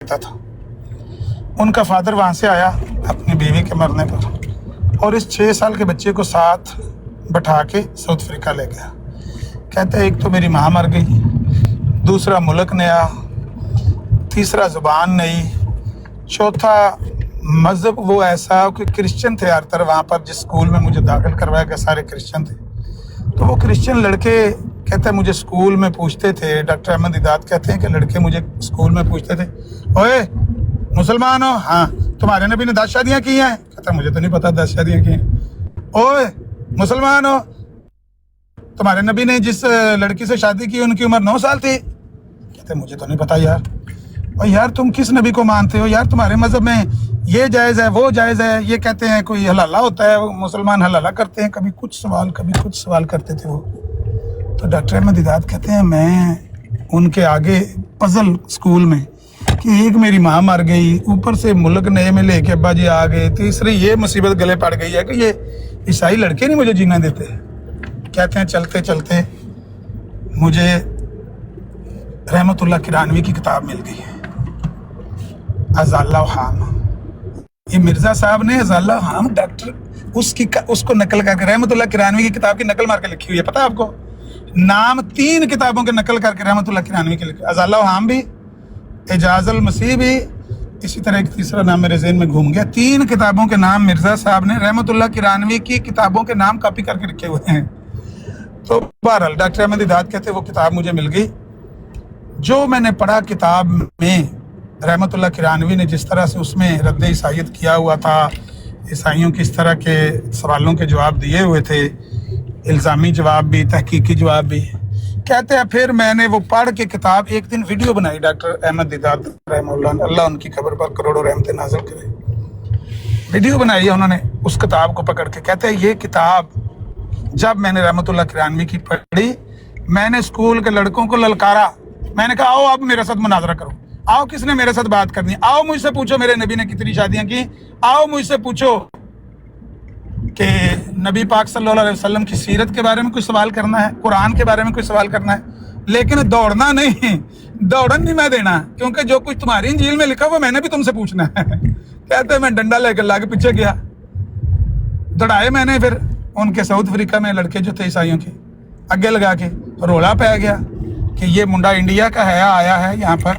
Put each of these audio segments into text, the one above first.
रहता था। उनका फादर वहाँ से आया अपनी बीवी के मरने पर और इस 6 साल के बच्चे को साथ बैठा के साउथ अफ्रीका ले गया। कहते हैं एक तो मेरी माँ मर गई, दूसरा मुल्क नया, तीसरा ज़ुबान नई, चौथा मज़हब वो ऐसा कि क्रिश्चियन थे ज़्यादातर वहाँ पर। जिस स्कूल में मुझे दाखिल करवाया गया सारे क्रिश्चियन थे, तो वो क्रिश्चियन लड़के कहते हैं मुझे स्कूल में पूछते थे, डॉक्टर अहमद दीदात कहते हैं कि लड़के मुझे स्कूल में पूछते थे, ओए मुसलमान हो? हाँ। तुम्हारे नबी ने 10 शादियाँ की हैं? कहता मुझे तो नहीं पता 10 शादियाँ की हैं। ओए मुसलमान हो? तुम्हारे नबी ने जिस लड़की से शादी की उनकी उम्र 9 साल थी? कहते मुझे तो नहीं पता यार। और यार तुम किस नबी को मानते हो यार? तुम्हारे मज़हब में ये जायज़ है, वो जायज़ है, ये कहते हैं कोई हलाला होता है, मुसलमान हलाला करते हैं। कभी कुछ सवाल करते थे वो। तो डॉक्टर अहमद दीदात कहते हैं मैं उनके आगे पजल स्कूल में कि एक मेरी माँ मर गई, ऊपर से मुल्क नए में लेके अब्बा जी आ गए, तीसरी ये मुसीबत गले पड़ गई है कि ये ईसाई लड़के नहीं मुझे जीना देते। कहते हैं चलते चलते मुझे रहमतुल्लाह किरानवी की किताब मिल गई है, अज़ाल्ला हाम। ये मिर्ज़ा साहब ने अज़ाल्ला हाम डॉक्टर उसको नकल करके रहमतुल्लाह किरानवी की किताब की नकल मार के लिखी हुई है। पता है आपको? नाम 3 किताबों के नकल करके रहमतुल्लाह किरानवी के लिखे, अज़ाल्ला हाम भी, एजाज़ुल मसीह भी, इसी तरह एक तीसरा नाम मेरे ज़हन में घूम गया। 3 किताबों के नाम मिर्ज़ा साहब ने रहमतुल्लाह किरानवी की किताबों के नाम कॉपी करके रखे हुए हैं। तो बहरहाल डॉक्टर अहमद दीदात कहते वो किताब मुझे मिल गई। जो मैंने पढ़ा किताब में, रहमतुल्लाह किरानवी ने जिस तरह से उसमें रद्द ईसाईयत किया हुआ था, ईसाइयों की इस तरह के सवालों के जवाब दिए हुए थे, इल्ज़ामी जवाब भी, तहकीकी जवाब भी। कहते हैं फिर मैंने वो पढ़ के किताब एक दिन वीडियो बनाई डॉक्टर अहमद दीदात रहमतुल्लाह, अल्लाह उनकी खबर पर करोड़ों रहमतें नाज़िल करे। वीडियो बनाई है उन्होंने उस किताब को पकड़ के। कहते हैं ये किताब जब मैंने रहमतुल्लाह किरानवी की पढ़ी, मैंने स्कूल के लड़कों को ललकारा। मैंने कहा आओ आप मेरे साथ मुनाजरा करो, आओ किसने मेरे साथ बात करनी है, आओ मुझसे पूछो मेरे नबी ने कितनी शादियां की, आओ मुझसे पूछो कि नबी पाक सल्लल्लाहु अलैहि वसल्लम की सीरत के बारे में कोई सवाल करना है, कुरान के बारे में कोई सवाल करना है, लेकिन दौड़ना नहीं, दौड़न नहीं मैं देना, क्योंकि जो कुछ तुम्हारी इंजील में लिखा वो मैंने भी तुमसे पूछना है। कहते मैं डंडा लेकर लाके पीछे गया, दौड़ाए मैंने। फिर उनके साउथ अफ्रीका में लड़के जो थे ईसाइयों के, आगे लगा के रोला पै गया कि ये मुंडा इंडिया का है, आया है यहाँ पर,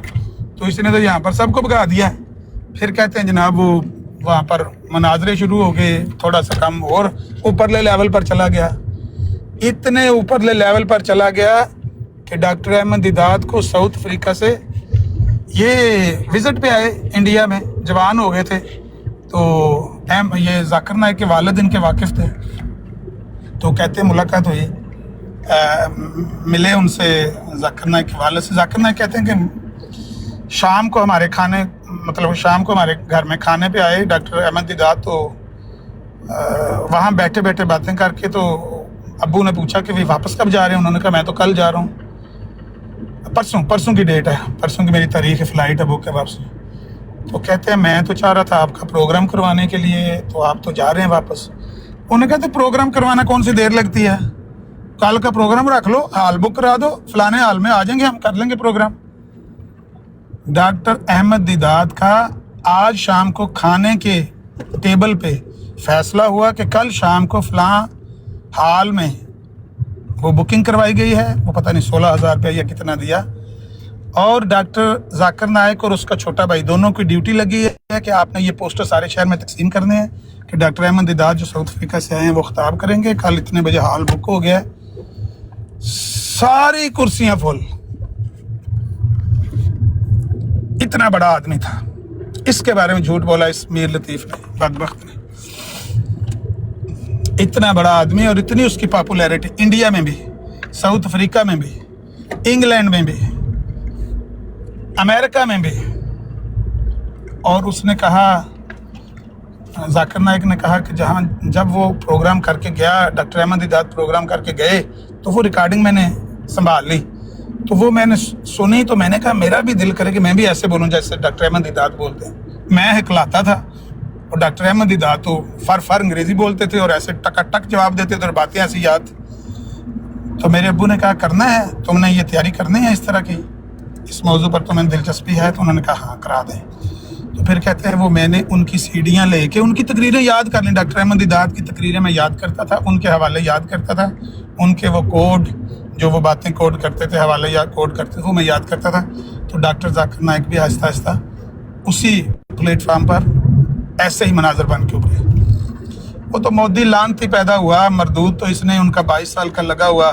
तो इसने तो यहाँ पर सबको भगा दिया। फिर कहते हैं जनाब वो वहाँ पर मनाजरे शुरू हो गए, थोड़ा सा कम और ऊपरले लेवल पर चला गया। इतने ऊपरले लेवल पर चला गया कि डॉक्टर अहमद दीदात को साउथ अफ्रीका से ये विजिट पे आए इंडिया में, जवान हो गए थे। तो ये जाकिर नाइक के वालिद इनके वाकिफ़ थे, तो कहते मुलाकात हुई, मिले उनसे जाकिर नाइक के वालिद से। जाकिर नाइक कहते हैं कि शाम को हमारे खाने, मतलब शाम को हमारे घर में खाने पे आए डॉक्टर अहमद दीदात। तो वहाँ बैठे बैठे बातें करके तो अब्बू ने पूछा कि भाई वापस कब जा रहे हैं? उन्होंने कहा मैं तो कल जा रहा हूँ, परसों की डेट है, परसों की मेरी तारीख है, फ़्लाइट है बुक है वापस। तो कहते हैं मैं तो चाह रहा था आपका प्रोग्राम करवाने के लिए, तो आप तो जा रहे हैं वापस। उन्होंने कहा तो प्रोग्राम करवाना कौन सी देर लगती है, कल का प्रोग्राम रख लो, हाल बुक करा दो, फलाने हाल में आ जाएंगे, हम कर लेंगे प्रोग्राम। डॉक्टर अहमद दीदात का आज शाम को खाने के टेबल पे फैसला हुआ कि कल शाम को फलां हाल में वो बुकिंग करवाई गई है, वो पता नहीं 16,000 रुपया या कितना दिया, और डॉक्टर जाकिर नाइक और उसका छोटा भाई दोनों की ड्यूटी लगी है कि आपने ये पोस्टर सारे शहर में तकसीम करने हैं कि डॉक्टर अहमद दीदात जो साउथ अफ्रीका से आए हैं वो खिताब करेंगे। कल इतने बजे हाल बुक हो गया, सारी कुर्सियां फुल। इतना बड़ा आदमी था, इसके बारे में झूठ बोला इस मीर लतीफ़ ने, बदबख्त ने। इतना बड़ा आदमी और इतनी उसकी पॉपुलैरिटी इंडिया में भी, साउथ अफ्रीका में भी, इंग्लैंड में भी, अमेरिका में भी। और उसने कहा, जाकिर नाइक ने कहा कि जब वो प्रोग्राम करके गया, डॉक्टर अहमद दीदात प्रोग्राम करके गए, तो वो रिकॉर्डिंग मैंने संभाल ली, तो वो मैंने सुनी, तो मैंने कहा मेरा भी दिल करे कि मैं भी ऐसे बोलूँ जैसे डॉक्टर अहमद दीदात बोलते हैं। मैं हिकलाता था और डॉक्टर अहमद दीदात तो फर अंग्रेज़ी बोलते थे और ऐसे टक जवाब देते थे और बातें ऐसी याद। तो मेरे अब्बू ने कहा करना है तुमने, ये तैयारी करनी है इस तरह की, इस मौजू पर तुम्हें दिलचस्पी है? तो उन्होंने कहा हाँ करा दें। तो फिर कहते हैं वो मैंने उनकी सीढ़ियाँ लेके उनकी तकरीरें याद कर लीं। डॉक्टर अहमद दिदात की तकरीरें मैं याद करता था, उनके हवाले याद करता था, उनके वो कोड जो वो बातें कोड करते थे, हवाले याद कोड करते थे, वो मैं याद करता था। तो डॉक्टर जाकिर नाइक भी आहिस्ता आहिस्ता उसी प्लेटफार्म पर ऐसे ही मनाजर बन के उभरे। वो तो मोदी लानती पैदा हुआ, मरदूद तो इसने उनका 22 साल का लगा हुआ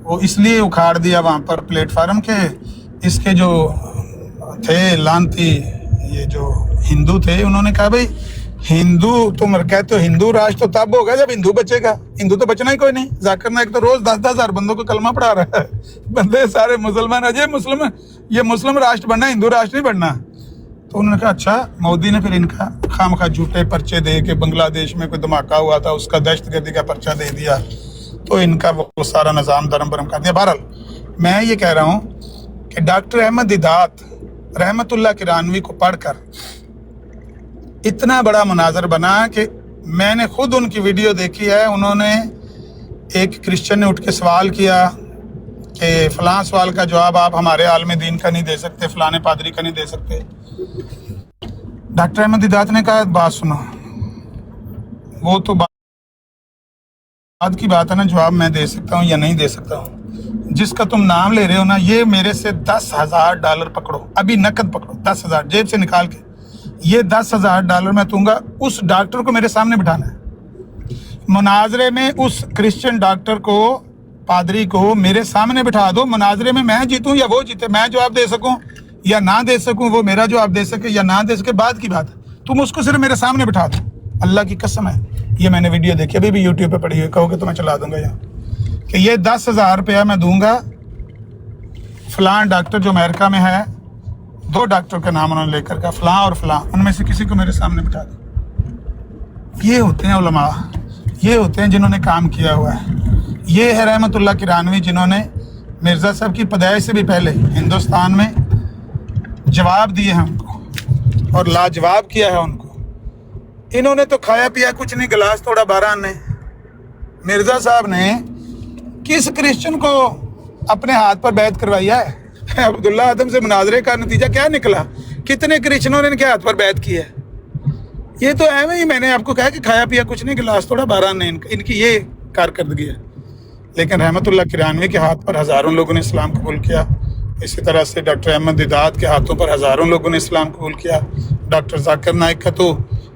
वो इसलिए उखाड़ दिया वहाँ पर प्लेटफार्म के। इसके जो थे लानती ये जो हिंदू थे, उन्होंने कहा भाई हिंदू तुम कहते हो हिंदू राष्ट्र तो तब होगा जब हिंदू बचेगा, हिंदू तो बचना ही कोई नहीं। जाकिर नाइक तो रोज 10-10 हज़ार बंदों को कलमा पढ़ा रहा है, बंदे सारे मुसलमान। अजय मुस्लिम ये मुस्लिम राष्ट्र बनना, हिंदू राष्ट्र नहीं बनना। तो उन्होंने कहा अच्छा। मोदी ने फिर इनका खामखा झूठे पर्चे दे के बंग्लादेश में कोई धमाका हुआ था उसका दहशतगर्दी का पर्चा दे दिया, तो इनका वो सारा निज़ाम धर्म भरम कर दिया। बहरहाल मैं ये कह रहा हूँ कि डॉक्टर अहमद दिदात रहमतुल्लाह किरानवी को पढ़कर इतना बड़ा मुनाजर बना कि मैंने खुद उनकी वीडियो देखी है। उन्होंने एक क्रिश्चियन ने उठ के सवाल किया कि फ़लाँ सवाल का जवाब आप हमारे आलम दीन का नहीं दे सकते, फ़लाने पादरी का नहीं दे सकते। डॉक्टर अहमद दिदात ने कहा बात सुनो, वो तो बात की बात है ना, जवाब मैं दे सकता हूँ या नहीं दे सकता हूँ। जिसका तुम नाम ले रहे हो ना, ये मेरे से $10,000 पकड़ो, अभी नकद पकड़ो, 10,000 जेब से निकाल के, ये $10,000 मैं दूंगा। उस डॉक्टर को मेरे सामने बिठाना है मुनाजरे में, उस क्रिश्चियन डॉक्टर को, पादरी को मेरे सामने बिठा दो। मुनाजरे में मैं जीतूं या वो जीते, मैं जवाब दे सकूं या ना दे सकूं, वो मेरा जवाब दे सके या ना दे सके, बात की बात है। तुम उसको सिर्फ मेरे सामने बिठा दो। अल्लाह की कसम है, ये मैंने वीडियो देखी, अभी भी यूट्यूब पे पड़ी हुई, कहोगे तो मैं चला दूंगा यहाँ, कि ये $10,000 मैं दूंगा फलां डॉक्टर जो अमेरिका में है, 2 डॉक्टर का नाम उन्होंने लेकर का, फलां और फलां, उनमें से किसी को मेरे सामने बिठा दो। ये होते हैं उलमा, ये होते हैं जिन्होंने काम किया हुआ है। ये है रहमतुल्लाह किरानवी, जिन्होंने मिर्ज़ा साहब की पैदाइश से भी पहले हिंदुस्तान में जवाब दिए हैं उनको और लाजवाब किया है उनको। इन्होंने तो खाया पिया कुछ नहीं, गिलास तोड़ा 12 ने। मिर्ज़ा साहब ने किस क्रिश्चियन को अपने हाथ पर बैत करवाई है? अब्दुल्ला आदम से मुनाजरे का नतीजा क्या निकला? कितने क्रिश्चियनों ने इनके हाथ पर बैत की है? ये तो एवं ही मैंने आपको कहा कि खाया पिया कुछ नहीं, गिलास तोड़ा 12 ने, इनकी ये कारकर्दगी है। लेकिन रहमतुल्लाह किरानवी के हाथ पर हज़ारों लोगों ने इस्लाम कबूल किया। इसी तरह से डॉक्टर अहमद दिदात के हाथों पर हज़ारों लोगों ने इस्लाम कबूल किया। डॉक्टर जाकिर नाइक का तो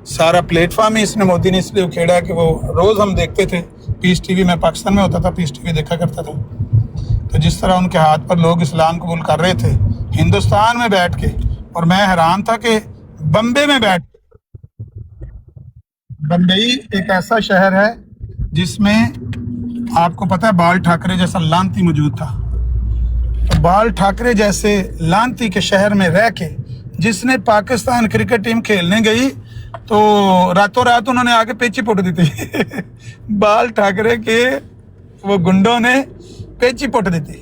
सारा प्लेटफार्म ही इसने मोदी ने इसलिए उखेड़ा कि वो रोज़ हम देखते थे, पीस टीवी में, पाकिस्तान में होता था, पीस टीवी देखा करता था। तो जिस तरह उनके हाथ पर लोग इस्लाम कबूल कर रहे थे हिंदुस्तान में बैठ के, और मैं हैरान था कि बम्बई में बैठ, बम्बई एक ऐसा शहर है जिसमें आपको पता है बाल ठाकरे जैसा लानती मौजूद था। तो बाल ठाकरे जैसे लानती के शहर में रह के जिसने पाकिस्तान क्रिकेट टीम खेलने गई तो रातों रात उन्होंने आके पेची पुट दी थी बाल ठाकरे के वो गुंडों ने पेची पुट दी थी।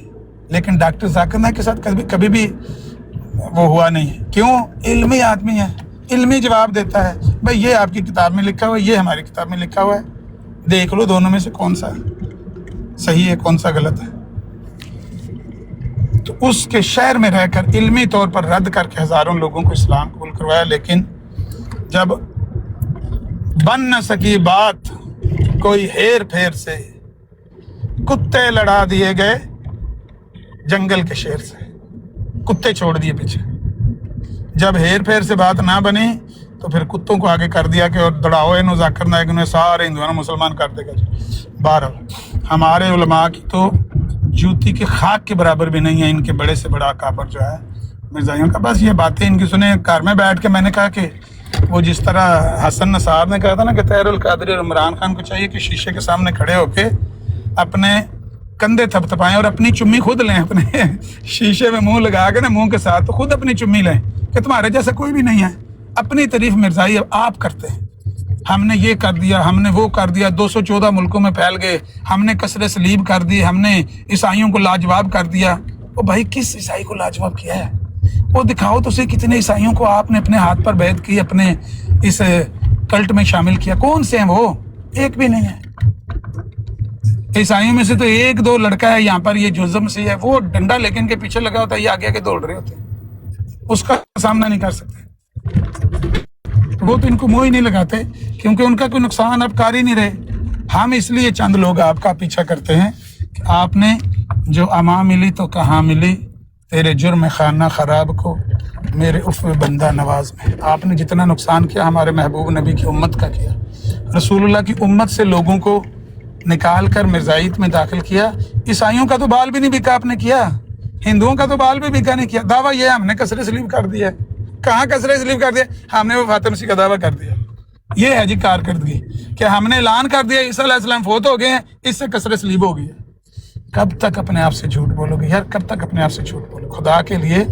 लेकिन डॉक्टर जाकिर नाइक के साथ कभी भी वो हुआ नहीं। क्यों? इल्मी आदमी है, इल्मी जवाब देता है। भाई ये आपकी किताब में लिखा हुआ है, ये हमारी किताब में लिखा हुआ है, देख लो दोनों में से कौन सा सही है कौन सा गलत है। तो उसके शहर में रहकर इल्मी तौर पर रद्द करके हज़ारों लोगों को इस्लाम कबूल करवाया। लेकिन जब बन न सकी बात कोई हेर फेर से, कुत्ते लड़ा दिए गए जंगल के शेर से, कुत्ते छोड़ दिए पीछे। जब हेर फेर से बात ना बनी तो फिर कुत्तों को आगे कर दिया कि और दौड़ाओ इन जाकिर नाइक ने सारे हिंदुओं मुसलमान कर देगा। 12 हमारे उलमा की तो जूती के खाक के बराबर भी नहीं है इनके बड़े से बड़ा काबर जो है मिर्जाइयों का। बस ये बातें इनकी सुने। कार में बैठ के मैंने कहा कि वो जिस तरह हसन नसार ने कहा था ना कि तैरुल कादरी और इमरान खान को चाहिए कि शीशे के सामने खड़े होके अपने कंधे थपथपाएं और अपनी चुम्मी खुद लें, अपने शीशे में मुंह लगा के ना, मुंह के साथ तो खुद अपनी चुम्मी लें कि तुम्हारे जैसा कोई भी नहीं है। अपनी तारीफ मिर्जाई आप करते हैं, हमने ये कर दिया, हमने वो कर दिया, 214 मुल्कों में फैल गए, हमने कसरे सलीब कर दी, हमने ईसाइयों को लाजवाब कर दिया। वो भाई किस ईसाई को लाजवाब किया है? वो दिखाओ तो सही, कितने ईसाइयों को आपने अपने हाथ पर बैत की, अपने इस कल्ट में शामिल किया? कौन से हैं वो? एक भी नहीं है, عیسائیوں میں سے تو ایک دو لڑکا ہے یہاں پر، یہ جوزف مسیح ہے، وہ ڈنڈا لے کے ان کے پیچھے لگا ہوتا ہے، یہ آگے آگے دوڑ رہے ہوتے ہیں، اس کا سامنا نہیں کر سکتے، وہ تو ان کو منہ ہی نہیں لگاتے کیونکہ ان کا کوئی نقصان اب کر ہی نہیں رہے۔ ہم اس لیے چند لوگ آپ کا پیچھا کرتے ہیں کہ آپ نے جو اما ملی تو کہاں ملی، تیرے جرم خانہ خراب کو میرے عفو بندہ نواز میں۔ آپ نے جتنا نقصان کیا ہمارے محبوب نبی کی امت کا کیا، رسول اللہ کی امت سے لوگوں کو نکال کر مرزائیت میں داخل کیا۔ عیسائیوں کا تو بال بھی نہیں بکا آپ نے کیا، ہندوؤں کا تو بال بھی بکا نہیں کیا، دعویٰ یہ ہم نے کسر سلیب کر دیا، کہاں کسر سلیب کر دیا؟ ہم نے وفات مسیح کا دعویٰ کر دیا۔ یہ ہے جی کارکردگی کہ ہم نے اعلان کر دیا عیسیٰ علیہ السلام فوت ہو گئے ہیں، اس سے کسر سلیب ہو گئی ہے۔ کب تک اپنے آپ سے جھوٹ بولو گے یار، کب تک اپنے آپ سے جھوٹ بولو؟ خدا کے لیے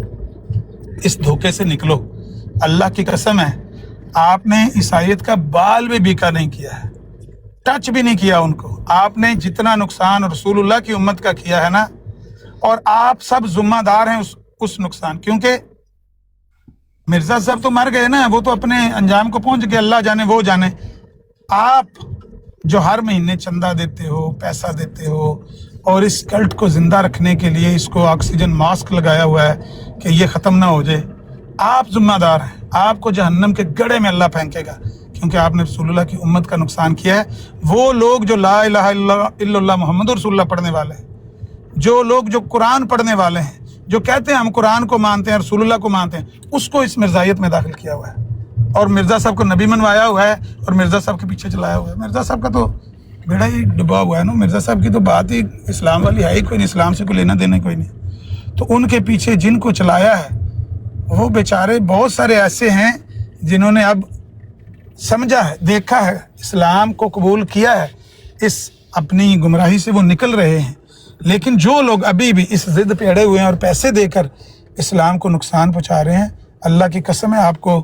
اس دھوکے سے نکلو۔ اللہ کی قسم ہے آپ نے عیسائیت کا بال بھی بیکا نہیں کیا ہے، ٹچ بھی نہیں کیا ان کو۔ آپ نے جتنا نقصان رسول اللہ کی امت کا کیا ہے نا، اور آپ سب ذمہ دار ہیں اس نقصان، کیونکہ مرزا صاحب تو مر گئے نا، وہ تو اپنے انجام کو پہنچ گئے، اللہ جانے وہ جانے۔ آپ جو ہر مہینے چندہ دیتے ہو، پیسہ دیتے ہو، اور اس کلٹ کو زندہ رکھنے کے لیے اس کو آکسیجن ماسک لگایا ہوا ہے کہ یہ ختم نہ ہو جائے، آپ ذمہ دار ہیں۔ آپ کو جہنم کے گڑھے میں اللہ پھینکے گا کیونکہ آپ نے رسول اللہ کی امت کا نقصان کیا ہے۔ وہ لوگ جو لا الہ الا اللہ محمد رسول اللہ پڑھنے والے ہیں، جو لوگ جو قرآن پڑھنے والے ہیں، جو کہتے ہیں ہم قرآن کو مانتے ہیں، رسول اللہ کو مانتے ہیں، اس کو اس مرزائیت میں داخل کیا ہوا ہے اور مرزا صاحب کو نبی منوایا ہوا ہے اور مرزا صاحب کے پیچھے چلایا ہوا ہے۔ مرزا صاحب کا تو بیڑا ہی ڈبا ہوا ہے نا، مرزا صاحب کی تو بات ہی اسلام والی ہے ہی کوئی نہیں، اسلام سے کوئی لینا دینا کوئی نہیں۔ تو ان کے پیچھے جن کو چلایا ہے وہ بیچارے بہت سارے ایسے ہیں جنہوں نے اب سمجھا ہے، دیکھا ہے، اسلام کو قبول کیا ہے، اس اپنی گمراہی سے وہ نکل رہے ہیں۔ لیکن جو لوگ ابھی بھی اس ضد پہ اڑے ہوئے ہیں اور پیسے دے کر اسلام کو نقصان پہنچا رہے ہیں، اللہ کی قسم ہے آپ کو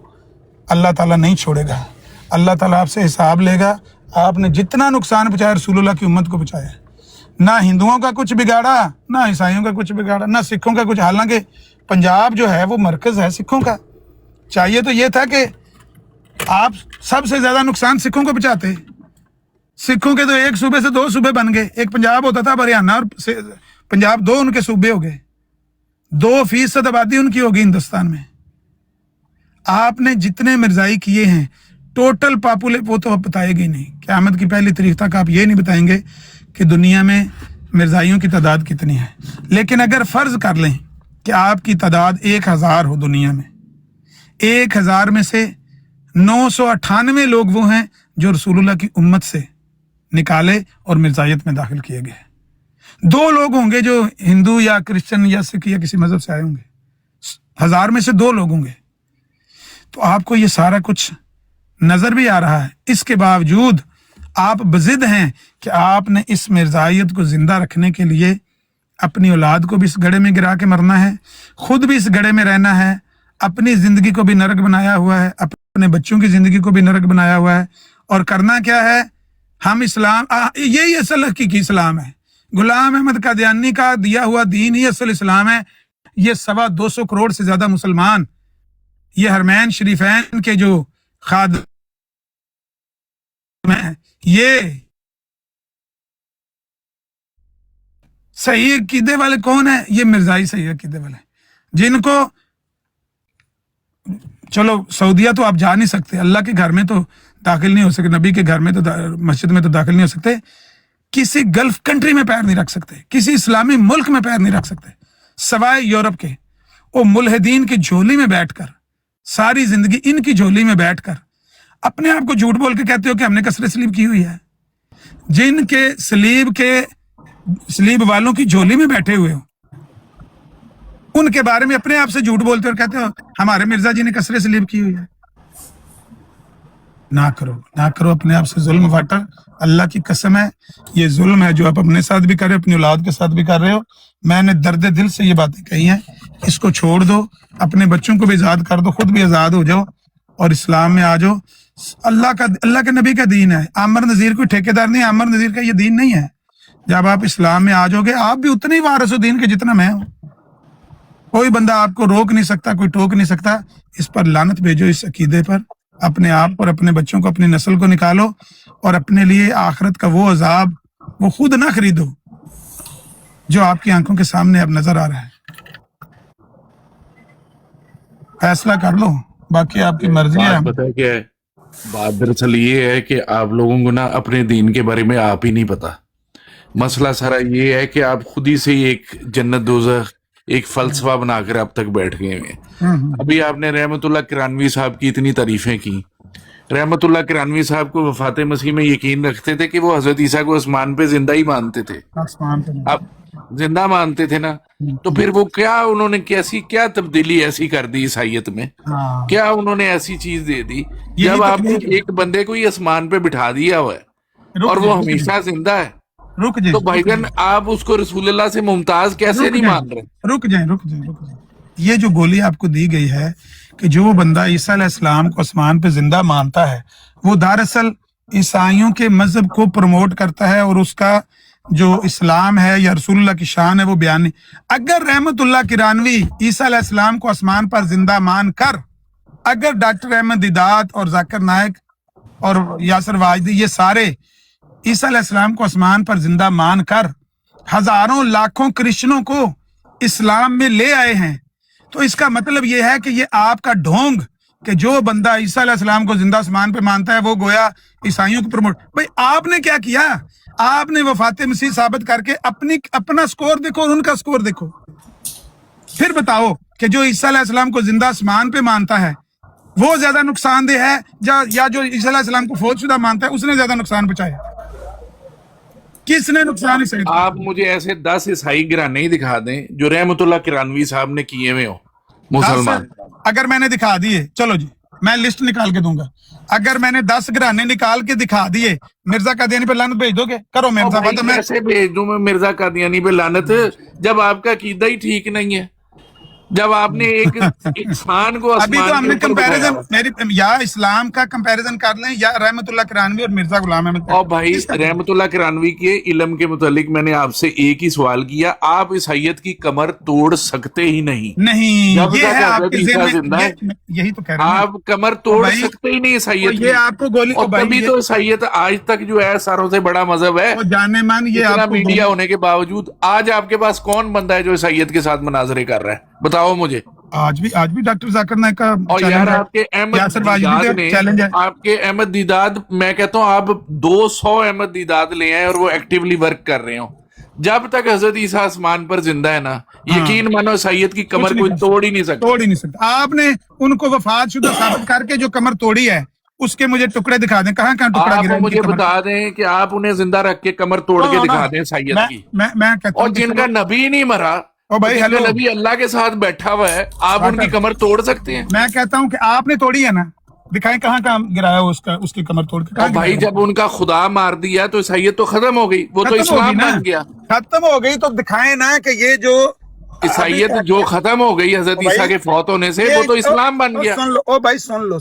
اللہ تعالیٰ نہیں چھوڑے گا، اللہ تعالیٰ آپ سے حساب لے گا۔ آپ نے جتنا نقصان پہنچایا رسول اللہ کی امت کو پہنچایا، نہ ہندوؤں کا کچھ بگاڑا، نہ عیسائیوں کا کچھ بگاڑا، نہ سکھوں کا کچھ، حالانکہ پنجاب جو ہے وہ مرکز ہے سکھوں کا۔ چاہیے تو یہ تھا کہ آپ سب سے زیادہ نقصان سکھوں کو پہنچاتے۔ سکھوں کے تو ایک صوبے سے دو صوبے بن گئے، ایک پنجاب ہوتا تھا، ہریانہ اور پنجاب دو ان کے صوبے ہو گئے، 2% آبادی ان کی ہوگی ہندوستان میں۔ آپ نے جتنے مرزائی کیے ہیں ٹوٹل وہ تو اب بتائے گی نہیں، قیامت کی پہلی تاریخ تک آپ یہ نہیں بتائیں گے کہ دنیا میں مرزائیوں کی تعداد کتنی ہے۔ لیکن اگر فرض کر لیں کہ آپ کی تعداد 1000 ہو دنیا میں، 1000 میں سے 998 لوگ وہ ہیں جو رسول اللہ کی امت سے نکالے اور مرزائیت میں داخل کیے گئے، 2 لوگ ہوں گے جو ہندو یا کرسچن یا سکھ یا کسی مذہب سے آئے ہوں گے، 1000 میں سے 2 لوگ ہوں گے۔ تو آپ کو یہ سارا کچھ نظر بھی آ رہا ہے، اس کے باوجود آپ بضد ہیں کہ آپ نے اس مرزائیت کو زندہ رکھنے کے لیے اپنی اولاد کو بھی اس گڑھے میں گرا کے مرنا ہے، خود بھی اس گڑھے میں رہنا ہے، اپنی زندگی کو بھی نرک بنایا ہوا ہے، اپنے بچوں کی زندگی کو بھی نرک بنایا ہوا ہے۔ اور کرنا کیا ہے؟ ہم اسلام، یہی اصل حقیقی اسلام ہے، غلام احمد قادیانی کا دیا ہوا دین ہی اصل اسلام ہے۔ یہ 225 کروڑ سے زیادہ مسلمان، یہ حرمین شریفین کے جو خادم ہیں، یہ صحیح عقیدے والے کون ہیں؟ یہ مرزائی صحیح عقیدے والے ہیں، جن کو چلو سعودیہ تو آپ جا نہیں سکتے، اللہ کے گھر میں تو داخل نہیں ہو سکتے، نبی کے گھر میں تو مسجد میں تو داخل نہیں ہو سکتے، کسی گلف کنٹری میں پیر نہیں رکھ سکتے، کسی اسلامی ملک میں پیر نہیں رکھ سکتے سوائے یورپ کے۔ وہ ملحدین کی جھولی میں بیٹھ کر، ساری زندگی ان کی جھولی میں بیٹھ کر اپنے آپ کو جھوٹ بول کے کہتے ہو کہ ہم نے کسر سلیب کی ہوئی ہے، جن کے سلیب والوں کی جھولی میں بیٹھے ہوئے ہو، ان کے بارے میں اپنے آپ سے جھوٹ بولتے اور کہتے ہو ہمارے مرزا جی نے کسر سلیب کی ہوئی ہے۔ نہ کرو اپنے آپ سے ظلم واٹر، اللہ کی قسم ہے یہ ظلم ہے جو آپ اپنے ساتھ بھی کر رہے ہو، اپنی اولاد کے ساتھ بھی کر رہے ہو۔ میں نے درد دل سے یہ باتیں کہی ہیں، اس کو چھوڑ دو، اپنے بچوں کو بھی آزاد کر دو، خود بھی آزاد ہو جاؤ اور اسلام میں آ جاؤ۔ اللہ کے نبی کا دین ہے، عامر نذیر کوئی ٹھیکیدار نہیں ہے، عامر نذیر کا یہ دین نہیں ہے۔ جب آپ اسلام میں آ جاؤ گے، آپ بھی اتنے ہی وارث ہو دین کے جتنا میں ہوں، کوئی بندہ آپ کو روک نہیں سکتا، کوئی ٹوک نہیں سکتا۔ اس پر لعنت بھیجو، اس عقیدے پر، اپنے آپ اور اپنے بچوں کو، اپنی نسل کو نکالو اور اپنے لیے آخرت کا وہ عذاب وہ خود نہ خریدو جو آپ کی آنکھوں کے سامنے اب نظر آ رہا ہے. فیصلہ کر لو، باقی آپ کی مرضی ہے. بات پتہ ہے کیا ہے؟ بات دراصل یہ ہے کہ آپ لوگوں کو نا اپنے دین کے بارے میں آپ ہی نہیں پتا. مسئلہ سارا یہ ہے کہ آپ خود ہی سے ایک جنت دوزخ ایک فلسفہ بنا کر اب تک بیٹھ گئے ہیں. ابھی آپ نے رحمت اللہ کرانوی صاحب کی اتنی تعریفیں کی. رحمت اللہ کرانوی صاحب کو وفات مسیح میں یقین رکھتے تھے کہ وہ حضرت عیسیٰ کو آسمان پہ زندہ ہی مانتے تھے. اب زندہ مانتے تھے نا، تو پھر وہ کیا انہوں نے کیا تبدیلی ایسی کر دی عیسائیت میں، کیا انہوں نے ایسی چیز دے دی جب آپ نے ایک بندے کو ہی آسمان پہ بٹھا دیا ہوا ہے اور وہ ہمیشہ زندہ ہے. تو بھائی جان آپ اس کو رسول اللہ سے ممتاز کیسے نہیں مان رہے؟ رک جائیں. یہ جو گولی آپ کو دی گئی ہے کہ جو بندہ عیسیٰ علیہ السلام کو آسمان پہ زندہ مانتا ہے وہ دراصل عیسائیوں کے مذہب کو پروموٹ کرتا ہے اور اس کا جو اسلام ہے یا رسول اللہ کی شان ہے وہ بیان نہیں. اگر رحمت اللہ کرانوی عیسیٰ علیہ السلام کو آسمان پر زندہ مان کر، اگر ڈاکٹر احمد دیدات اور ذاکر نائک اور یاسر واجدی یہ سارے عیسیٰ علیہ السلام کو آسمان پر زندہ مان کر ہزاروں لاکھوں کرسچنوں کو اسلام میں لے آئے ہیں، تو اس کا مطلب یہ ہے کہ یہ آپ کا ڈھونگ کہ جو بندہ عیسیٰ علیہ السلام کو زندہ آسمان پہ مانتا ہے وہ گویا عیسائیوں کو پروموٹ. بھائی آپ نے کیا کیا؟ آپ نے وفات مسیح ثابت کر کے اپنا سکور دیکھو اور ان کا سکور دیکھو. پھر بتاؤ کہ جو عیسیٰ علیہ السلام کو زندہ آسمان پہ مانتا ہے وہ زیادہ نقصان دہ ہے یا جو عیسیٰ علیہ السلام کو فوت شدہ مانتا ہے اس نے زیادہ نقصان پہنچایا؟ کس نے نقصان ہی؟ آپ مجھے ایسے 10 عیسائی گھرانے ہی دکھا دیں جو رحمت اللہ کرانوی صاحب نے کیے ہوئے ہو مسلمان. اگر میں نے دکھا دیے، چلو جی میں لسٹ نکال کے دوں گا. اگر میں نے 10 گھرانے نکال کے دکھا دیے، مرزا قادیانی پہ لعنت بھیج دو گے؟ کرو میرے ساتھ. میں کیسے بھیج دوں میں مرزا قادیانی پہ لعنت جب آپ کا عقیدہ ہی ٹھیک نہیں ہے، جب آپ نے ایک انسان کو ابھی تو ہم نے آسمان کے اوپر کمپیریزن بٹھایا. یا اسلام کا کمپیریزن کر لیں یا رحمت اللہ کرانوی اور مرزا غلام احمد. اور بھائی رحمت اللہ کرانوی کے علم کے متعلق میں نے آپ سے ایک ہی سوال کیا، آپ عیسائیت کی کمر توڑ سکتے ہی نہیں. جب یہ تک ہے آپ حضرت کے عیسیٰ ذہن زندہ میں، ہے یہی تو کہہ رہا ہوں. آپ کمر توڑ سکتے ہی نہیں عیسائیت کی. یہ آپ کو گولی، اور تبھی تو عیسائیت آج تک جو ہے ساروں سے بڑا مذہب ہے. جانے مان یہ اتنا آپ کو میڈیا ہونے کے باوجود آج آپ کے پاس کون بندہ ہے جو عیسائیت کے ساتھ مناظرے کر رہا ہے؟ بتاؤ مجھے. آج بھی ڈاکٹر ذاکر نائک کا اور یار آپ کے احمد دیداد نے، چیلنج ہے. آپ کے احمد دیداد، میں کہتا ہوں آپ 200 احمد دیداد لے آئے اور وہ ایکٹیولی ورک کر رہے ہوں. جب تک حضرت عیسیٰ آسمان پر زندہ ہے نا، یقین مانو عیسائیت کی کمر کوئی توڑ ہی نہیں سکتا. آپ نے ان کو وفات شدہ ثابت کر کے جو کمر توڑی ہے اس کے مجھے ٹکڑے دکھا دیں. کہاں ٹکڑا گرا؟ آپ مجھے بتا دیں کہ آپ انہیں زندہ رکھ کے کمر توڑ کے دکھا دیں عیسائیت کی. میں کہتا اور ہوں جن کا نبی نہیں مرا، جن کا نبی اللہ کے ساتھ بیٹھا ہوا ہے، آپ ان کی کمر توڑ سکتے ہیں؟ میں کہتا ہوں کہ آپ نے توڑی ہے نا، دکھائیں کہاں گرایا اس کی کمر توڑ کے. بھائی جب ان کا خدا مار دیا تو عیسائیت تو ختم ہو گئی، وہ تو اسلام بن گیا. ختم ہو گئی تو دکھائیں نا کہ یہ جو عیسائیت جو ختم ہو گئی حضرت عیسیٰ کے فوت ہونے سے، وہ تو اسلام بن گیا. سن لو او بھائی، سن لو.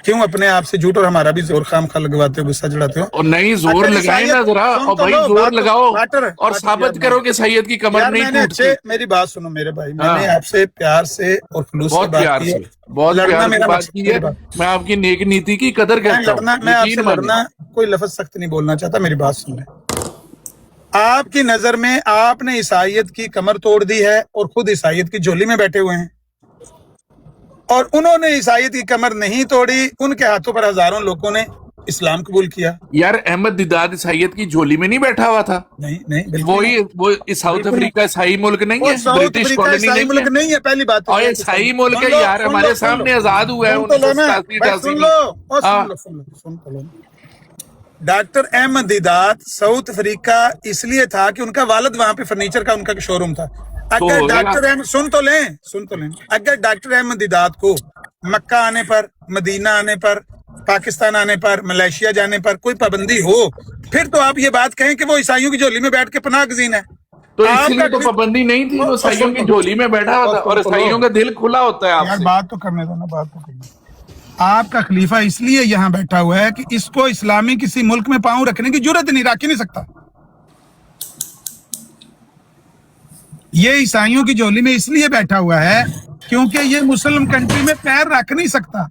کیوں اپنے آپ سے جھوٹ اور ہمارا بھی زور خام خواہ لگواتے ہو، غصہ چڑھاتے ہو؟ اور نہیں زور لگائیں نا ذرا، اور بھائی زور لگاؤ اور ثابت کرو کہ سید کی کمر نہیں ٹوٹتی. میری بات سنو میرے بھائی، میں نے آپ سے پیار سے اور خلوص سے بہت پیار سے بات کی ہے. میں آپ کی نیک نیتی کی قدر کرتا ہوں. میں آپ سے لڑنا کوئی لفظ سخت نہیں بولنا چاہتا، میری بات سن لیں. آپ کی نظر میں آپ نے عیسائیت کی کمر توڑ دی ہے اور خود عیسائیت کی جھولی میں بیٹھے ہوئے ہیں، اور انہوں نے عیسائیت کی کمر نہیں توڑی. ان کے ہاتھوں پر ہزاروں لوگوں نے اسلام قبول کیا. یار احمد دیداد عیسائیت کی جھولی میں نہیں بیٹھا ہوا تھا. نہیں وہ ساؤتھ افریقہ عیسائی ملک نہیں ہے، برٹش کالونی نہیں ہے. پہلی بات اور عیسائی ملک ہے یار، ہمارے سامنے آزاد ہوا ہے. Doctor Ahmad Deedat South Africa اس لیے تھا کہ ان کا والد وہاں پہ فرنیچر کا ان کا شو روم تھا. اگر ڈاکٹر احمد سن تو لیں اگر ڈاکٹر احمد دیداد کو مکہ آنے پر، مدینہ آنے پر، پاکستان آنے پر، ملیشیا جانے پر کوئی پابندی ہو، پھر تو آپ یہ بات کہیں کہ وہ عیسائیوں کی جھولی میں بیٹھ کے پناہ گزین ہے. تو اس لیے تو پابندی نہیں تھی، وہ عیسائیوں کی جھولی میں بیٹھا ہوا تھا، اور عیسائیوں کا دل کھلا ہوتا ہے. آپ بات تو کرنے دو نا، بات تو کرنے. آپ کا خلیفہ اس لیے یہاں بیٹھا ہوا ہے کہ اس کو اسلامی کسی ملک میں پاؤں رکھنے کی جرت نہیں، رکھ ہی نہیں سکتا. یہ عیسائیوں کی جھولی میں اس لیے بیٹھا ہوا ہے کیونکہ یہ مسلم کنٹری میں پیر رکھ نہیں سکتا.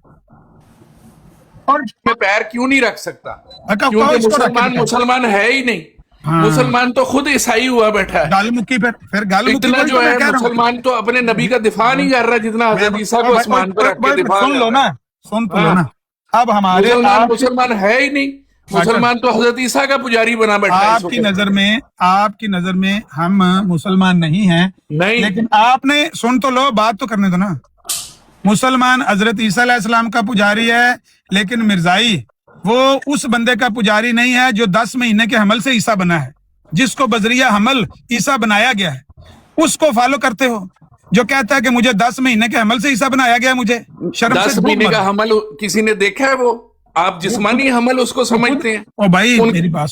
और में पैर क्यों नहीं रख सकता? कहो क्योंकि इसको रख के मुसलमान दिखाओ। मुसलमान है ही नहीं। हाँ। मुसलमान तो खुद ईसाई हुआ बैठा है। गाल मुक्की पर फिर गाल मुक्की इतना वही जो तो मैं है कह रहा हूँ। मुसलमान तो अपने नबी का दिफा नहीं कर रहा जितना हजरत ईसा को आसमान पर रख के दिफा सुन कर लो रहा ना, है। सुन तो लो हाँ, ना। अब हमारे मुसलमान आप मुसलमान है ही नहीं। मुसलमान तो हजरत ईसा का पुजारी बना बैठा है इस आपकी वक्त। नजर में हम मुसलमान नहीं हैं, नहीं, लेकिन आपने सुन तो लो, बात तो करने दो ना। मुसलमान हजरत ईसा अलैहिस्सलाम का पुजारी है, लेकिन मिर्जाई वो उस बंदे का पुजारी नहीं है जो 10 महीने के हमल से ईसा बना है, जिसको बजरिया हमल ईसा बनाया गया है, उसको फॉलो करते हो जो कहता है कि मुझे 10 महीने के हमल से ईसा बनाया गया है, मुझे शर्म से 10 डूब महीने का मरो। हमल किसी ने देखा है? वो आप वो खुद जिस्मानी हमल उसको वो खुद समझते हैं। ओ भाई उन मेरी बात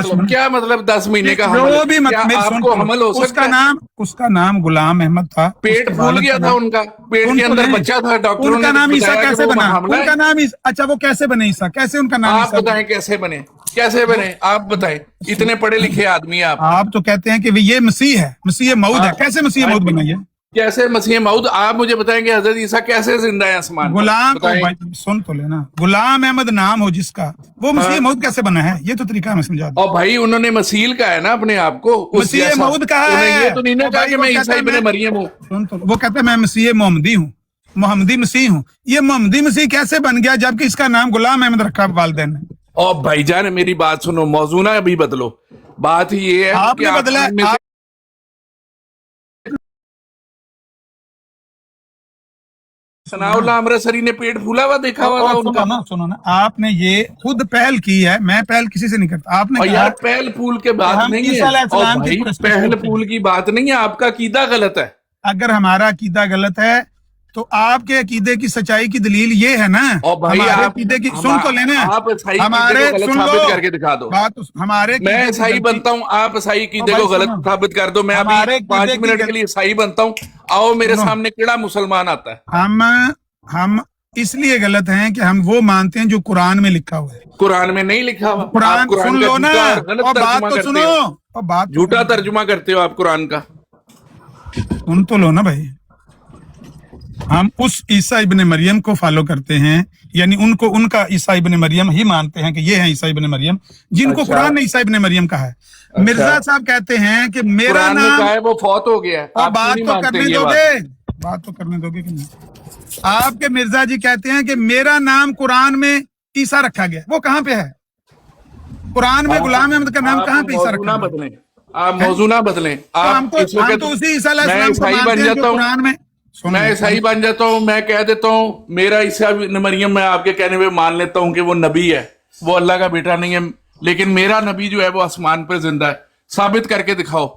सुनो। क्या मतलब 10 महीने का हमल? जो भी मत क्या मेरी सुन आपको तो लो। हमल हो सकता है? उसका नाम गुलाम अहमद था, पेट उसके फूल वालिद गया का था नाम उनका, पेट सुन के तो अंदर लें। बच्चा था, डॉक्टरों उनका ने नाम ईसा बताया कि कैसे वो बना? हमला है। उनका नाम अच्छा वो कैसे बने ईसा? कैसे उनका नाम आप ईसा बना? बताएं कैसे बने, कैसे वो बने, आप बताएं। इतने पढ़े लिखे आदमी हैं आप। आप तो कहते हैं कि ये मसीह है, मसीह मऊद हाँ, है। कैसे मसीह हाँ मऊद जी। बना ये? कैसे मसीह मऊद? आप मुझे बताएंगे हजरत ईसा कैसे जिंदा है आसमान पर? गुलाम ओ बताएं। भाई सुन तो लेना, गुलाम अहमद नाम हो जिसका, वो मसीह हाँ, मऊद कैसे बना है? ये तो तरीका मैं समझा दूं। और भाई उन्होंने मसील का है ना अपने आप को उस मसीह जैसा। मऊद कहा उन्हें ये है तो नहीं ना ओ कहा भाई? कि वो मैं कहता ईसा है इब्ने मैं मरियम हूँ। सुन तो वो कहता है मैं मसीह मोहम्मदी हूँ, मोहम्मदी मसीह हूँ। ये मोहम्मदी मसीह कैसे बन गया जबकि इसका नाम गुलाम अहमद रखा वालदैन ने? और भाईजान मेरी बात सुनो, मौजू ना अभी बदलो। बात ये है कि आपने आप बदला में से सनाउल्लाह अमृतसरी ने पेट फूला हुआ देखा हुआ था और उनका। सुनो ना, आपने ये खुद पहल की है, मैं पहल किसी से नहीं करता। आपने और कहा यार पहल फूल के कि बात हम नहीं ईसा है। और अलैहिस्सलाम की भाई परस्तिश पहल करते फूल हैं। की बात नहीं है, आपका अकीदा गलत है। अगर हमारा अकीदा गलत है तो आपके अकीदे की सच्चाई की दलील ये है ना। और भाई हमारे आप अकीदे की सुन तो लेना। आप ईसाई अकीदे को हमारे गलत सुन लो साबित करके दिखा दो। हमारे मैं अकीदे की ईसाई गलती। बनता हूँ, आप ईसाई ओ अकीदे भाई को गलत सुनो, साबित कर दो। मैं अभी हमारे 5 अकीदे की मिनट के लिए ईसाई बनता हूँ। आओ मेरे सुनो, सामने केड़ा मुसलमान आता है। हम हम इसलिए गलत हैं कि हम वो मानते हैं जो कुरान में लिखा हुआ है। कुरान में नहीं लिखा हुआ। आप कुरान कुरान सुन का लो ना, झूठा और गलत और बात तर्जुमा तो करते सुनो, हो। और बात तो झूठा करने दो। तर्जुमा करते हो आप कुरान का। सुन तो लो ना भाई। हम उस ईसा इब्ने मरियम को फॉलो करते हैं, यानी उनको उनका ईसा इब्ने मरियम ही मानते हैं कि ये है ईसा इब्ने मरियम, जिनको अच्छा, कुरान ने ईसा इब्ने मरियम कहा है। अच्छा। मिर्जा साहब कहते हैं कि मेरा कुरान में नाम, कहा है वो फौत हो गया है। और आप क्यों बात नहीं तो मानते करने ये दोगे, बात? बात तो करने दोगे कि नहीं? आपके मिर्जा जी कहते हैं कि मेरा नाम कुरान में ईसा रखा गया, वो कहाँ पे है? कुरान में गुलाम अहमद का नाम आप कहाँ पे ईसा मौजू रखा ना गया बदलें। आप है? मौजू ना बदलें। तो आप इस हम वक्त तो उसी ईसा मैं अलैहिस्सलाम को ईसाई मानते बन हैं जो जाता हूँ। कुरान में। सुन मैं लो ईसाई बन जाता हूँ, मैं कह देता हूँ मेरा ईसा इब्न मरियम, मैं आपके कहने पे मान लेता हूँ कि वो नबी है, वो अल्लाह का बेटा नहीं है। लेकिन मेरा नबी जो है वो आसमान पर जिंदा है। साबित करके दिखाओ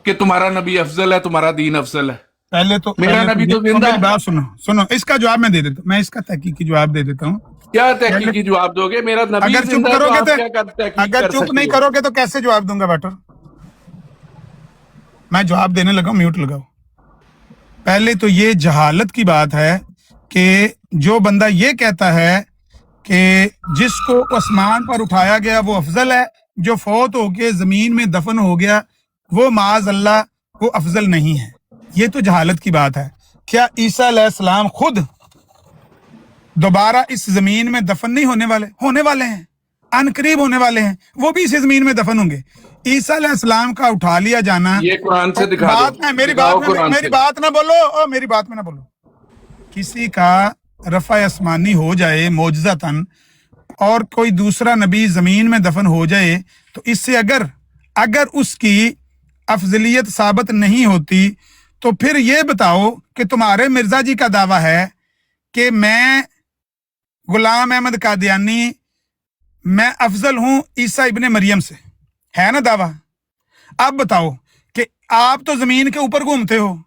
कि तुम्हारा नबी अफजल है, तुम्हारा दीन अफजल है। मेरा पहले तो नबी ये तो तो जिंदा मेरी है। बात सुनो, इसका जवाब मैं दे देता हूँ, मैं इसका तहकीकी जवाब दे देता हूँ। क्या पहले तहकीकी जवाब दोगे? मेरा नबी अगर चुप जिंदा है तो करोगे आप तो क्या तहकीक अगर कर चुप सकते नहीं हो? करोगे तो कैसे जवाब दूंगा बेटर? मैं जवाब देने लगा, म्यूट लगाओ। पहले तो ये जहालत की बात है कि जो बंदा ये कहता है कि जिसको आसमान पर उठाया गया वो अफजल है, जो फौत होके जमीन में दफन हो गया वो माज अल्लाह वो अफजल नहीं है। ये तो जहालत की बात है। क्या ईसा अलैहिस्सलाम खुद दोबारा इस जमीन में दफन नहीं होने वाले हैं, अनकरीब होने वाले हैं, वो भी इसी जमीन में दफन होंगे। ईसा अलैहिस्सलाम का उठा लिया जाना, ये कुरान से और दिखा दो, बात में मेरी दिखाओ कुरान मेरी से। बात ना बोलो, और मेरी बात में ना बोलो। किसी का रफा आसमानी हो जाए मोजज़तन और कोई दूसरा नबी जमीन में दफन हो जाए तो इससे अगर अगर उसकी अफजलियत साबित नहीं होती तो फिर ये बताओ कि तुम्हारे मिर्जा जी का दावा है कि मैं गुलाम अहमद कादियानी मैं अफजल हूं ईसा इब्ने मरियम से, है ना दावा? अब बताओ कि आप तो जमीन के ऊपर घूमते हो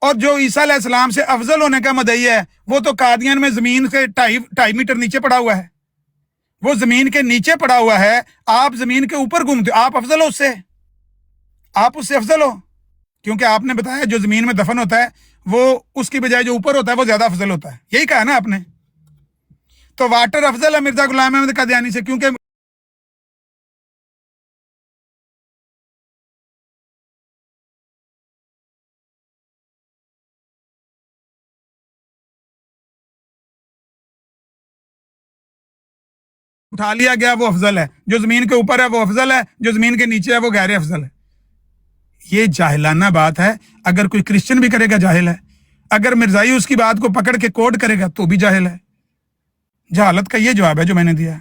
और जो ईसा अलैहिस्सलाम से अफजल होने का मदई है वो तो कादियान में जमीन से 2.5 मीटर नीचे पड़ा हुआ है, वो जमीन के नीचे पड़ा हुआ है। आप जमीन के ऊपर घूमते हो, आप अफजल हो उससे, आप उससे अफजल हो, क्योंकि आपने बताया जो जमीन में दफन होता है वो उसकी बजाय जो ऊपर होता है वो ज्यादा अफजल होता है, यही कहा ना आपने? तो वाटर अफजल है मिर्जा गुलाम अहमद कादियानी से, क्योंकि اٹھا لیا گیا وہ افضل ہے، جو زمین کے اوپر ہے وہ افضل ہے، جو زمین کے نیچے ہے وہ غیر افضل ہے. یہ جاہلانہ بات ہے. اگر کوئی کرسچن بھی کرے گا جاہل ہے، اگر مرزائی اس کی بات کو پکڑ کے کوٹ کرے گا تو بھی جاہل ہے. جہالت کا یہ جواب ہے جو میں نے دیا ہے،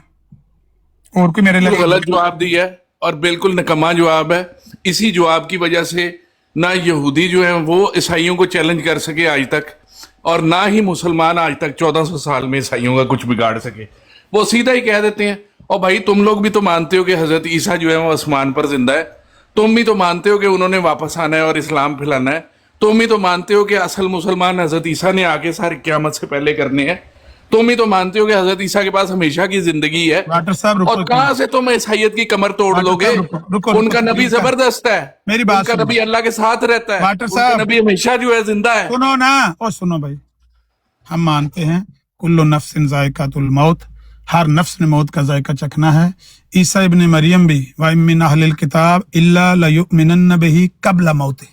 اور کوئی میرے لیے غلط جواب دیا ہے اور بالکل نکما جواب ہے. اسی جواب کی وجہ سے نہ یہودی جو ہیں وہ عیسائیوں کو چیلنج کر سکے آج تک، اور نہ ہی مسلمان آج تک 1400 سال میں عیسائیوں کا کچھ بگاڑ سکے. وہ سیدھا ہی کہہ دیتے ہیں اور بھائی تم لوگ بھی تو مانتے ہو کہ حضرت عیسیٰ جو ہے وہ آسمان پر زندہ ہے، تم بھی تو مانتے ہو کہ انہوں نے واپس آنا ہے اور اسلام پھیلانا ہے، تم بھی تو مانتے ہو کہ اصل مسلمان حضرت عیسیٰ نے آگے سارے قیامت سے پہلے کرنے ہیں، تم بھی تو مانتے ہو کہ حضرت عیسیٰ کے پاس ہمیشہ کی زندگی ہے. ڈاکٹر صاحب اور رکو، کہاں سے تم عیسائیت کی کمر توڑ ڈاکٹر لو گے؟ صاحب رکو، ان کا نبی زبردست ہے، میری ان بات کا سنو نبی اللہ کے ساتھ رہتا ہے، ڈاکٹر ان کا صاحب نبی ہمیشہ جو ہے زندہ ہے. سنو نا، اور سنو بھائی، ہم مانتے ہیں کل نفس ذائقۃ الموت، ہر نفس نے موت کا ذائقہ چکھنا ہے. عیسیٰ ابن مریم بھی وَإِن مِّنْ أَهْلِ الْكِتَابِ إِلَّا لَيُؤْمِنَنَّ بِهِ قبل موت،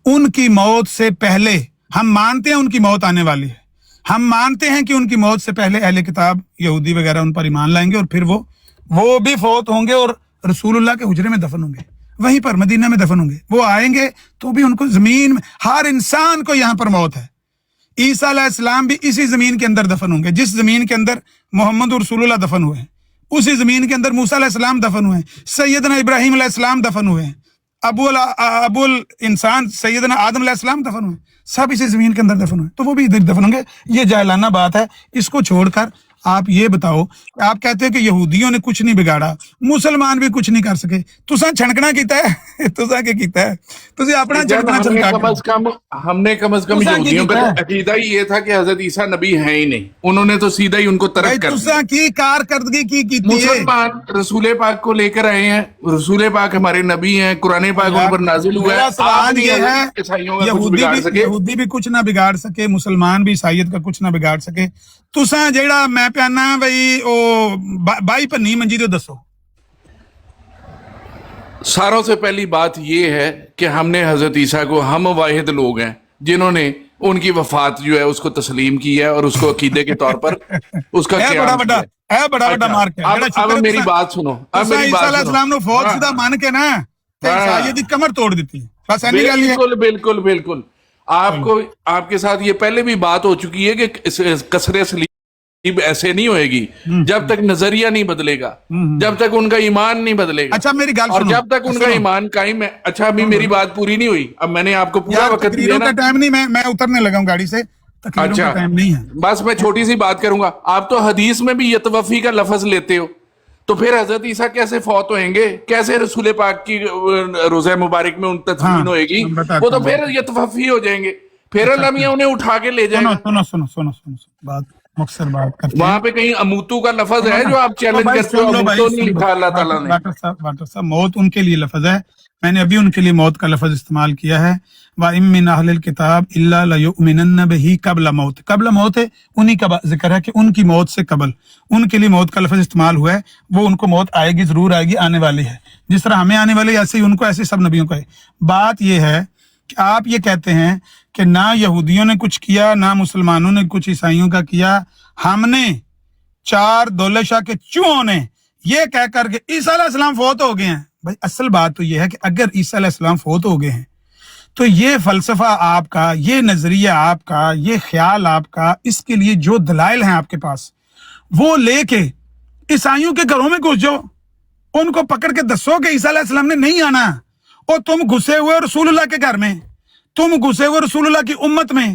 ان کی موت سے پہلے ہم مانتے ہیں ان کی موت آنے والی ہے. ہم مانتے ہیں کہ ان کی موت سے پہلے اہل کتاب یہودی وغیرہ ان پر ایمان لائیں گے، اور پھر وہ بھی فوت ہوں گے اور رسول اللہ کے حجرے میں دفن ہوں گے، وہیں پر مدینہ میں دفن ہوں گے. وہ آئیں گے تو بھی ان کو زمین میں، ہر انسان کو یہاں پر موت ہے. عیسیٰ علیہ السلام بھی اسی زمین کے اندر دفن ہوں گے جس زمین کے اندر محمد رسول اللہ دفن ہوئے ہیں، اسی زمین کے اندر موسیٰ علیہ السلام دفن ہوئے ہیں، سیدنا ابراہیم علیہ السلام دفن ہوئے ہیں، ابو الانسان سیدنا آدم علیہ السلام دفن ہوئے، سب اسی زمین کے اندر دفن ہوئے، تو وہ بھی ادھر دفن ہوں گے. یہ جاہلانہ بات ہے. اس کو چھوڑ کر آپ یہ بتاؤ کہ آپ کہتے ہیں کہ یہودیوں نے کچھ نہیں بگاڑا، مسلمان بھی کچھ نہیں کر سکے. تساں چھنکنا کیتا ہے، تساں کیا کیتا ہے، تسی اپنا چھنکنا چھنکا ہم نے کم از کم یہودیوں کا عقیدہ ہی یہ تھا کہ حضرت عیسیٰ نبی ہیں ہی نہیں، انہوں نے تو سیدھا ہی ان کو ترک کر دیا. تساں کی کارکردگی کی کیتی ہے؟ مسلمان رسول پاک کو لے کر آئے ہیں، رسول پاک ہمارے نبی ہیں، قرآن پاک ان پر نازل ہوا ہے. میرا سوال یہ ہے، عیسائیوں کا کچھ بگاڑ سکے؟ یہودی بھی کچھ نہ بگاڑ سکے، مسلمان بھی عیسائیت کا کچھ نہ بگاڑ سکے. تساں جیڑا میں پیانا بھئی او بائی پنی منجی تو دسو. ساروں سے پہلی بات یہ ہے کہ ہم نے حضرت عیسیٰ کو، ہم واحد لوگ ہیں جنہوں نے ان کی وفات جو ہے اس کو تسلیم کیا ہے اور اس کو عقیدے کے طور پر اس کا قیام کیا ہے. بڑا بڑا مارک ہے. اب میری بات سنو، اب میری عیسیٰ بات علیہ السلام نے فوت شدہ مان کے نا عیسائیت کی کمر توڑ دیتی. بس اینی گل ہے. بالکل بالکل بالکل. آپ کے ساتھ یہ پہلے بھی بات ہو چکی ہے کہ کثرت سلیب ایسے نہیں ہوئے گی جب تک نظریہ نہیں بدلے گا، جب تک ان کا ایمان نہیں بدلے گا. اچھا میری گل اور سنو، جب تک ان کا ایمان قائم ہے. اچھا ابھی میری بات پوری نہیں ہوئی، اب میں نے آپ کو پورا وقت دیا تقریروں نا. کا ٹائم نہیں، میں اترنے لگا ہوں گاڑی سے، تقریروں کا ٹائم نہیں ہے. بس میں چھوٹی سی بات کروں گا. آپ تو حدیث میں بھی یتوفی کا لفظ لیتے ہو، تو پھر حضرت عیسیٰ کیسے فوت ہوئیں گے؟ کیسے رسول پاک کی روزہ مبارک میں ان تدفین ہوئے گی؟ وہ تو پھر یتوفی ہو جائیں گے، پھر اللہ میاں انہیں اٹھا کے لے جائیں گے. سنو بات مختصر بات کرتے ہیں. وہاں پہ کہیں اموتو کا لفظ ہے جو آپ چیلنج کرتے ہو؟ اموتو نہیں لکھا اللہ تعالیٰ نے. ڈاکٹر صاحب موت ان کے لیے لفظ ہے، میں نے ابھی ان کے لیے موت کا لفظ استعمال کیا ہے. وَإِن مِّنْ أَهْلِ الْكِتَابِ إِلَّا لَيُؤْمِنَنَّ بِهِ قبل موت. قبل موت ہے، انہی کا ذکر ہے کہ ان کی موت سے قبل ان کے لیے موت کا لفظ استعمال ہوا ہے. وہ ان کو موت آئے گی، ضرور آئے گی، آنے والی ہے. جس طرح ہمیں آنے والی ایسے ہی ان کو، ایسے سب نبیوں کو ہے. بات یہ ہے کہ آپ یہ کہتے ہیں کہ نہ یہودیوں نے کچھ کیا، نہ مسلمانوں نے کچھ عیسائیوں کا کیا، ہم نے چار دولہ شاہ کے چوہوں نے یہ کہہ کر کے عیسیٰ علیہ السلام فوت ہو گئے ہیں. بھائی اصل بات تو یہ ہے کہ اگر عیسیٰ علیہ السلام فوت ہو گئے ہیں تو یہ فلسفہ آپ کا، یہ نظریہ آپ کا، یہ خیال آپ کا، اس کے لیے جو دلائل ہیں آپ کے پاس وہ لے کے عیسائیوں کے گھروں میں گھس جاؤ، ان کو پکڑ کے دسو کہ عیسیٰ علیہ السلام نے نہیں آنا، اور تم گھسے ہوئے رسول اللہ کے گھر میں، تم گھسے ہوئے رسول اللہ کی امت میں،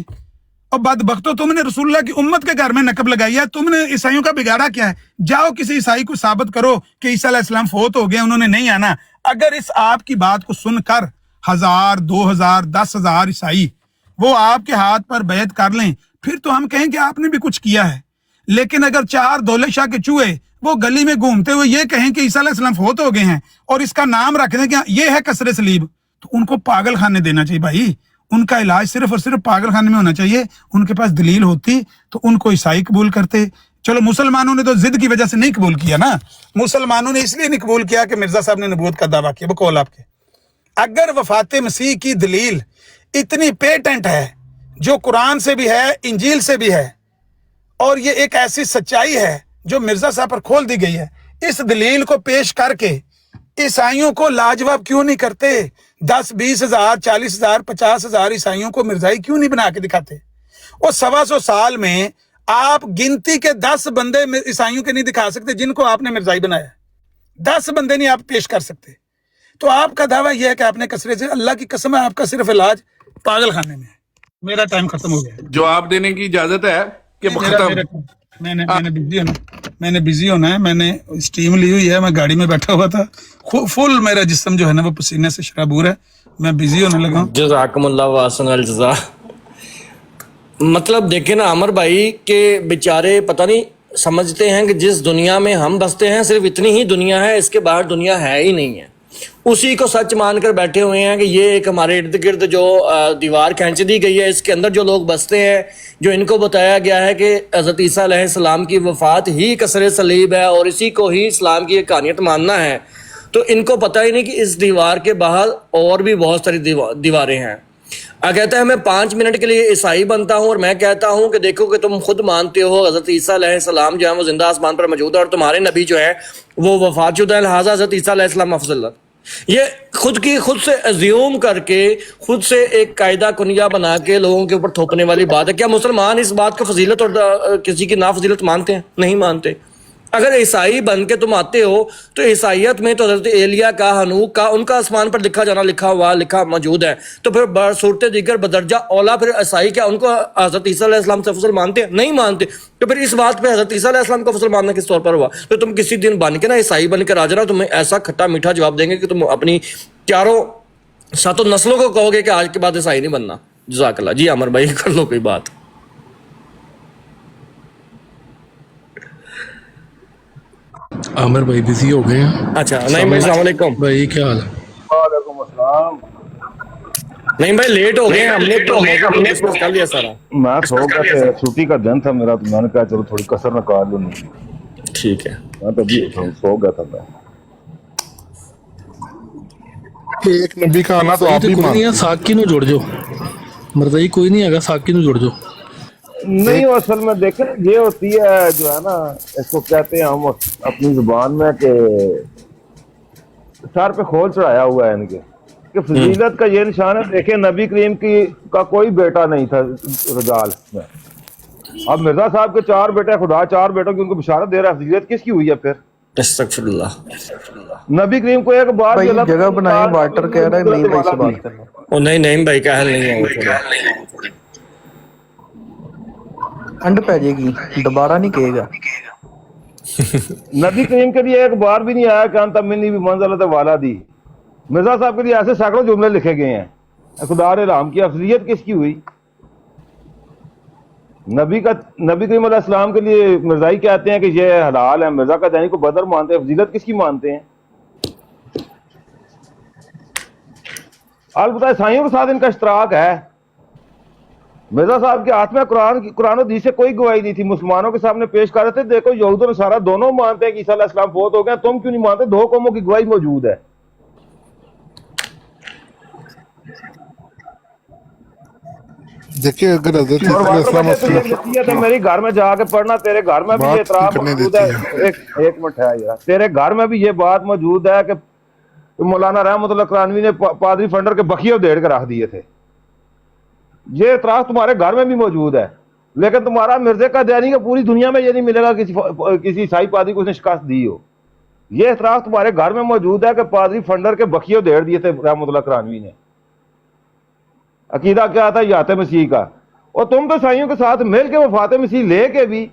اور بدبختو تم نے رسول اللہ کی امت کے گھر میں نقب لگائی ہے. تم نے عیسائیوں کا بگاڑا کیا ہے؟ جاؤ کسی عیسائی کو ثابت کرو کہ عیسیٰ علیہ السلام فوت ہو گئے، انہوں نے نہیں آنا. اگر اس آپ کی بات کو سن کر 1000 2000 10,000 عیسائی وہ آپ کے ہاتھ پر بیعت کر لیں، پھر تو ہم کہیں کہ آپ نے بھی کچھ کیا ہے. لیکن اگر چار دولہ شاہ کے چوہے وہ گلی میں گھومتے ہوئے یہ کہیں کہ عیسیٰ علیہ السلام فوت ہو گئے ہیں اور اس کا نام رکھ دیں کہ یہ ہے کسر صلیب، تو ان کو پاگل خانے دینا چاہیے. بھائی ان کا علاج صرف اور صرف پاگل خانے میں ہونا چاہیے. ان کے پاس دلیل ہوتی تو ان کو عیسائی قبول کرتے. چلو مسلمانوں نے تو ضد کی وجہ سے نہیں قبول کیا نا، مسلمانوں نے اس لیے نہیں قبول کیا کہ مرزا صاحب نے نبوت کا دعویٰ کیا. بقول آپ کے اگر وفات مسیح کی دلیل اتنی پیٹنٹ ہے جو قرآن سے بھی ہے، انجیل سے بھی ہے، اور یہ ایک ایسی سچائی ہے جو مرزا صاحب پر کھول دی گئی ہے، اس دلیل کو پیش کر کے عیسائیوں کو لاجواب کیوں نہیں کرتے؟ 10 20 ہزار 40 ہزار 50 ہزار عیسائیوں کو مرزائی کیوں نہیں بنا کے دکھاتے؟ اور 125 سال میں آپ گنتی کے 10 بندے عیسائیوں کے نہیں دکھا سکتے جن کو آپ نے مرزائی بنایا، 10 بندے نہیں آپ پیش کر سکتے۔ تو آپ کا دعویٰ یہ ہے کہ آپ نے کثرت سے، اللہ کی قسم ہے آپ کا صرف علاج پاگل خانے میں ہے۔ میرا ٹائم ختم ہو گیا۔ جواب دینے کی اجازت ہے کہ ختم؟ میں نے بزی ہونا ہے، میں نے اسٹیم لی ہوئی ہے، میں گاڑی میں بیٹھا ہوا تھا، فل میرا جسم جو ہے نا وہ پسینے سے شرابور ہے، میں بزی ہونے لگا ہوں۔ جزاکم اللہ واسن الجزا۔ مطلب دیکھیں نا عمر بھائی کہ بیچارے پتہ نہیں سمجھتے ہیں کہ جس دنیا میں ہم بستے ہیں صرف اتنی ہی دنیا ہے، اس کے باہر دنیا ہے ہی نہیں ہے، اسی کو سچ مان کر بیٹھے ہوئے ہیں کہ یہ ایک ہمارے ارد گرد جو دیوار کھینچ دی گئی ہے، اس کے اندر جو لوگ بستے ہیں، جو ان کو بتایا گیا ہے کہ حضرت عیسیٰ علیہ السلام کی وفات ہی کسر صلیب ہے اور اسی کو ہی اسلام کی حقانیت ماننا ہے، تو ان کو پتہ ہی نہیں کہ اس دیوار کے باہر اور بھی بہت ساری دیواریں ہیں۔ کہتا ہے میں 5 منٹ کے لیے عیسائی بنتا ہوں اور میں کہتا ہوں کہ دیکھو کہ تم خود مانتے ہو حضرت عیسیٰ علیہ السلام جو ہے وہ زندہ آسمان پر موجود ہے اور تمہارے نبی جو ہے وہ وفات شدہ ہے، لہٰذا حضرت عیسیٰ علیہ السلام افضل ہے۔ یہ خود سے ازیوم کر کے، خود سے ایک قاعدہ کنیہ بنا کے لوگوں کے اوپر تھوپنے والی بات ہے۔ کیا مسلمان اس بات کو فضیلت اور کسی کی نافضیلت مانتے ہیں؟ نہیں مانتے۔ اگر عیسائی بن کے تم آتے ہو تو عیسائیت میں تو حضرت ایلیا کا، ہنوک کا، ان کا آسمان پر لکھا موجود ہے، تو پھر بصورت دیگر بدرجہ اولا پھر عیسائی کیا ان کو حضرت عیسیٰ علیہ السلام سے افضل مانتے ہیں؟ نہیں مانتے۔ تو پھر اس بات پہ حضرت عیسیٰ علیہ السلام کو افضل ماننا کس طور پر ہوا؟ تو تم کسی دن بن کے نا عیسائی بن کے آ جانا، تمہیں ایسا کھٹا میٹھا جواب دیں گے کہ تم اپنی چاروں 7 نسلوں کو کہو گے کہ آج کے بعد عیسائی نہیں بننا۔ جزاک اللہ۔ جی عمر بھائی کر لو کوئی بات۔ عامر بھائی بزی ہو گئے ہیں؟ اچھا نہیں بھائی السلام علیکم بھائی کیا حال ہے؟ وعلیکم السلام۔ نہیں بھائی لیٹ ہو گئے، ہم نے ڈسکس کر لیا سارا۔ میں سو گیا تھا، چھٹی کا دن تھا میرا، تو میں نے کہا چلو تھوڑی کسر نکال لوں۔ ٹھیک ہے، میں تو ابھی سو گیا تھا میں۔ ایک نبی کا آنا تو آپ بھی کوئی نہیں ہے، مانتے ساکی نو جوڑ جو مرزائی کوئی نہیں ہے، ساکی نو جوڑ جو۔ نہیں وہ اصل میں دیکھیں یہ ہوتی ہے جو ہے نا، اس کو کہتے ہیں ہم اپنی زبان میں کہ سر پہ کھول چڑھایا ہوا ہے ان کے، کہ فضیلت کا یہ نشان ہے۔ دیکھیں نبی کریم کا کوئی بیٹا نہیں تھا رجال میں، اب مرزا صاحب کے 4 بیٹے، خدا 4 بیٹوں کی ان کو بشارت دے رہا ہے، فضیلت کس کی ہوئی ہے پھر؟ استغفر اللہ۔ نبی کریم کو ایک بار بھائی جگہ بنائی، واٹر کہہ رہا ہے نہیں بھائی سے بات کرنا۔ او نہیں بھائی کاہل نہیں ہے وہ تھوڑا۔ ٹھنڈ پہ جائے گی، دوبارہ نہیں کہے گا۔ نبی کریم کے لیے ایک بار بھی نہیں آیا کہ انت منی بمنزلۃ والدی۔ مرزا صاحب کے لیے ایسے سینکڑوں جملے لکھے گئے ہیں۔ خدا رحم کی افضلیت کس کی ہوئی؟ نبی کریم علیہ السلام کے لیے مرزائی کہتے ہیں کہ یہ حلال ہے، مرزا کا دینی کو بدر مانتے ہیں، افضلیت کس کی مانتے ہیں؟ البتہ عیسائیوں کے ساتھ ان کا اشتراک ہے۔ مرزا صاحب کے ہاتھ میں قرآن و حدیث سے کوئی گواہی نہیں تھی، مسلمانوں کے سامنے پیش کر رہے تھے، دیکھو یہود و نصارہ دونوں مانتے ہیں کہ عیسیٰ علیہ السلام فوت ہو گئے، تم کیوں نہیں مانتے؟ 2 قوموں کی گواہی موجود ہے۔ دیکھیں اگر حضرت اور عیسیٰ علیہ نصیحت ہے میری، گھر میں جا کے پڑھنا، تیرے گھر میں بھی یہ اعتراف موجود ہے۔ ایک منٹ ہے یار، تیرے گھر میں بھی یہ بات موجود ہے کہ مولانا رحمت اللہ کرانوی نے پادری فنڈر کے بخیے دیڑ کے رکھ دیے تھے، یہ اعتراف تمہارے گھر میں بھی موجود ہے، لیکن تمہارا مرزا کا دینی کا پوری دنیا میں یہ نہیں ملے گا کسی عیسائی پادری کو اس نے شکست دی ہو۔ یہ اعتراف تمہارے گھر میں موجود ہے کہ پادری فنڈر کے بخیے دیڑ دیے تھے رحمت اللہ کرانوی نے۔ عقیدہ کیا تھا؟ یات مسیح کا۔ اور تم تو عیسائیوں کے ساتھ مل کے وفات مسیح لے کے بھی،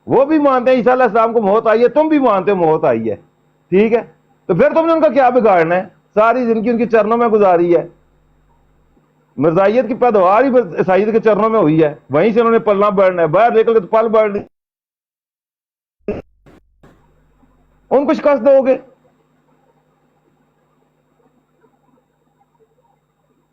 وہ بھی مانتے ہیں عیسیٰ علیہ السلام کو موت آئی ہے، تم بھی مانتے موت آئی ہے، ٹھیک ہے؟ تو پھر تم نے ان کا کیا بگاڑنا ہے؟ ساری زندگی ان کی چرنوں میں گزاری ہے، مرزائیت کی پیداوار ہی عیسائیت کے چرنوں میں ہوئی ہے، وہیں سے انہوں نے پلنا بڑھنا ہے، باہر نکل کے تو پل بڑھنے، ان کو شکست دو گے؟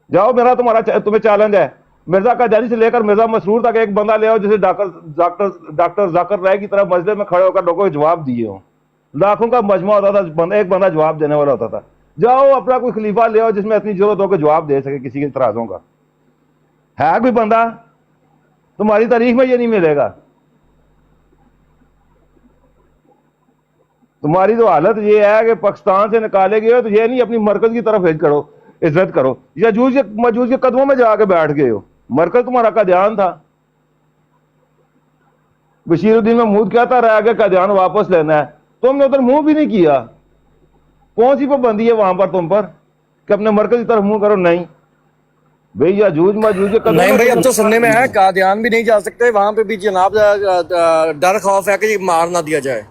جاؤ، میرا تمہیں چیلنج ہے، مرزا قادیانی سے لے کر مرزا مسرور تک ایک بندہ لے آؤ جسے ڈاکٹر ذاکر رائے کی طرح مسجد میں کھڑے ہو کر لوگوں کو جواب دیے ہوں، لاکھوں کا مجمع ہوتا تھا، ایک بندہ جواب دینے والا ہوتا تھا۔ جاؤ اپنا کوئی خلیفہ لے آؤ جس میں اتنی ضرورت ہو کہ جواب دے سکے کسی کے اعتراضوں کا، ہے کوئی بندہ؟ تمہاری تاریخ میں یہ نہیں ملے گا۔ تمہاری تو حالت یہ ہے کہ پاکستان سے نکالے گئے ہو تو یہ نہیں اپنی مرکز کی طرف عزت کرو، یجوج مجوج کے قدموں میں جا کے بیٹھ گئے ہو۔ مرکز تمہارا قادیان تھا، بشیر الدین محمود کہتا رہا کہ قادیان واپس لینا ہے، تم نے ادھر منہ بھی نہیں کیا۔ کون سی پابندی ہے وہاں پر تم پر کہ اپنے مرکز کی طرف منہ کرو؟ نہیں بھئی، یجوج ماجوج کے قدموں نہیں بھائی، اب میں تو سننے میں ہے قادیان بھی نہیں جا سکتے، وہاں پہ بھی جناب ڈر خوف ہے کہ مار نہ دیا جائے۔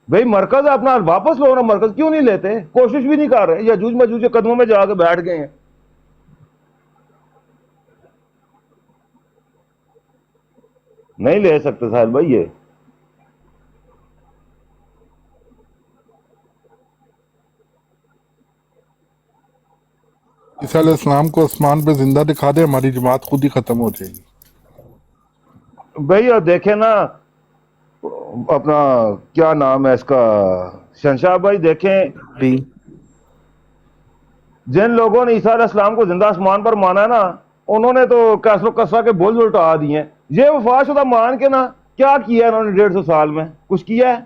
بھئی مرکز اپنا واپس لو نا، مرکز کیوں نہیں لیتے؟ کوشش بھی نہیں کر رہے، یجوج ماجوج کے قدموں میں جا کے بیٹھ گئے ہیں۔ نہیں لے سکتے ساحل بھائی یہ۔ عیسیٰ علیہ السلام کو آسمان پہ زندہ دکھا دے، ہماری جماعت خود ہی ختم ہو جائے گی۔ بھئی اور دیکھیں نا اپنا کیا نام ہے اس کا، شہنشاہ بھائی، دیکھیں بھی جن لوگوں نے عیسیٰ علیہ السلام کو زندہ آسمان پر مانا ہے نا، انہوں نے تو کیسر و کسرا کے بول الٹا دیے ہیں۔ یہ وفات شدہ مان کے نا کیا کیا ہے انہوں نے 150 سال میں؟ کچھ کیا ہے؟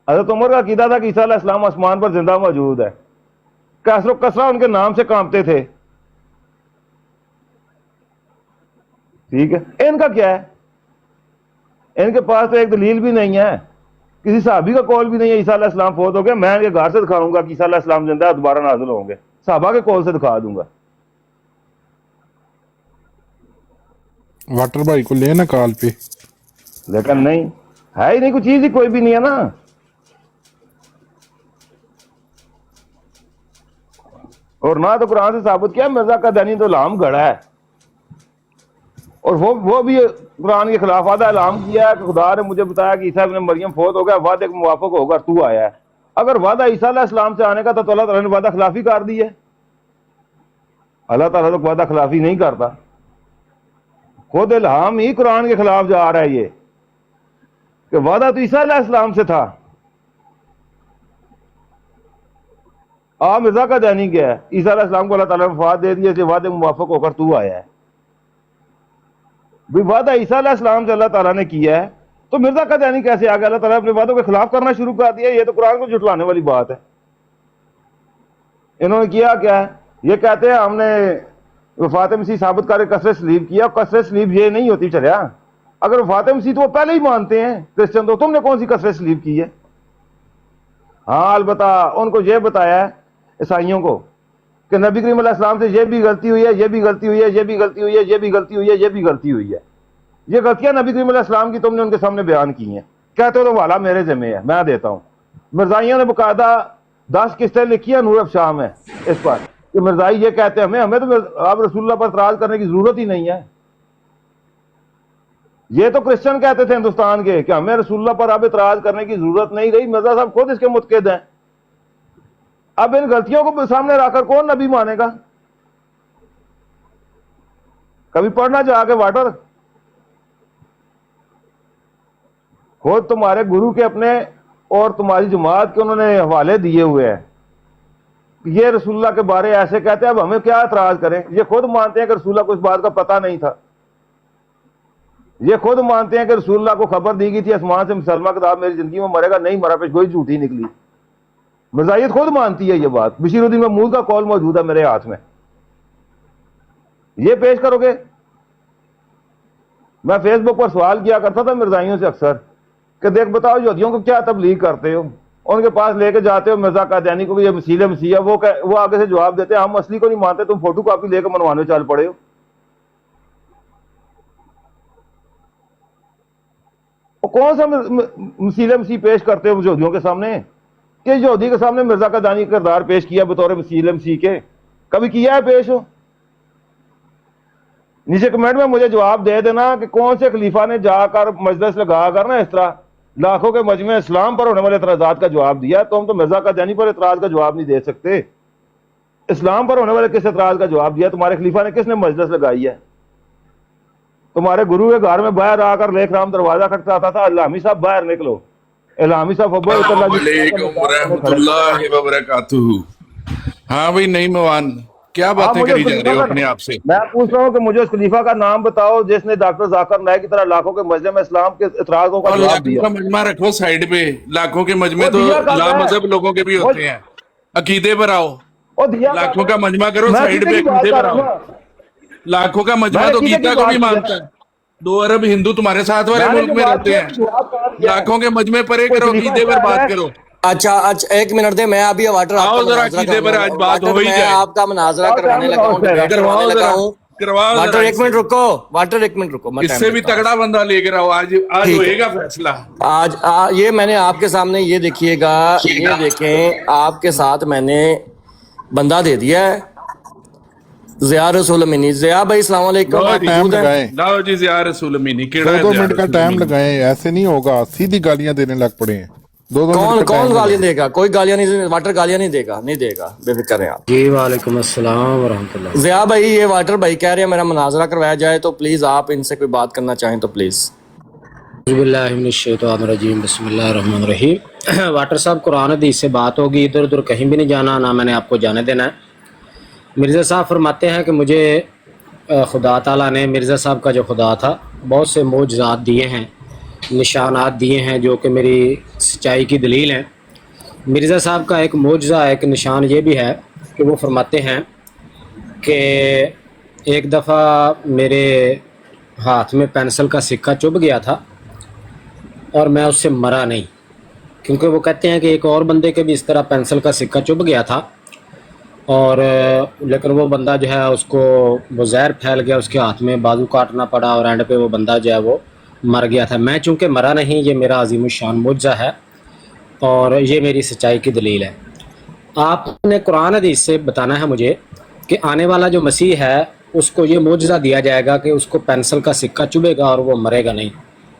حضرت عمر کا عقیدہ تھا کہ عیسیٰ علیہ السلام آسمان پر زندہ موجود ہے، کیسر و کسرا ان کے نام سے کانپتے تھے، ٹھیک ہے۔ ان کا کیا ہے؟ ان کے پاس تو ایک دلیل بھی نہیں ہے، کسی صحابی کا قول بھی نہیں ہے عیسیٰ علیہ السلام فوت ہو گئے، میں ان کے گھر سے دکھاؤں گا کہ عیسیٰ علیہ السلام زندہ ہے، دوبارہ نازل ہوں گے، صحابہ کے قول سے دکھا دوں گا۔ واٹر بھائی کو لے نا کال پہ۔ لیکن نہیں ہے ہی نہیں، کوئی چیز ہی کوئی بھی نہیں ہے نا۔ اور نہ تو قرآن سے ثابت کیا مرزا قادیانی تو الہام گڑا ہے، اور وہ بھی قرآن کے خلاف وعدہ الہام کیا ہے کہ خدا نے مجھے بتایا کہ عیسیٰ ابن مریم فوت ہو گیا، وعدے کے موافق ہو کر تو آیا ہے۔ اگر وعدہ عیسیٰ علیہ السلام سے آنے کا تھا تو اللہ تعالیٰ نے وعدہ خلافی کر دی ہے۔ اللہ تعالیٰ تو وعدہ خلافی نہیں کرتا، خود الہام ہی قرآن کے خلاف جا رہا ہے یہ کہ وعدہ تو عیسیٰ علیہ السلام سے تھا۔ مرزا قادیانی کیا ہے؟ عیسیٰ علیہ السلام کو اللہ تعالیٰ نے وفات دے دی ہے کہ وعدے موافق ہو کر تو آیا ہے۔ بھی وعدہ عیسیٰ علیہ السلام سے اللہ تعالیٰ نے کیا ہے تو مرزا قادیانی کیسے آ گیا؟ اللہ تعالیٰ نے اپنے وعدوں کے خلاف کرنا شروع کر دیا۔ یہ تو قرآن کو جھٹلانے والی بات ہے۔ انہوں نے کیا کیا ہے؟ یہ کہتے ہیں ہم نے وفات مسیح ثابت کر کے کثرت سلیب کیا، کثرت سلیب یہ نہیں ہوتی چلیا۔ اگر وفات مسیح تو وہ پہلے ہی مانتے ہیں کرسچن، تو تم نے کون سی کثرت سلیب کی ہے؟ ہاں البتہ ان کو یہ بتایا ہے عیسائیوں کو کہ نبی کریم علیہ السلام سے یہ بھی غلطی ہوئی ہے، یہ بھی غلطی ہوئی ہے، یہ بھی غلطی ہوئی ہے، یہ بھی غلطی ہوئی ہے، یہ بھی غلطی ہوئی ہے۔ یہ غلطیاں نبی کریم علیہ السلام کی تم نے ان کے سامنے بیان کی ہیں۔ کہتے ہو تو والا میرے ذمہ ہے، میں دیتا ہوں۔ مرزائیوں نے باقاعدہ 10 قسطیں لکھی ہیں نور افشاء میں اس پر کہ مرزائی یہ کہتے ہیں ہمیں تو اب رسول اللہ پر اعتراض کرنے کی ضرورت ہی نہیں ہے۔ یہ تو کرسچن کہتے تھے ہندوستان کے کہ ہمیں رسول اللہ پر اب اعتراض کرنے کی ضرورت نہیں رہی، مرزا صاحب خود اس کے متقد ہیں۔ اب ان غلطیوں کو سامنے رکھ کر کون نبی مانے گا؟ کبھی پڑھنا جا کے واٹر، خود تمہارے گرو کے اپنے اور تمہاری جماعت کے انہوں نے حوالے دیے ہوئے ہیں، یہ رسول اللہ کے بارے ایسے کہتے ہیں، اب ہمیں کیا اعتراض کریں؟ یہ خود مانتے ہیں کہ رسول اللہ کو اس بات کا پتہ نہیں تھا، یہ خود مانتے ہیں کہ رسول اللہ کو خبر دی گئی تھی آسمان سے مسلمہ کتاب میری زندگی میں مرے گا، نہیں مرا، پیش گوئی جھوٹی نکلی۔ مرزائیت خود مانتی ہے یہ بات، بشیر الدین محمود کا قول موجود ہے میرے ہاتھ میں، یہ پیش کرو گے؟ میں فیس بک پر سوال کیا کرتا تھا مرزائیوں سے اکثر کہ دیکھ بتاؤ یہودیوں کو کیا تبلیغ کرتے ہو؟ ان کے پاس لے کے جاتے ہو مرزا قادیانی کو کہ یہ مسیح ہے، وہ آگے سے جواب دیتے ہیں ہم اصلی کو نہیں مانتے، تم فوٹو کاپی لے کے منوانے چل پڑے ہو۔ کون سا مسیح پیش کرتے ہو یہودیوں کے سامنے کہ یہودی کے سامنے مرزا قادیانی کا کردار پیش کیا بطور مسیح کے؟ کبھی کیا ہے پیش ہو؟ نیچے کمنٹ میں مجھے جواب دے دینا کہ کون سے خلیفہ نے جا کر مجلس لگا کر نا اس طرح لاکھوں کے مجمع اسلام پر ہونے والے اعتراضات کا جواب دیا۔ تم تو مرزا قادیانی پر اعتراض کا جواب نہیں دے سکتے، اسلام پر ہونے والے کس اعتراض کا جواب دیا؟ تمہارے خلیفہ نے کس نے مجلس لگائی ہے؟ تمہارے گرو کے گھر میں باہر آ کر لیک رام دروازہ کھٹکاتا تھا، الہامی صاحب باہر نکلو، الہامی صاحب السلام علیکم ورحمۃ اللہ وبرکاتہ۔ ہاں بھائی، نہیں موان क्या आप बातें मुझे करी उस जा खलीफा रहे हो का अपने आप से? मैं पूछ रहा हूँ कि मुझे उस खलीफा का नाम बताओ जिसने डॉक्टर जाकिर नायक की तरह लाखों के मजमे इस्लाम के इतराजों का और जवाब लाखों दिया। का मजमा रखो साइड पे, लाखों के मजमे वो तो दिया कब है? लामजहब लोगों के भी वो होते हैं। अकीदे पर आओ, वो दिया कब लाखों है? का मजमा करो, मैं साइड अकीदे पे की बात अकीदे कर पर रहा हूँ आओ। ना, लाखों का मजमा मैंने तो अकीदे की गीता को बात भी की है मानता ना, है। 2 अरब हिंदू तुम्हारे साथ वाले मैंने मुल्क जो में बात रहते किया हैं। जवाब कहाँ दिया है? लाखों के मजमे परे कोई करो, खलीफा अकीदे पर शायद बात है? करो। अच्छा, एक मिनट दे, मैं अभी वाटर आपका आओ जरा मुनाजरा अकीदे पर आज कराने, बात वाटर हो ही मैं जाए। आपका मुनाजरा और करवाने टाइम लगा लगाओ हूँ, उसमें। डिबेट करवाने करवाओ लगा जरा, हूँ। करवाओ वाटर जरा एक मिनट इससे। रुको, वाटर एक मिनट रुको, मैं टाइम इससे भी देता हूँ। तगड़ा बंदा लेकर आओ, आज आज ठीक है। होएगा फैसला। आज ये मैंने आपके सामने, ये देखिएगा, ये देखें, आपके साथ मैंने बंदा दे दिया है, ज़िया रसूल अमीनी। ज़िया भाई अस्सलाम वालेकुम, लो आप जी, टाइम मौजूद हैं? लगाए, लाओ जी ज़िया रसूल अमीनी, केड़ा है 2 ज़िया मिनट का रसूल टाइम अमीनी? लगाए, ऐसे नहीं होगा, सीधी गालियां देने लग पड़े हैं। 2 मिनट कौन का कौन टाइम गालियां लगाए। देगा? कोई गालियां नहीं, वाटर गालियां नहीं देगा, नहीं देगा, बेफिक्र हैं आप। जी वालेकुम अस्सलाम वरहमतुल्लाह। ज़िया भाई, ये वाटर भाई कह रहे हैं मेरा मुनाजरा करवाया जाए, तो प्लीज आप इनसे कोई बात करना चाहें तो प्लीज। बिस्मिल्लाहिर्रहमानिर्रहीम, बिस्मिल्लाहिर्रहमानिर्रहीम। वाटर साहब, कुरान हदीस से बात होगी, इधर उधर कहीं भी नहीं जाना, ना मैंने आपको जाने देना है। मिर्ज़ा साहब फरमाते हैं कि मुझे खुदा ताला ने, मिर्ज़ा साहब का जो खुदा था, बहुत से मोजज़ात दिए हैं, निशानात दिए हैं जो कि मेरी सच्चाई की दलील हैं। मिर्ज़ा साहब का एक मोजज़ा, एक निशान ये भी है कि वो फरमाते हैं कि एक दफ़ा मेरे हाथ में पेंसिल का सिक्का चुभ गया था और मैं उससे मरा नहीं, क्योंकि वो कहते हैं कि एक और बंदे के भी इस तरह पेंसिल का सिक्का चुभ गया था, और लेकिन वो बंदा जो है, उसको वो जहर फैल गया, उसके हाथ में बाजू काटना पड़ा और एंड पे वो बंदा जो है वो मर गया था। मैं चूँकि मरा नहीं, ये मेरा अजीम शान मुआज़ा है और ये मेरी सच्चाई की दलील है। आपने कुरान हदीस से बताना है मुझे कि आने वाला जो मसीह है उसको ये मुआज़ा दिया जाएगा कि उसको पेंसिल का सिक्का चुभेगा और वो मरेगा नहीं।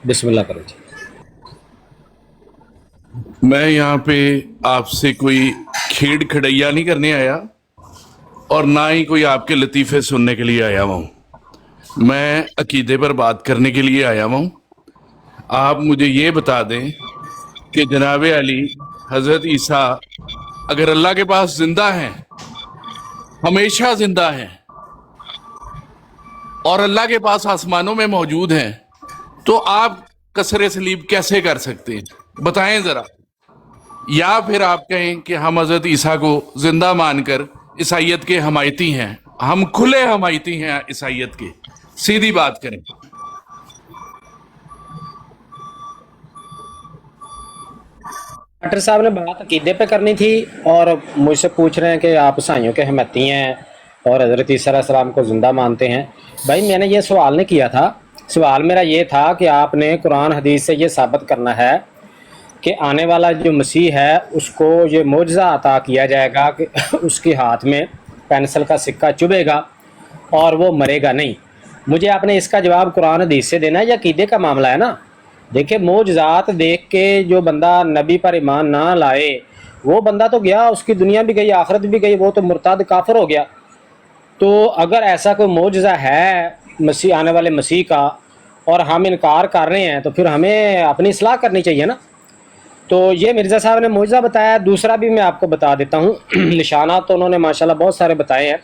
बिस्मिल्लाह करो जी। मैं यहाँ पे आपसे कोई खेड़ खड़ैया नहीं करने आया और ना ही कोई आपके लतीफ़े सुनने के लिए आया हूँ। मैं अकीदे पर बात करने के लिए आया हूँ। आप मुझे ये बता दें कि जनाब अली हज़रत ईसा अगर अल्लाह के पास जिंदा हैं, हमेशा जिंदा हैं, और अल्लाह के पास आसमानों में मौजूद हैं, तो आप कसरे सलीब कैसे कर सकते हैं? बताएं ज़रा। या फिर आप कहें कि हम हज़रत ईसा को जिंदा मानकर ईसाइयत के हमायती हैं, हम खुले हमायती हैं ईसाइयत के। सीधी बात करें। डॉक्टर साहब ने बात अकीदे पे करनी थी और मुझसे पूछ रहे हैं कि आप ईसाइयों के हमती हैं और हज़रत ईसा अलैहिस्सलाम को ज़िंदा मानते हैं। भाई मैंने ये सवाल नहीं किया था, सवाल मेरा ये था कि आपने कुरान हदीस से ये साबित करना है कि आने वाला जो मसीह है उसको ये मुआज़ा अता किया जाएगा कि उसके हाथ में पेंसिल का सिक्का चुभेगा और वो मरेगा नहीं। मुझे आपने इसका जवाब कुरान हदीस से देना है, या अकीदे का मामला है ना। देखिए, मोजज़ात देख के जो बंदा नबी पर ईमान ना लाए, वो बंदा तो गया, उसकी दुनिया भी गई, आखिरत भी गई, वो तो मुर्ताद काफिर हो गया। तो अगर ऐसा कोई मोजज़ा है मसीह, आने वाले मसीह का, और हम इनकार कर रहे हैं, तो फिर हमें अपनी इस्लाह करनी चाहिए ना। तो ये मिर्ज़ा साहब ने मोजज़ा बताया। दूसरा भी मैं आपको बता देता हूँ। निशानात तो उन्होंने माशाल्लाह बहुत सारे बताए हैं,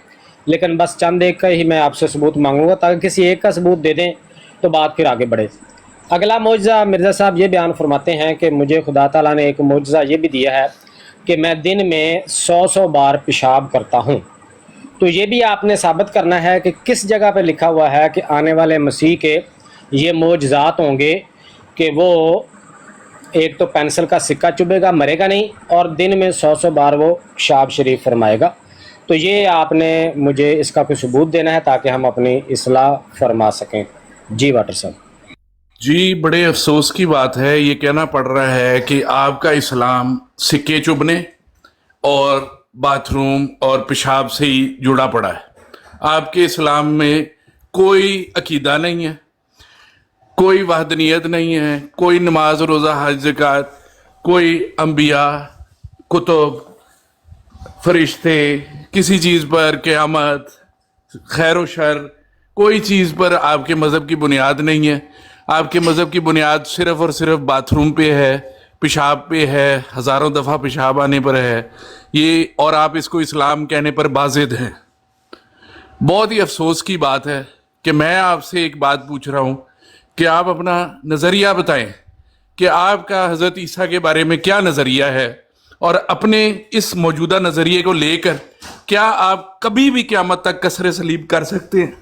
लेकिन बस चंद एक का ही मैं आपसे सबूत मांगूंगा, ताकि किसी एक का सबूत दे दें तो बात फिर आगे बढ़े। अगला मोजज़ा मिर्ज़ा साहब ये बयान फरमाते हैं कि मुझे खुदा ताला ने एक मोजज़ा ये भी दिया है कि मैं दिन में 100 बार पेशाब करता हूँ। तो ये भी आपने साबित करना है कि किस जगह पे लिखा हुआ है कि आने वाले मसीह के ये मोजज़ात होंगे कि वो एक तो पेंसिल का सिक्का चुभेगा, मरेगा नहीं, और दिन में 100 बार वो पेशाब शरीफ फरमाएगा। तो ये आपने मुझे इसका कोई सबूत देना है ताकि हम अपनी इस्लाह फरमा सकें। जी वाटर साहब। जी, बड़े अफसोस की बात है, ये कहना पड़ रहा है कि आपका इस्लाम सिक्के चुभने और बाथरूम और पेशाब से ही जुड़ा पड़ा है। आपके इस्लाम में कोई अकीदा नहीं है, कोई वहदनियत नहीं है, कोई नमाज रोज़ा हज ज़कात, कोई अंबिया, कुतुब, फरिश्ते, किसी चीज़ पर क़यामत, खैर व शर, कोई चीज़ पर आपके मज़हब की बुनियाद नहीं है। आपके मज़हब की बुनियाद सिर्फ़ और सिर्फ बाथरूम पे है, पेशाब पे है, हज़ारों दफ़ा पेशाब आने पर है ये, और आप इसको इस्लाम कहने पर बाज़िद हैं। बहुत ही अफसोस की बात है कि मैं आपसे एक बात पूछ रहा हूं कि आप अपना नज़रिया बताएं कि आपका हज़रत ईसा के बारे में क्या नज़रिया है, और अपने इस मौजूदा नज़रिए को लेकर क्या आप कभी भी क़यामत तक कसर सलीब कर सकते हैं?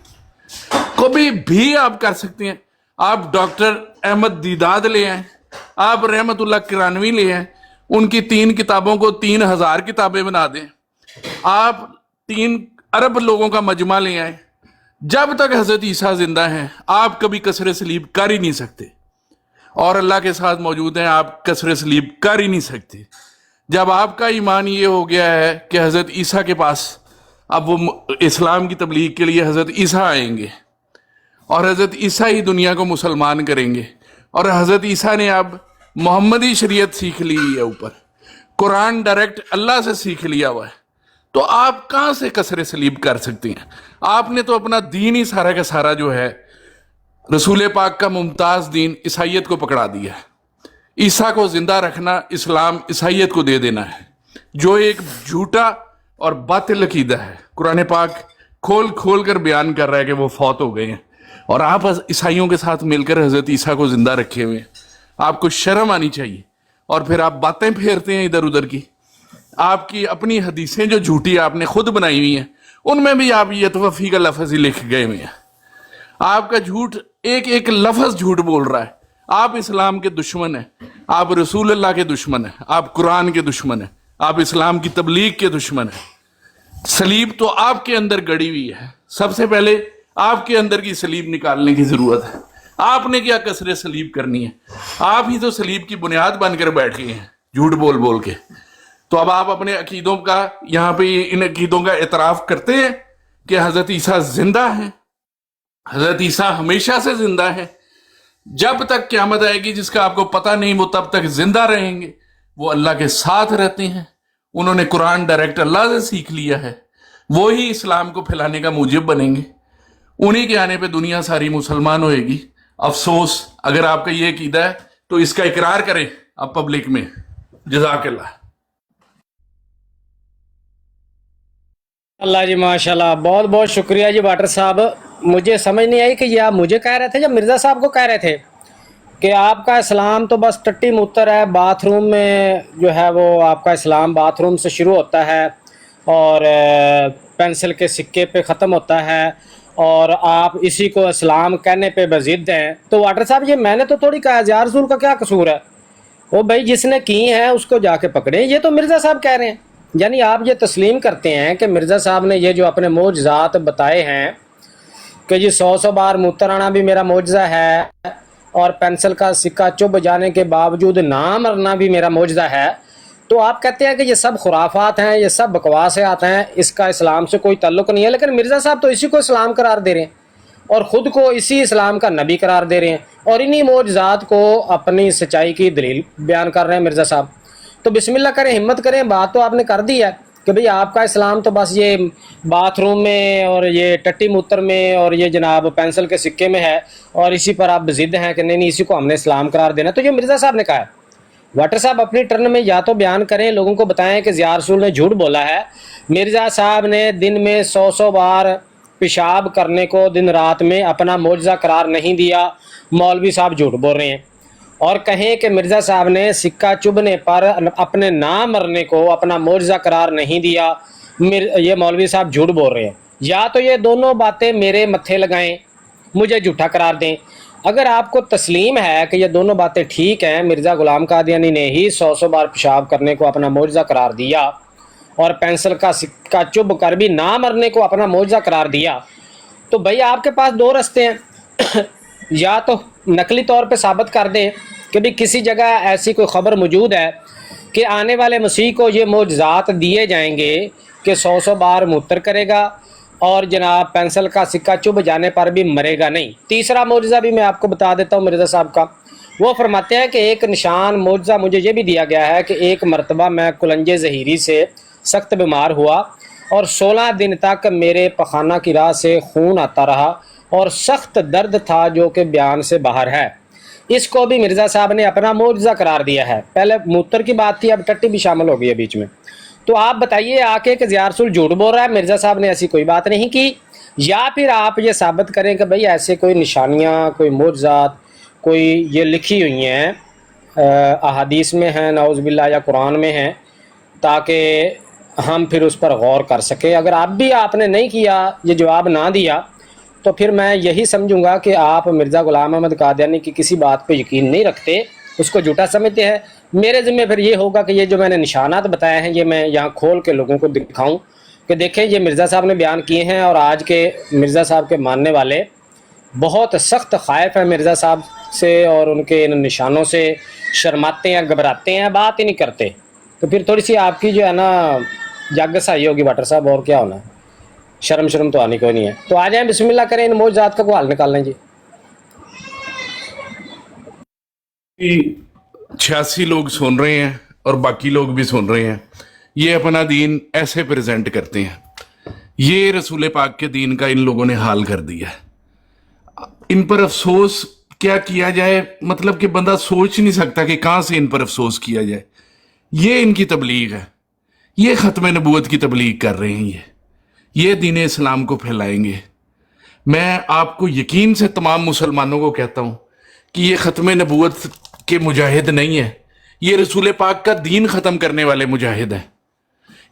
कभी भी आप कर सकते हैं। आप डॉक्टर अहमद दीदाद ले आए, आप रहमतुल्लाह किरानवी ले आए, उनकी 3 किताबों को 3000 किताबें बना दें। आप 3 अरब लोगों का मजमा ले आए, जब तक हजरत ईसा जिंदा हैं आप कभी कसर सलीब कर ही नहीं सकते, और अल्लाह के साथ मौजूद हैं, आप कसर सलीब कर ही नहीं सकते। जब आपका ईमान ये हो गया है कि हजरत ईसा के पास अब वो इस्लाम की तबलीग के लिए हजरत ईसा आएंगे और हजरत ईसा ही दुनिया को मुसलमान करेंगे, और हजरत ईसा ने अब मोहम्मदी शरीयत सीख ली है, ऊपर कुरान डायरेक्ट अल्लाह से सीख लिया हुआ है, तो आप कहाँ से कसर सलीब कर सकते हैं? आपने तो अपना दीन ही सारा का सारा जो है रसूल पाक का मुमताज दीन ईसाइयत को पकड़ा दिया है। ईसा को जिंदा रखना इस्लाम ईसाइयत को दे देना है, जो एक झूठा और बातिल अकीदा है। कुरान पाक खोल खोल कर बयान कर रहा है कि वो फौत हो गए हैं, और आप ईसाइयों के साथ मिलकर हजरत ईसा को जिंदा रखे हुए हैं। आपको शर्म आनी चाहिए, और फिर आप बातें फेरते हैं इधर उधर की। आपकी अपनी हदीसें जो झूठी आपने खुद बनाई हुई हैं, उनमें भी आप ये तवफ़ी का लफ्ज़ ही लिख गए हुए हैं। आपका झूठ एक एक लफ्ज़ झूठ बोल रहा है। आप इस्लाम के दुश्मन हैं, आप रसूल अल्लाह के दुश्मन हैं, आप कुरान के दुश्मन हैं, आप इस्लाम की तबलीग के दुश्मन हैं। सलीब तो आपके अंदर गड़ी हुई है, सबसे पहले आपके अंदर की सलीब निकालने की जरूरत है। आपने क्या कसरे सलीब करनी है? आप ही तो सलीब की बुनियाद बनकर बैठ गए हैं झूठ बोल बोल के। तो अब आप अपने अकीदों का यहाँ पे इन अकीदों का एतराफ़ करते हैं कि हजरत ईसा जिंदा है। हजरत ईसा हमेशा से जिंदा है, जब तक क़यामत आएगी जिसका आपको पता नहीं, वो तब तक जिंदा रहेंगे। वो अल्लाह के साथ रहते हैं, उन्होंने कुरान डायरेक्ट अल्लाह से सीख लिया है, वो ही इस्लाम को फैलाने का मूजिब बनेंगे। उन्हीं के आने पे दुनिया सारी मुसलमान होएगी। अफसोस, अगर आपका ये अकीदा है तो इसका इकरार करें आप पब्लिक में। जज़ाकल्लाह। अल्लाह जी माशाल्लाह, बहुत बहुत शुक्रिया जी वाटर साहब। मुझे समझ नहीं आई कि ये आप मुझे कह रहे थे या मिर्ज़ा साहब को कह रहे थे कि आपका इस्लाम तो बस टट्टी मूतर है, बाथरूम में जो है वो आपका इस्लाम बाथरूम से शुरू होता है और पेंसिल के सिक्के पे ख़त्म होता है, और आप इसी को इस्लाम कहने पे बज़िद हैं। तो वाटर साहब, ये मैंने तो थोड़ी कहा, या रसूल का क्या कसूर है? वो भाई जिसने की है उसको जाके पकड़े। ये तो मिर्ज़ा साहब कह रहे हैं, यानी आप ये तस्लीम करते हैं कि मिर्ज़ा साहब ने ये जो अपने मोजज़ात बताए हैं कि जी 100 बार मूत्र आना भी मेरा मोजज़ा है, और पेंसिल का सिक्का चुभ जाने के बावजूद ना मरना भी मेरा मोजज़ा है, तो आप कहते हैं कि ये सब खुराफात हैं, ये सब बकवासियात हैं, इसका इस्लाम से कोई ताल्लुक़ नहीं है। लेकिन मिर्ज़ा साहब तो इसी को इस्लाम करार दे रहे हैं और ख़ुद को इसी इस्लाम का नबी करार दे रहे हैं, और इन्हीं मोजज़ात को अपनी सच्चाई की दलील बयान कर रहे हैं मिर्ज़ा साहब। तो बिस्मिल्लाह करें, हिम्मत करें। बात तो आपने कर दी है कि भाई आपका इस्लाम तो बस ये बाथरूम में और ये टट्टी मूत्र में और ये जनाब पेंसिल के सिक्के में है, और इसी पर आप ज़िद हैं कि नहीं इसी को हमने इस्लाम करार देना। तो ये मिर्ज़ा साहब ने कहा है। वाटर साहब अपनी टर्न में या तो बयान करें, लोगों को बताएं कि ज़िया रसूल ने झूठ बोला है। मिर्ज़ा साहब ने दिन में 100 बार पेशाब करने को दिन रात में अपना मोजज़ा करार नहीं दिया, मौलवी साहब झूठ बोल रहे हैं। और कहें कि मिर्ज़ा साहब ने सिक्का चुभने पर अपने ना मरने को अपना मोजज़ा करार नहीं दिया, ये मौलवी साहब झूठ बोल रहे हैं। या तो ये दोनों बातें मेरे मत्थे लगाएं, मुझे झूठा करार दें। अगर आपको तस्लीम है कि ये दोनों बातें ठीक हैं, मिर्ज़ा ग़ुलाम कादियानी ने ही 100 बार पेशाब करने को अपना मोजज़ा करार दिया और पेंसिल का सिक्का चुभ कर भी ना मरने को अपना मोजज़ा करार दिया, तो भाई आपके पास 2 रास्ते हैं। या तो नकली तौर पे साबित कर दें कि भी किसी जगह ऐसी कोई ख़बर मौजूद है कि आने वाले मसीह को ये मोजज़ात दिए जाएंगे कि 100 बार मूत्र करेगा और जनाब पेंसिल का सिक्का चुभ जाने पर भी मरेगा नहीं। तीसरा मोजज़ा भी मैं आपको बता देता हूँ मिर्ज़ा साहब का। वो फरमाते हैं कि एक निशान मोजज़ा मुझे ये भी दिया गया है कि एक मरतबा मैं कुलंजे ज़हीरी से सख्त बीमार हुआ और 16 दिन तक मेरे पखाना की राह से खून आता रहा और सख्त दर्द था जो कि बयान से बाहर है। इसको भी मिर्ज़ा साहब ने अपना मोजज़ा करार दिया है। पहले मूत्र की बात थी, अब टट्टी भी शामिल हो गई है बीच में। तो आप बताइए आके कि ज़िया रसूल झूठ बोल रहा है, मिर्ज़ा साहब ने ऐसी कोई बात नहीं की। या फिर आप ये साबित करें कि भाई ऐसे कोई निशानियाँ, कोई मोज़ात, कोई ये लिखी हुई हैं, अहादीस में हैं नाउज़ बिल्लाह या कुरान में हैं, ताकि हम फिर उस पर गौर कर सकें। अगर आपने नहीं किया, ये जवाब ना दिया, तो फिर मैं यही समझूंगा कि आप मिर्ज़ा ग़ुलाम अहमद कादियानी की किसी बात पे यकीन नहीं रखते, उसको झूठा समझते हैं। मेरे ज़िम्मे फिर ये होगा कि ये जो मैंने निशानात बताए हैं, ये मैं यहाँ खोल के लोगों को दिखाऊं कि देखें ये मिर्ज़ा साहब ने बयान किए हैं, और आज के मिर्ज़ा साहब के मानने वाले बहुत सख्त ख़ाइफ़ हैं मिर्ज़ा साहब से, और उनके इन निशानों से शर्माते हैं, घबराते हैं, बात ही नहीं करते। तो फिर थोड़ी सी आपकी जो है ना जग सही होगी वाटर साहब, और क्या होना, शर्म तो आनी कोई नहीं है। तो आ जाएं, बिस्मिल्लाह करें, इन मौजूदात का हल निकाल लें जी। 86 लोग सुन रहे हैं और बाकी लोग भी सुन रहे हैं, ये अपना दीन ऐसे प्रेजेंट करते हैं। ये रसूल पाक के दीन का इन लोगों ने हाल कर दिया है। इन पर अफसोस क्या किया जाए, मतलब कि बंदा सोच नहीं सकता कि कहां से इन पर अफसोस किया जाए। ये इनकी तबलीग है, ये ख़त्म नबूवत की तबलीग कर रहे हैं, ये दीन इस्लाम को फैलाएंगे। मैं आपको यकीन से तमाम मुसलमानों को कहता हूं कि ये ख़त्म नबूवत के मुजाहिद नहीं है, ये रसूल पाक का दीन ख़त्म करने वाले मुजाहिद हैं।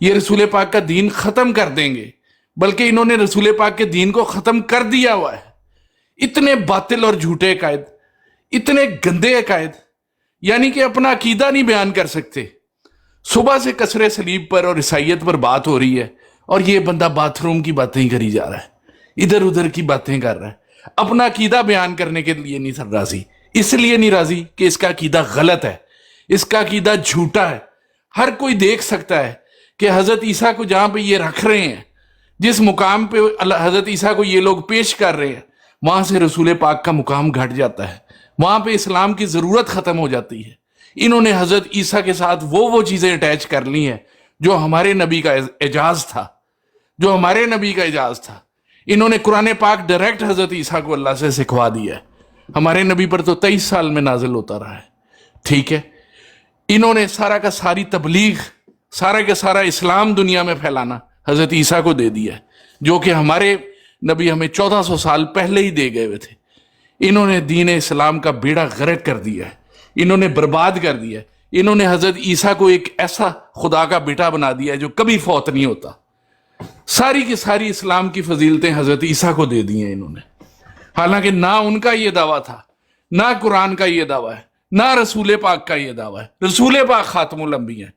ये रसूल पाक का दीन ख़त्म कर देंगे, बल्कि इन्होंने रसूल पाक के दीन को ख़त्म कर दिया हुआ है। इतने बातिल और झूठे अकायद, इतने गंदे अकायद, यानी कि अपना अकीदा नहीं बयान कर सकते। सुबह से कसरे सलीब पर और ईसाइयत पर बात हो रही है, और ये बंदा बाथरूम की बातें ही करी जा रहा है, इधर उधर की बातें कर रहा है। अपना अकीदा बयान करने के लिए नहीं सर राजी, इसलिए नहीं राजी कि इसका अकीदा गलत है, इसका अकीदा झूठा है। हर कोई देख सकता है कि हजरत ईसा को जहां पे ये रख रहे हैं, जिस मुकाम पे हजरत ईसा को ये लोग पेश कर रहे हैं, वहां से रसूल पाक का मुकाम घट जाता है, वहां पे इस्लाम की जरूरत खत्म हो जाती है। इन्होंने हजरत ईसा के साथ वो चीजें अटैच कर ली हैं जो हमारे नबी का एजाज था, जो हमारे नबी का एजाज था। इन्होंने कुरान पाक डायरेक्ट हजरत ईसा को अल्लाह से सिखवा दिया है। हमारे नबी पर तो 23 साल में नाजिल होता रहा है, ठीक है। इन्होंने सारा का सारी तबलीग, सारा का सारा इस्लाम दुनिया में फैलाना हजरत ईसा को दे दिया है, जो कि हमारे नबी हमें 1400 साल पहले ही दे गए हुए थे। इन्होंने दीन इस्लाम का बेड़ा गर्क कर दिया है, इन्होंने बर्बाद कर दिया है। इन्होंने हजरत ईसा को एक ऐसा खुदा का बेटा बना दिया है जो कभी फौत नहीं होता। सारी की सारी इस्लाम की फजीलतें हजरत ईसा को दे दी हैं इन्होंने, हालांकि ना उनका ये दावा था, ना कुरान का ये दावा है, ना रसूल पाक का ये दावा है। रसूल पाक खातमुल अंबिया है,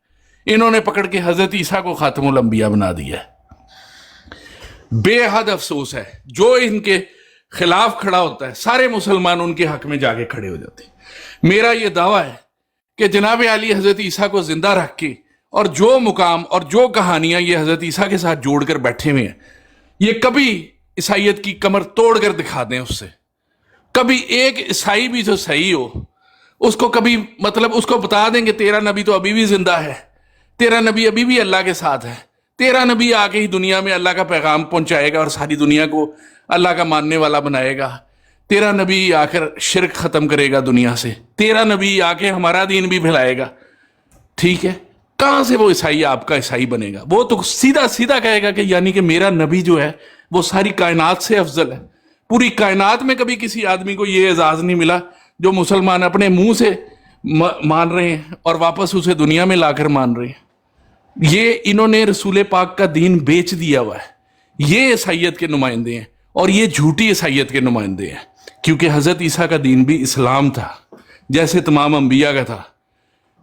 इन्होंने पकड़ के हजरत ईसा को खातमुल अंबिया बना दिया है। बेहद अफसोस है, जो इनके खिलाफ खड़ा होता है सारे मुसलमान उनके हक में जाके खड़े हो जाते हैं। मेरा ये दावा है कि जनाब अली हजरत ईसा को जिंदा रख के, और जो मुकाम और जो कहानियां ये हजरत ईसा के साथ जोड़कर बैठे हुए हैं, ये कभी ईसाइयत की कमर तोड़ कर दिखा दें उससे। कभी एक ईसाई भी जो सही हो, उसको कभी मतलब उसको बता देंगे तेरा नबी तो अभी भी जिंदा है, तेरा नबी अभी भी अल्लाह के साथ है, तेरा नबी आके ही दुनिया में अल्लाह का पैगाम पहुंचाएगा और सारी दुनिया को अल्लाह का मानने वाला बनाएगा, तेरा नबी आकर शिरक खत्म करेगा दुनिया से, तेरा नबी आके हमारा दीन भी फैलाएगा, ठीक है। कहां से वो ईसाई आपका ईसाई बनेगा? वो तो सीधा सीधा कहेगा कि यानी कि मेरा नबी जो है वो सारी कायनात से अफजल है। पूरी कायनात में कभी किसी आदमी को ये एजाज नहीं मिला जो मुसलमान अपने मुंह से मान रहे हैं और वापस उसे दुनिया में लाकर मान रहे हैं। ये इन्होंने रसूल पाक का दीन बेच दिया हुआ है। ये ईसाइयत के नुमाइंदे हैं और ये झूठी ईसाइयत के नुमाइंदे हैं, क्योंकि हजरत ईसा का दीन भी इस्लाम था जैसे तमाम अंबिया का था।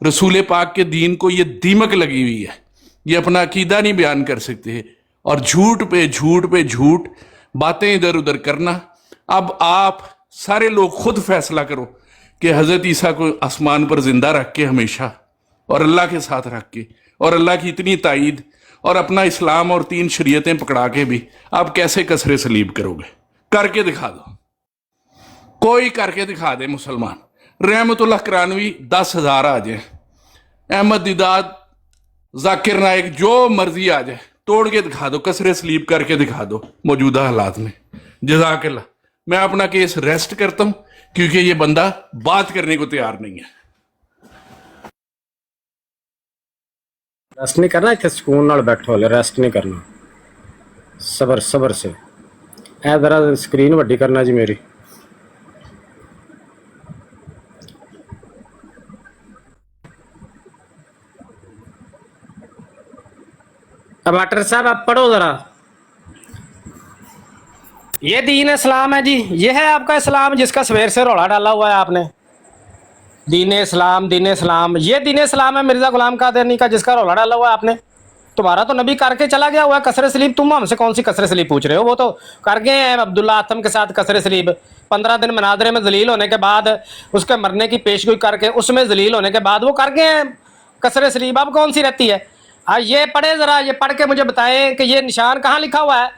रसूल पाक के दीन को ये दीमक लगी हुई है, ये अपना अकीदा नहीं बयान कर सकते, और झूठ पे झूठ पे झूठ बातें इधर उधर करना। अब आप सारे लोग खुद फैसला करो कि हजरत ईसा को आसमान पर जिंदा रख के हमेशा, और अल्लाह के साथ रख के, और अल्लाह की इतनी ताईद, और अपना इस्लाम और 3 शरीयतें पकड़ा के भी आप कैसे कसरे सलीब करोगे? करके दिखा दो, कोई करके दिखा दे मुसलमान। रहमतुल्लाह करानवी 10,000 आ जाए, अहमद दिदाद, जाकिर नाइक, जो मर्जी आ जाए, तोड़ के दिखा दो, कसरे सलीब करके दिखा दो मौजूदा हालात में। जज़ाकल्लाह। मैं अपना केस रेस्ट करता हूं क्योंकि ये बंदा बात करने को तैयार नहीं है। रेस्ट नहीं करना, इतने सुकून नाल बैठो, रेस्ट नहीं करना, सबर सबर से। ਇਹ ज़रा स्क्रीन वड्डी करना जी मेरी। अब डॉक्टर साहब आप पढ़ो ज़रा। ये दीन इस्लाम है जी, ये है आपका इस्लाम जिसका सवेर से रौला डाला हुआ है आपने। दीन इस्लाम, दीन इस्लाम, ये दीन इस्लाम है मिर्ज़ा गुलाम कादियानी का जिसका रौला डाला हुआ है आपने। तुम्हारा तो नबी करके चला गया हुआ है कसर सलीब, तुम हमसे कौन सी कसर सलीब पूछ रहे हो? वो तो कर गए हैं अब्दुल्ला आतम के साथ कसर सलीब। 15 दिन मनादरे में जलील होने के बाद, उसके मरने की पेशगोई करके उसमें जलील होने के बाद वो कर गए हैं कसर सलीब। अब कौन सी रहती है? ये पढ़े ज़रा, ये पढ़ के मुझे बताएं कि ये निशान कहाँ लिखा हुआ है,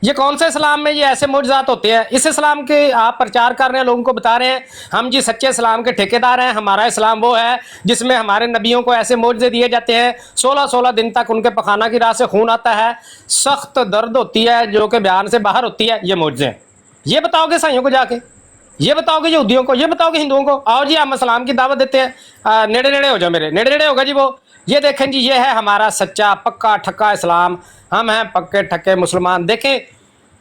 ये कौन से इस्लाम में ये ऐसे मौजज़ात होते हैं? इस इस्लाम के आप प्रचार कर रहे हैं, लोगों को बता रहे हैं हम जी सच्चे इस्लाम के ठेकेदार हैं, हमारा इस्लाम वो है जिसमें हमारे नबियों को ऐसे मौजज़े दिए जाते हैं, 16-16 दिन तक उनके पखाना की राह से खून आता है, सख्त दर्द होती है जो कि बयान से बाहर होती है। ये मौजज़े ये बताओगे ईसाइयों को जाके, ये बताओगे यहूदियों को, ये बताओगे हिंदुओं को? आओ जी हम इस्लाम की दावत देते हैं। नेड़े नेड़े हो जाओ, मेरे नेड़े नेड़े होगा जी वो। ये देखें जी, ये है हमारा सच्चा पक्का ठक्का इस्लाम, हम हैं पक्के ठक्के मुसलमान। देखें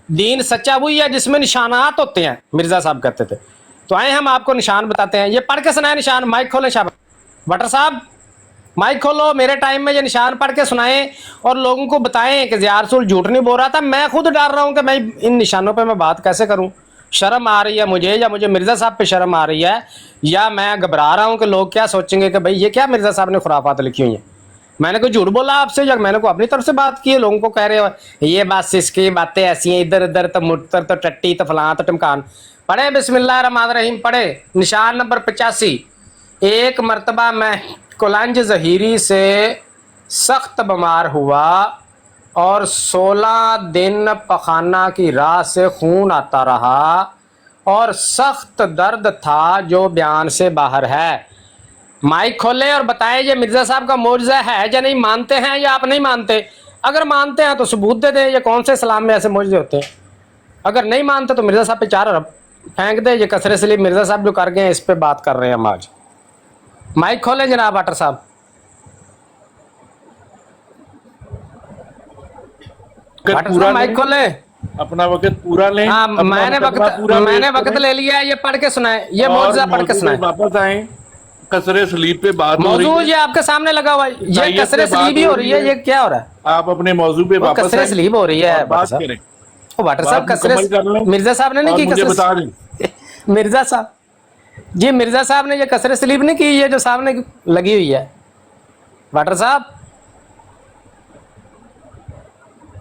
दीन सच्चा वही है जिसमें निशानात होते हैं, मिर्ज़ा साहब कहते थे। तो आए हम आपको निशान बताते हैं, ये पढ़ के सुनाए निशान। माइक खोलें शाबाश बटर साहब, माइक खोलो। मेरे टाइम में ये निशान पढ़ के सुनाएं और लोगों को बताएं कि ज़िया रसूल झूठ नहीं बोल रहा था। मैं खुद डर रहा हूँ कि मैं इन निशानों पे मैं बात कैसे करूँ। शर्म आ रही है मुझे, या मुझे मिर्ज़ा साहब पे शर्म आ रही है, या मैं घबरा रहा हूँ कि लोग क्या सोचेंगे कि भाई ये क्या मिर्ज़ा साहब ने खुराफात लिखी हुई है। मैंने कोई झूठ बोला आपसे या मैंने को अपनी तरफ से बात की है? लोगों को कह रहे हो ये बस इसकी बातें ऐसी हैं, इधर उधर तो मुट्तर तो टट्टी तो फलां तो टिमकान। पढ़े बिस्मिल्लाह रहमान रहीम, पढ़े निशान नंबर 85। एक मरतबा मैं कुलंज ज़हीरी से सख्त बीमार हुआ और 16 दिन पखाना की राह से खून आता रहा और सख्त दर्द था जो बयान से बाहर है। माइक खोले और बताएं ये मिर्ज़ा साहब का मौजज़ा है या नहीं, मानते हैं या आप नहीं मानते? अगर मानते हैं तो सबूत दे दें, ये कौन से इस्लाम में ऐसे मौजज़े होते हैं? अगर नहीं मानते तो मिर्ज़ा साहब पे 4 अरब फेंक दे। ये कसरे सलीब मिर्ज़ा साहब जो कर गए हैं इस पे बात कर रहे हैं हम आज। माइक खोलें जनाब बाटर साहब। बाटर साहब माइक खोलें, अपना वक्त पूरा लें। हाँ मैंने वक्त ले लिया है, ये पढ़ के सुनाए, ये मौजज़ा पढ़ के सुनाए। वापस आए कसरे सलीब पे बात हो रही मौजू है। ये आपके सामने लगा हुआ है, ये कसरे सलीब ही हो रही है। ये क्या हो रहा है? आप अपने मौजू पे वापस कसरे सलीब हो रही है बात करें। वाटर साहब। कसरे मिर्ज़ा साहब ने नहीं की मुझे बता कसरे, दें मिर्ज़ा साहब जी, मिर्ज़ा साहब ने ये कसरे सलीब नहीं की, ये जो सामने लगी हुई है। वाटर साहब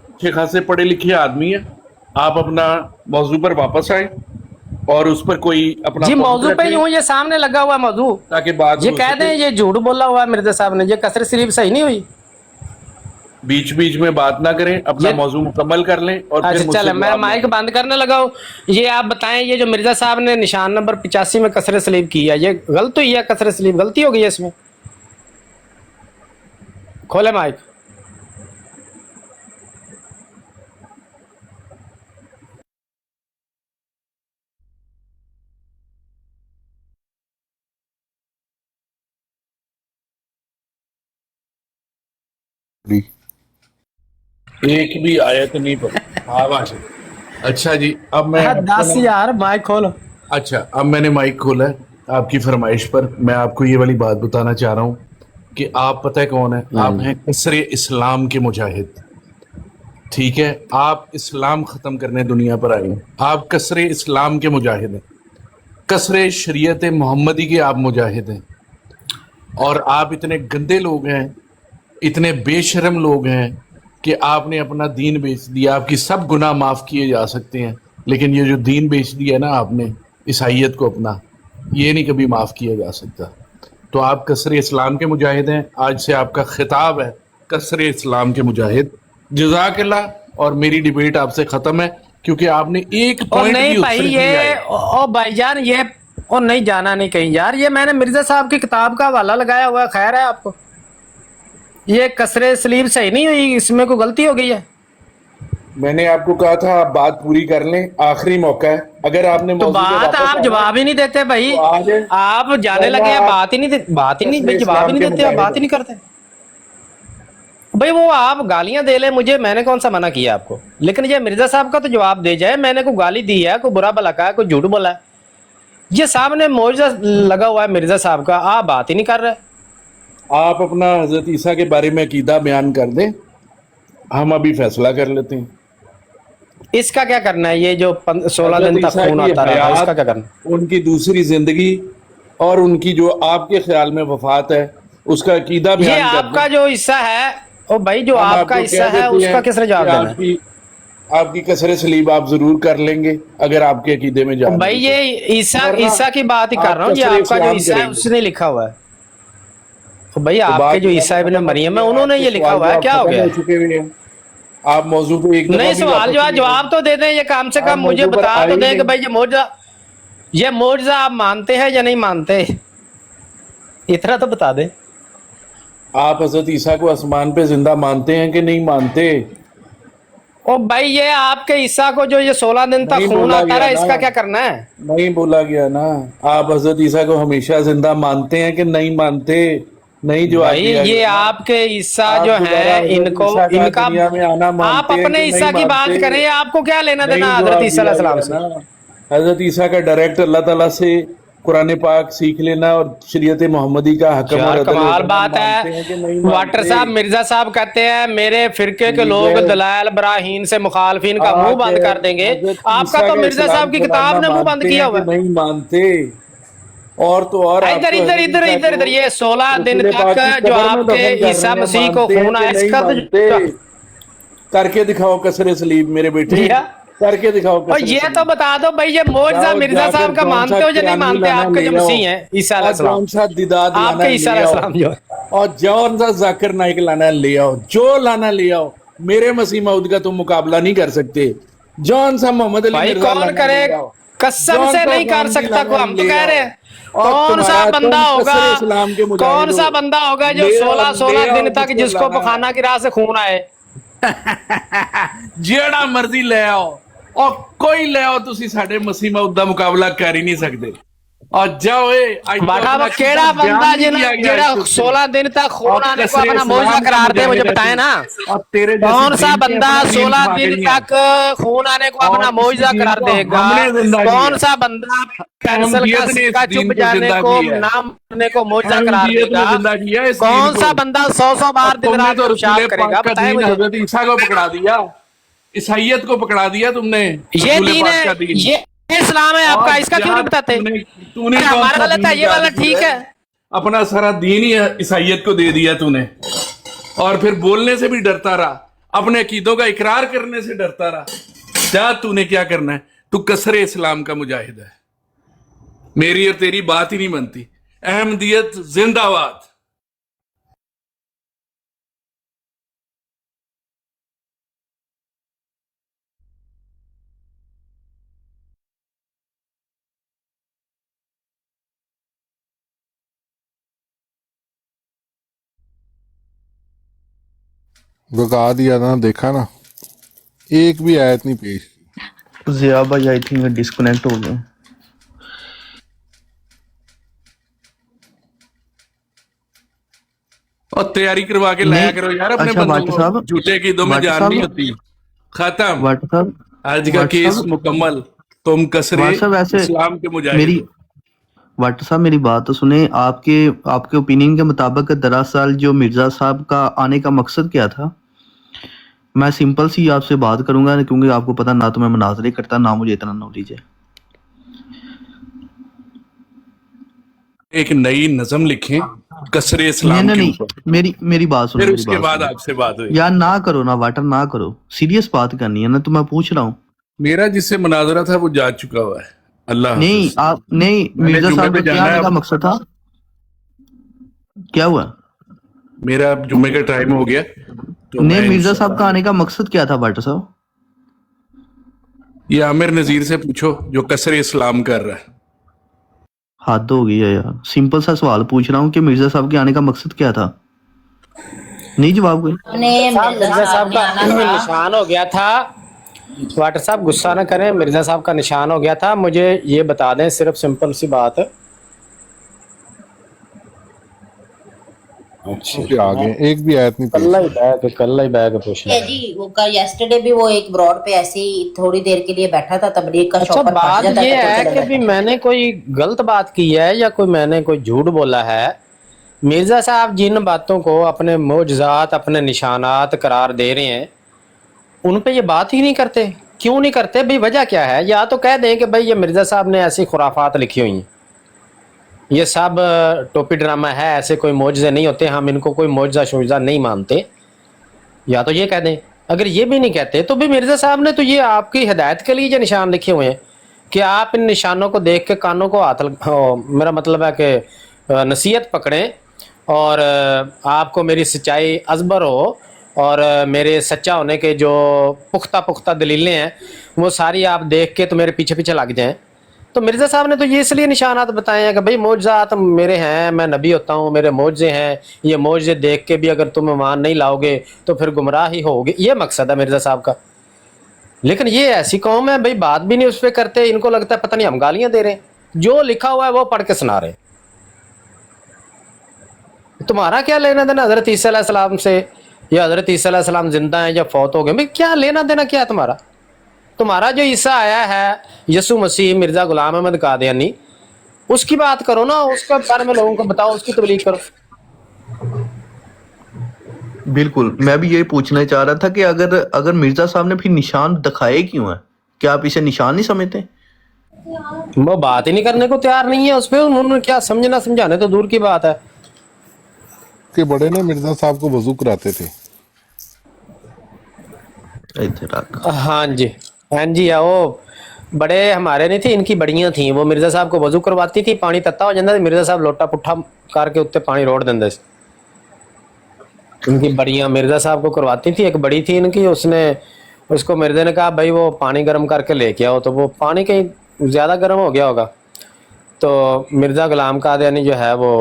अच्छे खासे पढ़े लिखे आदमी है, आप अपना मौजू पर वापस आए और उस पर कोई अपना जी मौजू पे यूं ये सामने लगा हुआ मौजू, ताकि बात ये कह दें ये झूठ बोला हुआ है मिर्ज़ा साहब ने, ये कसरे सलीब सही नहीं हुई। बीच बीच में बात ना करें, अपना मौजू मुकम्मल कर लें और फिर अच्छा चले मैं माइक बंद करने लगा हूँ। ये आप बताएं ये जो मिर्ज़ा साहब ने निशान नंबर 85 में कसरे सलीब की है, ये गलत हुई है? कसरे सलीब गलती हो गई है इसमें? खोले माइक। एक भी आयत नहीं पढ़ी। अच्छा जी, अब मैं 10,000 माइक खोलो। अच्छा अब मैंने माइक खोला है आपकी फरमाइश पर। मैं आपको ये वाली बात बताना चाह रहा हूँ कि आप पता है कौन है? आप हैं कसरे इस्लाम के मुजाहिद, ठीक है? आप इस्लाम ख़त्म करने दुनिया पर आए हैं, आप कसरे इस्लाम के मुजाहिद हैं, कसरे शरीयत मोहम्मदी के आप मुजाहिद हैं। और आप इतने गंदे लोग हैं, इतने बेशरम लोग हैं कि आपने अपना दीन बेच दिया। आपकी सब गुनाह माफ़ किए जा सकते हैं, लेकिन ये जो दीन बेच दिया ना आपने, ईसाइयत को अपना, ये नहीं कभी माफ़ किया जा सकता। तो आप कसरे इस्लाम के मुजाहिद हैं, आज से आपका खिताब है कसरे इस्लाम के मुजाहिद। जज़ाकल्लाह। और मेरी डिबेट आपसे ख़त्म है क्योंकि आपने एक पॉइंट नहीं भाई ये ओ भाईजान ये और नहीं जाना नहीं कहीं यार। ये मैंने मिर्ज़ा साहब की किताब का हवाला लगाया हुआ है, खैर है आपको। ये कसरे सलीब सही नहीं हुई, इसमें कोई गलती हो गई है? मैंने आपको कहा था आप बात पूरी कर लें, आखिरी मौका है। अगर आपने तो बात आप जवाब ही नहीं देते भाई, आप जाने लगे हैं, बात ही नहीं भाई जवाब ही नहीं देते, आप बात ही नहीं करते। भाई वो आप गालियां दे ले मुझे, मैंने कौन सा मना किया आपको, लेकिन ये मिर्जा साहब का तो जवाब दे जाए, मैंने कोई गाली दी है, कोई बुरा भला कहा है, कोई झूठ बोला है? ये सामने मौजूदा लगा हुआ है मिर्जा साहब का, आप बात ही नहीं कर रहे। आप अपना हजरत ईसा के बारे में अकीदा बयान कर दें, हम अभी फैसला कर लेते हैं। इसका क्या करना है, ये जो 16 दिन तक खून आता रहा, इसका क्या करना? उनकी दूसरी जिंदगी और उनकी जो आपके ख्याल में वफात है उसका अकीदा ये बयान कर आपका दें। जो हिस्सा है, ओ भाई जो हम आपका आपको हिस्सा कह है देते उसका हैं किसने जवाब कि देना है? आपकी कसर सलीब आप जरूर कर लेंगे अगर आपके अकीदे में जाए। भाई ये ईसा की बात ही कर रहा हूँ, ये आपका जो ईसा है उसने लिखा हुआ है। तो भाई आपके जो ईसा इब्न मरियम है उन्होंने ये लिखा हुआ है, क्या हो गया? चुके हुए हैं आप मौजू पे एक नहीं, सवाल जवाब तो दे दें, ये कम से कम मुझे बता तो दें कि भाई ये मौजूदा आप मानते हैं या नहीं मानते, इतना तो बता दें। आप हजरत ईसा को आसमान पे जिंदा मानते हैं कि नहीं मानते? ओ भाई ये आपके ईसा को जो ये 16 दिन तक नहीं खून बोला आता गया रहा, ना। इसका क्या करना है? नहीं बोला गया ना। आप हजरत ईसा को हमेशा जिंदा मानते हैं कि नहीं मानते? नहीं जवाब भाई दिया ये गया। आपके ईसा आप जो दोबारा है हजरत इनको ईसा का इनका दुनिया में आना आप मानते हैं अपने कि ईसा नहीं की बात मानते? करें, आपको क्या लेना नहीं देना जवाब हजरत ईसा दिया अलैहिस्सलाम गया से? ना। हजरत ईसा का डायरेक्ट अल्लाह ताला से कुरान पाक सीख लेना और शरीयत मोहम्मदी का हकम और यार अदल कमाल करना बात मानते हैं कि है। नहीं वाटर मानते? साहब मिर्जा साहब कहते हैं मेरे फिरके के ठीक लोग है। दलाल बराहीन से मुखालफिन का मुंह बंद कर देंगे। हजरत आपका ईसा तो का मिर्जा साहब की इस्लाम किताब ने मुंह बंद मानते किया हैं हुआ कि है। नहीं मानते। और तो और इधर आपको इधर हजरत इधर ईसा इधर को इधर ये 16 दिन रसूल पाक तक की जो कब्र में आपके दफन कर ईसा रहे हैं, मसीह को मानते हैं खून कि आया, नहीं इसका मानते? तो करके दिखाओ कसरे सलीब मेरे बेटे, भैया, करके दिखाओ और कसरे ये तो सलीब। बता दो भाई ये मौजूदा जाओ मिर्जा जाकर साहब का कौन मानते सा हो या नहीं 93 मानते? लाना आपके जो ले आओ। मसीह हैं ईसा और अलैहिस्सलाम, कौन सा दिदाद लाना आपके ईसा ले आओ। अलैहिस्सलाम जो है। और जौन सा जाकिर नाइक लाना ले आओ, जो लाना ले आओ। मेरे मसीह मऊद का तुम मुकाबला नहीं कर सकते। जौन सा मोहम्मद अली भाई मिर्जा कौन लाना करे? ले आओ। कसम जौन से सा नहीं कर गांधी सकता को, लाना हम तो ले कह आओ। रहे हैं और कौन सा तुम्हारा बंदा तुम होगा, कसरे इस्लाम के मुजाहिद कौन सा हो। बंदा होगा जो ले आओ, 16 ले आओ दिन तक जिसको लाना है। पखाना की राह से खून आए? ਜਿਹੜਾ ਮਰਜ਼ੀ ਲੈ ਆਓ और कोई ले आओ, तुसी साडे मसीह मौद दा मुकाबला कर ही नहीं सकते। और जाओ बाटा वो केड़ा बंदा जेड़ा 16 दिन तक खून आने को अपना मौजूदा करार दे, मुझे बताए ना। कौन सा बंदा 16 दिन तक खून आने को अपना मौजूदा करार देगा? कौन सा बंदा कैंसर का सिक्का चुप जाने को, नाम मरने को मौजूदा करार देगा? कौन सा बंदा 100 बार दिन रात पेशाब करेगा? बताए मुझे। हजरत ईसा को पकड़ा दिया, ईसाइयत को पकड़ा दिया तुमने। ये दीन है, ये इस्लाम है आपका, इसका क्यों नहीं बताते? तूने हमारा गलत है, ये वाला ठीक है। अपना सारा दीन ही ईसाइयत को दे दिया तूने, और फिर बोलने से भी डरता रहा, अपने अकीदों का इकरार करने से डरता रहा। क्या तूने क्या करना है? तू कसरे इस्लाम का मुजाहिद है। मेरी और तेरी बात ही नहीं बनती। अहमदियत जिंदाबाद। बता दिया ना, देखा ना, एक भी आयत नहीं पेश की। जिया भाई आई थिंक डिस्कनेक्ट हो गए। और तैयारी करवा के लाया करो यार अपने अच्छा, बंदों वाट को। साहब, झूठे की दो में वाट जान साहब, नहीं होती। खत्म, वाट साहब, आज का वाट केस साहब, मुकम्मल। तुम कसरे वाट साहब ऐसे इस्लाम के मुजाहिद मेरी हो। वाट साहब मेरी बात तो सुने। आपके ओपिनियन के मुताबिक दरअसल जो मिर्जा साहब का आने का मकसद क्या था? मैं सिंपल सी आपसे बात करूंगा, क्योंकि आपको पता ना तो मैं मुनाजरे करता, ना मुझे इतना नॉलेज है। एक नई नज़म लिखें कसरे इस्लाम नहीं के नहीं, ऊपर, मेरी बात सुनो, फिर मेरी उसके बात बाद सुनो आपसे बात हुई। यार। ना करो ना वाटर, ना करो, सीरियस बात करनी है ना, तो मैं पूछ रहा हूँ। मेरा जिससे मुनाजरा था वो जा चुका हुआ है। अल्लाह नहीं हाफिज। आप नहीं, मैंने मिर्जा जुम्मे साहब पे का क्या जाना आने है का अब। मकसद था? क्या हुआ? मेरा अब जुम्मे का टाइम हो गया तो नहीं, मैं मिर्जा साहब का आने का मकसद क्या था वाटर साहब? ये आमिर नजीर से पूछो जो कसरे इस्लाम कर रहा है। हद हो गई है यार, सिंपल सा सवाल पूछ रहा हूँ कि मिर्जा साहब के आने का मकसद क्या था? नहीं जवाब कोई। मिर्जा साहब का निशान हो गया था। वाटर साहब गुस्सा ना करें, मिर्जा साहब का निशान हो गया था। मुझे ये बता दें सिर्फ सिंपल सी बात, अच्छा पे आ गए, एक भी आयत नहीं पेश। कल ही बैग पूछना है जी। वो कल yesterday भी वो एक ब्रॉड पे ऐसे ही थोड़ी देर के लिए बैठा था, तबलीग का अच्छा शॉपर फट बात जाता ये तो है चला कि भी जाता। मैंने कोई गलत बात की है या मैंने कोई झूठ बोला है? मिर्जा साहब जिन बातों को अपने मोजज़ात अपने निशानात करार दे रहे हैं उन पे ये बात ही नहीं करते। क्यों नहीं करते भाई? वजह क्या है? या तो कह दें कि भाई ये मिर्जा साहब ने ऐसी खुराफात लिखी हुई हैं, ये सब टोपी ड्रामा है, ऐसे कोई मोजज़े नहीं होते, हम इनको कोई मोजज़ा शोजज़ा नहीं मानते। या तो ये कह दें। अगर ये भी नहीं कहते तो भी मिर्जा साहब ने तो ये आपकी हिदायत के लिए ये निशान लिखे हुए हैं कि आप इन निशानों को देख के कानों को मेरा मतलब है कि नसीहत पकड़ें और आपको मेरी सच्चाई अजबर हो और मेरे सच्चा होने के जो पुख्ता पुख्ता दलीलें हैं वो सारी आप देख के तो मेरे पीछे पीछे लग जाएं। तो मिर्जा साहब ने तो ये इसलिए निशानात बताए हैं कि भाई मोजज़ात मेरे हैं, मैं नबी होता हूँ, मेरे मोजज़े हैं, ये मोजज़े देख के भी अगर तुम ईमान नहीं लाओगे तो फिर गुमराह ही होगे। ये मकसद है मिर्जा साहब का। लेकिन ये ऐसी कौम है भाई, बात भी नहीं उस पर करते, इनको लगता है पता नहीं हम गालियां दे रहे हैं, जो लिखा हुआ है वो पढ़ के सुना रहे। तुम्हारा क्या लेना देना हजरत ईसा अलैहिस्सलाम से, या हजरत ईसा अलैहिस्सलाम जिंदा हैं या फौत हो गए? भाई क्या लेना देना क्या है तुम्हारा? तुम्हारा जो ईसा आया है यसु मसीह मिर्जा गुलाम अहमद कादियानी, उसकी बात करो ना, उसके बारे में लोगों को बताओ, उसकी तबलीग करो। बिल्कुल, मैं भी यही पूछना चाह रहा था कि अगर मिर्जा साहब ने फिर निशान दिखाए क्यों है? क्या आप इसे निशान नहीं समझते? वो बात ही नहीं करने को तैयार नहीं है उस पर, उन्होंने क्या समझना समझाने तो दूर की बात है। के बड़े ने मिर्जा साहब को वजू कराते थे। हाँ जी, हाँ जी, वो बड़े हमारे नहीं थे, इनकी बड़ियां थी, वो मिर्जा साहब को वजू करवाती थी, पानी तत्ता हो जाता, मिर्जा साहब लोटा पुट्ठा करके उत्ते पानी रोड़ देंगे। इनकी बड़ियां मिर्जा साहब को करवाती थी, एक बड़ी थी इनकी, उसको मिर्जे ने कहा भाई वो पानी गर्म करके लेके आओ, तो वो पानी कहीं ज़्यादा गर्म हो गया होगा, तो मिर्जा गुलाम कादियानी जो है वो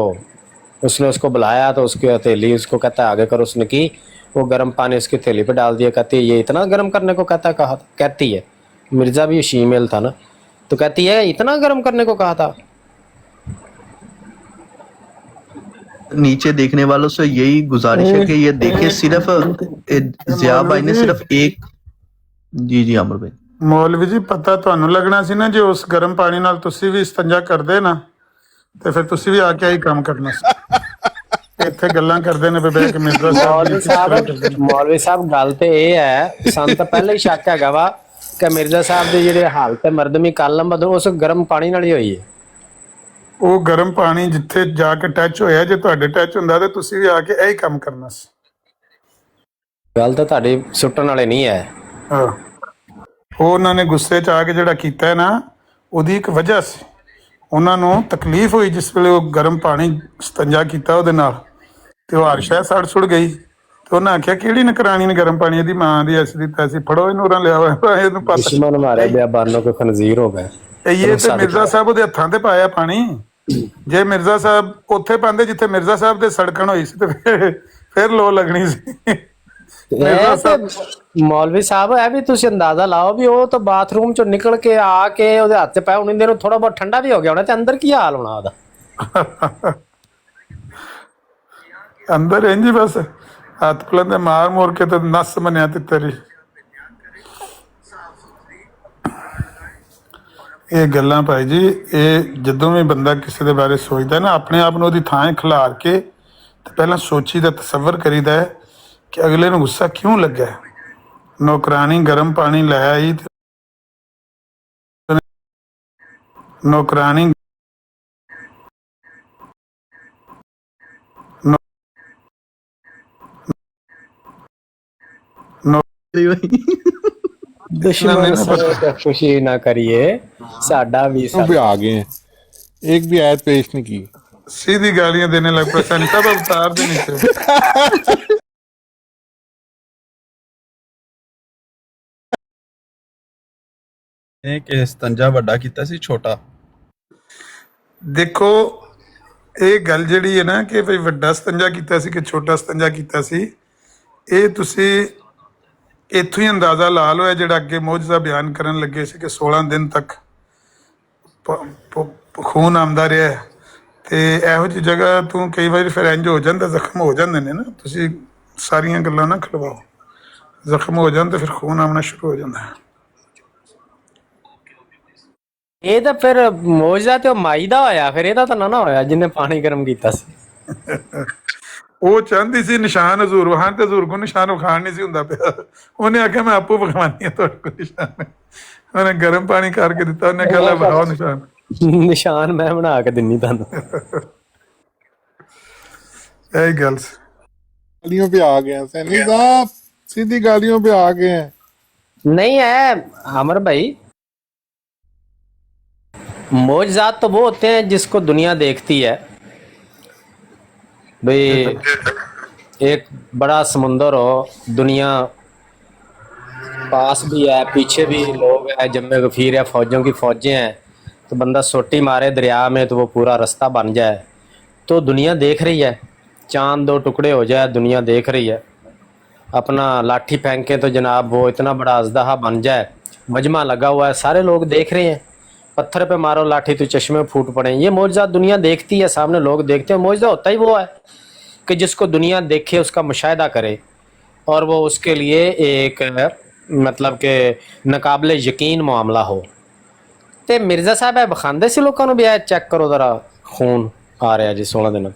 उसने उसको बुलाया, तो उसकी हथेली उसको कहता है आगे करो, उसने की, वो गर्म पानी उसकी थैली पे डाल दिया। कहती है ये इतना गर्म करने को कहता है, कहा? कहती है, मिर्जा भी शीमेल था ना, तो कहती है इतना गर्म करने को कहा था। नीचे देखने वालों से यही गुजारिश है कि ये देखे, सिर्फ जिया भाई ने सिर्फ एक जी आमिर भाई। ਮੌਲਵੀ ਜੀ ਪਤਾ ਤੁਹਾਨੂੰ ਲੱਗਣਾ ਸੀ ਨਾ ਜੇ ਉਸ ਗਰਮ ਪਾਣੀ ਨਾਲ ਤੁਸੀਂ ਵੀ ਇਸਤੰਜਾ ਕਰਦੇ ਨਾ ਤੇ ਫਿਰ ਤੁਸੀਂ ਵੀ ਆ ਕੇ ਆਹੀ ਕੰਮ ਕਰਨਾ ਸੀ। ਇੱਥੇ ਗੱਲਾਂ ਕਰਦੇ ਨੇ ਬਹਿ ਕੇ ਮਿਰਜ਼ਾ ਮੌਲਵੀ ਸਾਹਿਬ ਗੱਲ ਤੇ ਇਹ ਹੈ, ਸਾਨੂੰ ਤਾਂ ਪਹਿਲਾਂ ਹੀ ਸ਼ੱਕ ਹੈਗਾ ਵਾ ਕਿ ਮਿਰਜ਼ਾ ਸਾਹਿਬ ਦੇ ਜਿਹੜੇ ਹਾਲਤ ਮਰਦਮੀ ਕਾਲਮ ਬਦਲ ਉਸ ਗਰਮ ਪਾਣੀ ਨਾਲ ਹੀ ਹੋਈ ਹੈ। ਉਹ ਗਰਮ ਪਾਣੀ ਜਿੱਥੇ ਜਾ ਕੇ ਟੱਚ ਹੋਇਆ, ਜੇ ਤੁਹਾਡੇ ਟੱਚ ਹੁੰਦਾ ਤੇ ਤੁਸੀਂ ਵੀ ਆ ਕੇ ਇਹੀ ਕੰਮ ਕਰਨਾ ਸੀ। ਗੱਲ ਤਾਂ ਤੁਹਾਡੀ ਸੁੱਟਣ ਵਾਲੇ ਨਹੀਂ ਹੈ। ਹਾਂ, ਉਹ ਉਹਨਾਂ ਨੇ ਗੁੱਸੇ 'ਚ ਆ ਕੇ ਜਿਹੜਾ ਕੀਤਾ ਹੈ ਨਾ, ਉਹਦੀ ਇੱਕ ਵਜ੍ਹਾ ਸੀ। ਉਹਨਾਂ ਨੂੰ ਤਕਲੀਫ ਹੋਈ ਜਿਸ ਵੇਲੇ ਉਹ ਗਰਮ ਪਾਣੀ ਇਸਤੰਜਾ ਕੀਤਾ ਉਹਦੇ ਨਾਲ, ਤੇ ਉਹ ਹਰਸ਼ਾ ਸੜ ਸੁੜ ਗਈ। ਤੇ ਉਹਨਾਂ ਆਖਿਆ ਕਿਹੜੀ ਨਕਰਾਣੀ ਨੇ ਗਰਮ ਪਾਣੀ, ਇਹਦੀ ਮਾਂ ਦੀ ਐਸੀ ਦੀ ਤੈਸੀ, ਫੜੋ ਇਹਨੂੰ ਉਰਾਂ ਲਿਆ ਹੋਇਆ, ਇਹਨੂੰ ਪਤਾ ਦੁਸ਼ਮਣ ਮਾਰੇ ਬਿਆਬਾਨੋਂ ਕੋਈ ਖਨਜ਼ੀਰ ਹੋ ਗਏ। ਇਹ ਤੇ ਮਿਰਜ਼ਾ ਸਾਹਿਬ ਉਹਦੇ ਹੱਥਾਂ ਤੇ ਪਾਇਆ ਪਾਣੀ। ਜੇ ਮਿਰਜ਼ਾ ਸਾਹਿਬ ਉੱਥੇ ਪਾਉਂਦੇ ਜਿੱਥੇ ਮਿਰਜ਼ਾ ਸਾਹਿਬ ਦੇ ਸੜਕਣ ਹੋਈ ਸੀ ਤੇ ਫਿਰ ਲੋ ਲੱਗਣੀ ਸੀ। ਮੌਲਵੀ ਸਾਹਿਬ ਇਹ ਵੀ ਤੁਸੀਂ ਅੰਦਾਜ਼ਾ ਲਾਓ ਵੀ ਉਹ ਤਾਂ ਬਾਥਰੂਮ ਚੋਂ ਨਿਕਲ ਕੇ ਆ ਕੇ ਉਹਦੇ ਹੱਥ ਪੈ ਹੁਣ ਇਹਦੇ ਨੂੰ ਥੋੜਾ ਬਹੁਤ ਠੰਡਾ ਵੀ ਹੋ ਗਿਆ ਹੋਣਾ, ਤੇ ਅੰਦਰ ਕੀ ਹਾਲ ਹੋਣਾ ਉਹਦਾ? ਅੰਦਰ ਇੰਜ ਬਸ ਹੱਥ ਪਲੰਦੇ ਮਾਰ ਮੋਰ ਕੇ ਤੇ ਨਸ ਮੰਨਿਆ ਤੇ ਤੇਰੀ। ਇਹ ਗੱਲਾਂ ਭਾਈ ਜੀ, ਇਹ ਜਦੋਂ ਵੀ ਬੰਦਾ ਕਿਸੇ ਦੇ ਬਾਰੇ ਸੋਚਦਾ ਨਾ, ਆਪਣੇ ਆਪ ਨੂੰ ਉਹਦੀ ਥਾਂ ਖਿਲਾਰ ਕੇ ਤੇ ਪਹਿਲਾਂ ਸੋਚੀਦਾ, ਤਸੱਵਰ ਕਰੀਦਾ ਹੈ ਕਿ ਅਗਲੇ ਨੂੰ ਗੁੱਸਾ ਕਿਉਂ ਲੱਗਾ। ਨੌਕਰਾਨੀ ਗਰਮ ਪਾਣੀ ਲੈ ਆਈ, ਨੌਕਰਾਨੀ दुश्मन से खुशी ना करिए, साडा भी पे आ गए हैं, एक भी आयत पेश नहीं की। सीधी गालियां देने लग पड़ा, सब अवतार दे नीचे। ਕਿ ਸਤੰਜਾ ਵੱਡਾ ਕੀਤਾ ਸੀ ਛੋਟਾ? ਦੇਖੋ ਇਹ ਗੱਲ ਜਿਹੜੀ ਹੈ ਨਾ ਕਿ ਭਈ ਵੱਡਾ ਸਤੰਜਾ ਕੀਤਾ ਸੀ ਕਿ ਛੋਟਾ ਸਤੰਜਾ ਕੀਤਾ ਸੀ, ਇਹ ਤੁਸੀਂ ਇੱਥੋਂ ਹੀ ਅੰਦਾਜ਼ਾ ਲਾ ਲਓ। ਇਹ ਜਿਹੜਾ ਅੱਗੇ ਮੌਜਜ਼ਾ ਬਿਆਨ ਕਰਨ ਲੱਗੇ ਸੀ ਕਿ 16 ਦਿਨ ਤੱਕ ਖੂਨ ਆਉਂਦਾ ਰਿਹਾ, ਤੇ ਇਹੋ ਜਿਹੀ ਜਗ੍ਹਾ ਤੂੰ ਕਈ ਵਾਰੀ ਫਿਰ ਇੰਜ ਹੋ ਜਾਂਦਾ, ਜ਼ਖਮ ਹੋ ਜਾਂਦੇ ਨੇ ਨਾ, ਤੁਸੀਂ ਸਾਰੀਆਂ ਗੱਲਾਂ ਨਾ ਖਲਵਾਓ, ਜ਼ਖਮ ਹੋ ਜਾਣ ਤੇ ਫਿਰ ਖੂਨ ਆਉਣਾ ਸ਼ੁਰੂ ਹੋ ਜਾਂਦਾ ਹੈ। ਇਹ ਤਾਂ ਫਿਰ ਮੌਜਜ਼ਾ ਤੇ ਉਹ ਮਾਈ ਦਾ ਹੋਇਆ, ਫਿਰ ਇਹਦਾ ਤਾਂ ਨਾ ਹੋਇਆ ਜਿਹਨੇ ਪਾਣੀ ਗਰਮ ਕੀਤਾ ਸੀ। ਉਹ ਚਾਹੁੰਦੀ ਸੀ ਨਿਸ਼ਾਨ ਹਜ਼ੂਰ ਵਿਖਾਣ, ਤੇ ਹਜ਼ੂਰ ਕੋ ਨਿਸ਼ਾਨ ਵਿਖਾਣ ਨਹੀਂ ਸੀ ਹੁੰਦਾ ਪਿਆ। ਉਹਨੇ ਆਖਿਆ ਮੈਂ ਆਪੂ ਵਿਖਾਣੀ ਆ ਤੁਹਾਡੇ ਕੋਲ ਨਿਸ਼ਾਨ। ਉਹਨੇ ਗਰਮ ਪਾਣੀ ਕਰਕੇ ਦਿੱਤਾ, ਉਹਨੇ ਕਿਹਾ ਲੈ ਵਿਖਾਓ ਨਿਸ਼ਾਨ। ਨਿਸ਼ਾਨ ਮੈਂ ਬਣਾ ਕੇ ਦਿੰਨੀ ਤੁਹਾਨੂੰ। ਇਹੀ ਗੱਲ ਸੀ। गालियों पे आ गए हैं सैनी साहब, सीधी गालियों पे आ गए हैं। नहीं है अमर भाई, मौजज़ात तो वो होते हैं जिसको दुनिया देखती है। भाई एक बड़ा समुंदर हो, दुनिया पास भी है, पीछे भी लोग हैं, जम्मे गफीर है, फौजों की फौजें हैं, तो बंदा सोटी मारे दरिया में तो वो पूरा रास्ता बन जाए। तो दुनिया देख रही है, चांद दो टुकड़े हो जाए, दुनिया देख रही है। अपना लाठी फेंके तो जनाब वो इतना बड़ा अजदहा बन जाए, मजमा लगा हुआ है, सारे लोग देख रहे हैं। पत्थर पे मारो लाठी तो चश्मे फूट पड़े। ये मौजज़ा दुनिया देखती है, सामने लोग देखते हैं। मौजज़ा होता ही वो है कि जिसको दुनिया देखे, उसका मुशाहिदा करे और वो उसके लिए एक मतलब कि नाकाबिले यकीन मामला हो। तो मिर्ज़ा साहब है बखांदे से लोगों ने भी है, चेक करो ज़रा खून आ रहा है जी 16 दिन।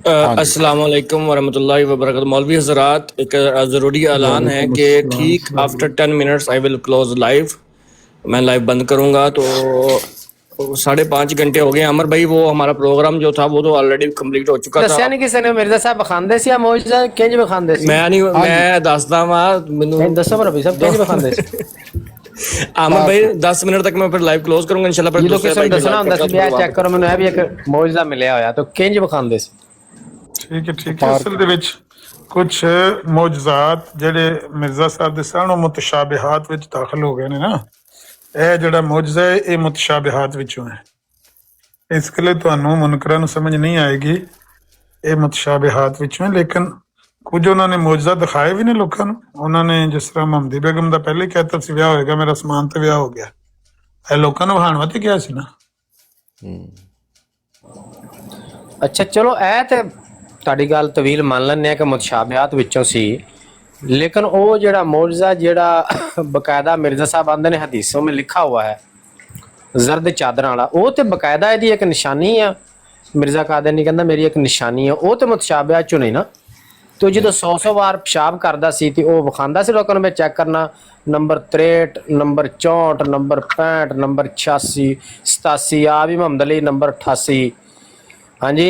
अस्सलाम वालेकुम वरहमतुल्लाहि वबरकातुहू। मौलवी हज़रात, एक ज़रूरी ऐलान है कि ठीक after 10 minutes I will close live. मैं लाइव बंद करूंगा। तो 5.5 घंटे हो गए अमर भाई, वो हमारा प्रोग्राम जो था वो तो ऑलरेडी कंप्लीट हो चुका था। दस्या नहीं किसी ने मिर्ज़ा साहब बखांदे से या मौजज़ा किंज बखांदे से? मैं नहीं, मैं दसदा वा मैनू दसो मेरा भाई साहब किंज बखांदे से? अमर भाई 10 मिनट तक मैं फिर लाइव क्लोज करूंगा इंशाल्लाह। फिर ਜਦੋਂ दूसरे ਕਿਸੇ भाई ਨੂੰ की ਦੱਸਣਾ live ਹੁੰਦਾ ਸੀ करता ਵੀ ਇਹ हूं। ਚੈੱਕ ਕਰੋ, ਮੈਨੂੰ ਇਹ ਵੀ ਇੱਕ ਮੌਜਜ਼ਾ ਮਿਲਿਆ ਹੋਇਆ, ਤਾਂ ਕਿੰਜ ਵਿਖਾਉਂਦੇ ਸੀ? ਠੀਕ ਹੈ ਠੀਕ ਹੈ। ਅਸਲ ਦੇ ਵਿੱਚ ਕੁਝ ਮੌਜਜ਼ਾਤ ਜਿਹੜੇ ਮਿਰਜ਼ਾ ਸਾਹਿਬ ਦੇ ਸਨ ਉਹ ਮੁਤਸ਼ਾਬਿਹਾਤ ਵਿੱਚ ਦਾਖਲ ਹੋ ਗਏ ਨੇ ਨਾ। ਇਹ ਜਿਹੜਾ ਮੌਜਜ਼ਾ ਹੈ ਇਹ ਮੁਤਸ਼ਾਬਿਹਾਤ ਵਿੱਚੋਂ ਹੈ, ਇਸ ਲਈ ਤੁਹਾਨੂੰ ਮੁਨਕਰਾਂ ਨੂੰ ਸਮਝ ਨਹੀਂ ਆਏਗੀ, ਇਹ ਮੁਤਸ਼ਾਬਿਹਾਤ ਵਿੱਚੋਂ ਹੈ। ਲੇਕਿਨ ਕੁਝ ਉਹਨਾਂ ਨੇ ਮੌਜਜ਼ਾ ਦਿਖਾਏ ਵੀ ਨੇ ਲੋਕਾਂ ਨੂੰ। ਉਹਨਾਂ ਨੇ ਜਿਸ ਤਰ੍ਹਾਂ ਮੁਹੰਮਦੀ ਬੇਗਮ ਦਾ ਪਹਿਲੇ ਕਹਿਤਾ ਸੀ ਵਿਆਹ ਹੋਏਗਾ ਮੇਰਾ, ਸਮਾਨ ਤੇ ਵਿਆਹ ਹੋ ਗਿਆ, ਇਹ ਲੋਕਾਂ ਨੂੰ ਵਿਖਾਉਣ ਵਾਸਤੇ ਕਿਹਾ ਸੀ ਨਾ। ਅੱਛਾ ਚਲੋ ਇਹ ਤੇ ਤੁਹਾਡੀ ਗੱਲ ਤਵੀਲ ਮੰਨ ਲੈਂਦੇ ਆ ਕਿ ਮੁਤਸ਼ਾਬਿਹਾਤ ਵਿੱਚੋਂ ਸੀ, लेकिन वो जड़ा मौजज़ा जड़ा बकायदा मिर्ज़ा साहब आंदे ने हदीसों में लिखा हुआ है जर्द चादर वाला, वो तो बकायदा यदि एक निशानी है। मिर्ज़ा कादिर नहीं कहता मेरी एक निशानी है, वो तो मुतशाबिहात चो नहीं ना। तो जो 100 बार पेशाब करता सी तो वो विखांदा सी लोगों ने चेक करना, नंबर 63, नंबर 64, नंबर 65, नंबर 86, 87, आ भी मोहम्मद अली नंबर 88, हाँ जी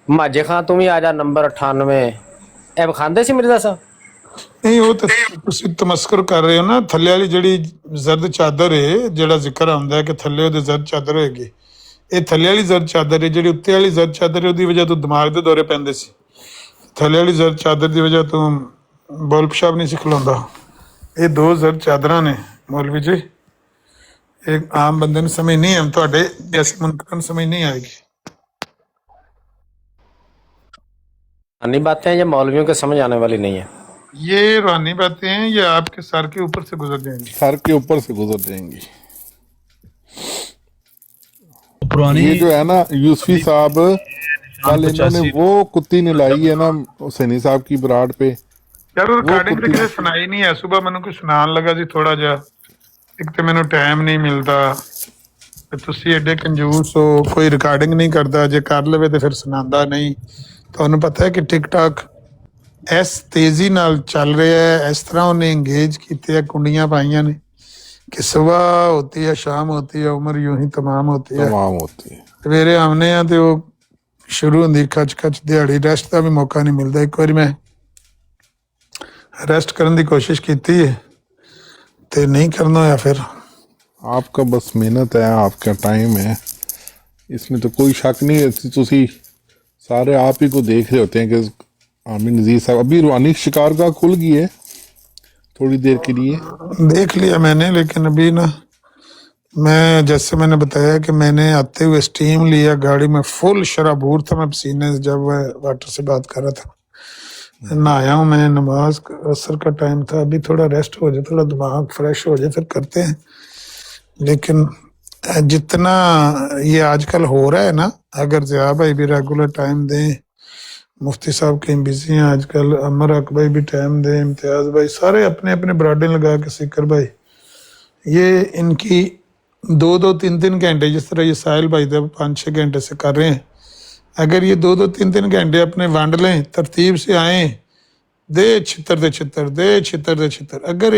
माजे खां तू भी आ जा नंबर 98, ये विखांदे सी मिर्ज़ा साहब? ਨਹੀਂ ਉਹ ਤਾਂ ਤੁਸੀਂ ਤਮਸਕਰ ਕਰ ਰਹੇ ਹੋ ਨਾ। ਥੱਲੇ ਵਾਲੀ ਜਿਹੜੀ ਜ਼ਰਦ ਚਾਦਰ ਹੈ, ਜਿਹੜਾ ਜ਼ਿਕਰ ਆਉਂਦਾ ਹੈ ਕਿ ਥੱਲੇ ਉਹਦੇ ਜ਼ਰਦ ਚਾਦਰ ਹੋਏਗੀ, ਇਹ ਥੱਲੇ ਵਾਲੀ ਜ਼ਰਦ ਚਾਦਰ ਹੈ। ਜਿਹੜੀ ਉੱਤੇ ਵਾਲੀ ਜ਼ਰਦ ਚਾਦਰ ਹੈ ਉਹਦੀ ਵਜ੍ਹਾ ਤੋਂ ਦਿਮਾਗ ਦੇ ਦੌਰੇ ਪੈਂਦੇ ਸੀ, ਥੱਲੇ ਵਾਲੀ ਜ਼ਰਦ ਚਾਦਰ ਦੀ ਵਜ੍ਹਾ ਤੋਂ ਬੋਲ ਪਿਸ਼ਾਬ ਨਹੀਂ ਸੀ ਖਲਾਉਂਦਾ। ਇਹ ਦੋ ਜ਼ਰਦ ਚਾਦਰਾਂ ਨੇ ਮੌਲਵੀ ਜੀ, ਇੱਕ ਆਮ ਬੰਦੇ ਨੂੰ ਸਮਝ ਨਹੀਂ ਆਉਂਦੀ, ਤੁਹਾਡੇ ਜੈਸੇ ਮੁਨਕਰਾਂ ਨੂੰ ਸਮਝ ਨਹੀਂ ਆਏਗੀ। अन्य बातें हैं जो मौलवियों को समझ आने वाली नहीं है। ये रूहानी बातें हैं, ये आपके सर के ऊपर से गुजर जाएंगी, सर के ऊपर से गुजर जाएंगी। पुरानी ये जो है ना यूसुफी साहब, कल इन्होंने वो कुत्ती निलाई है ना सैनी साहब की बराड़ पे। यार रिकॉर्डिंग तो किसी सुनाई नहीं है। सुबह मैंने कुछ सुनान लगा जी थोड़ा जा, एक तो मैंने टाइम नहीं मिलता, ਤੁਸੀਂ ਐਡੇ ਕੰਜੂਸ ਹੋ, ਕੋਈ ਰਿਕਾਰਡਿੰਗ ਨਹੀਂ ਕਰਦਾ, ਜੇ ਕਰ ਲਵੇ ਤੇ ਫਿਰ ਸੁਣਾਉਂਦਾ ਨਹੀਂ। ਤੁਹਾਨੂੰ ਪਤਾ ਹੈ ਕਿ ਟਿਕਟੌਕ ਇਸ ਤੇਜ਼ੀ ਨਾਲ ਚੱਲ ਰਿਹਾ ਹੈ, ਇਸ ਤਰ੍ਹਾਂ ਉਹਨੇ ਇੰਗੇਜ ਕੀਤੇ ਆ, ਕੁੰਡੀਆਂ ਪਾਈਆਂ ਨੇ ਕਿ ਸੁਬਾਹ ਹੋਤੀ ਹੈ ਸ਼ਾਮ ਹੋਤੀ ਹੈ ਉਮਰ यूं ही तमाम होती है, तमाम होती है। ਸਵੇਰੇ ਆਉਂਦੇ ਆ ਤੇ ਉਹ ਸ਼ੁਰੂ ਹੁੰਦੀ ਖਚ ਖਚ ਦਿਹਾੜੀ, ਰੈਸਟ ਦਾ ਵੀ ਮੌਕਾ ਨਹੀਂ ਮਿਲਦਾ। ਇੱਕ ਵਾਰੀ ਮੈਂ ਰੈਸਟ ਕਰਨ ਦੀ ਕੋਸ਼ਿਸ਼ ਕੀਤੀ ਹੈ ਤੇ ਨਹੀਂ ਕਰਨਾ ਹੋਇਆ। ਫਿਰ आपका बस मेहनत है, आपका टाइम है, इसमें तो कोई शक नहीं है। तुसी सारे आप ही को देख रहे होते हैं कि आमिर नज़ीर साहब अभी रूहानी शिकार का खुल गई है थोड़ी देर के लिए देख लिया मैंने, लेकिन अभी ना मैं जैसे मैंने बताया कि मैंने आते हुए स्टीम लिया, गाड़ी में फुल शराबूर था मैं पसीने से, जब मैं वाटर से बात कर रहा था। नहाया हूँ मैं, नमाज असर का टाइम था, अभी थोड़ा रेस्ट हो जाए, थोड़ा दिमाग फ्रेश हो जाए फिर करते हैं। लेकिन जितना ये आजकल हो रहा है ना, अगर ज़िया भाई भी रेगुलर टाइम दें, मुफ्ती साहब कहीं बिजी हैं आजकल, अमर हक भाई भी टाइम दें, इम्तियाज़ भाई, सारे अपने अपने ब्राडें लगा के, सिकर भाई, ये इनकी 2-2, 3-3 घंटे, जिस तरह ये साहिल भाई थे 5-6 घंटे से कर रहे हैं, अगर ये 2-2, 3-3 घंटे अपने वंड लें, तरतीब से आएँ, दे छितर दे छितर, दे छितर दे छितर, अगर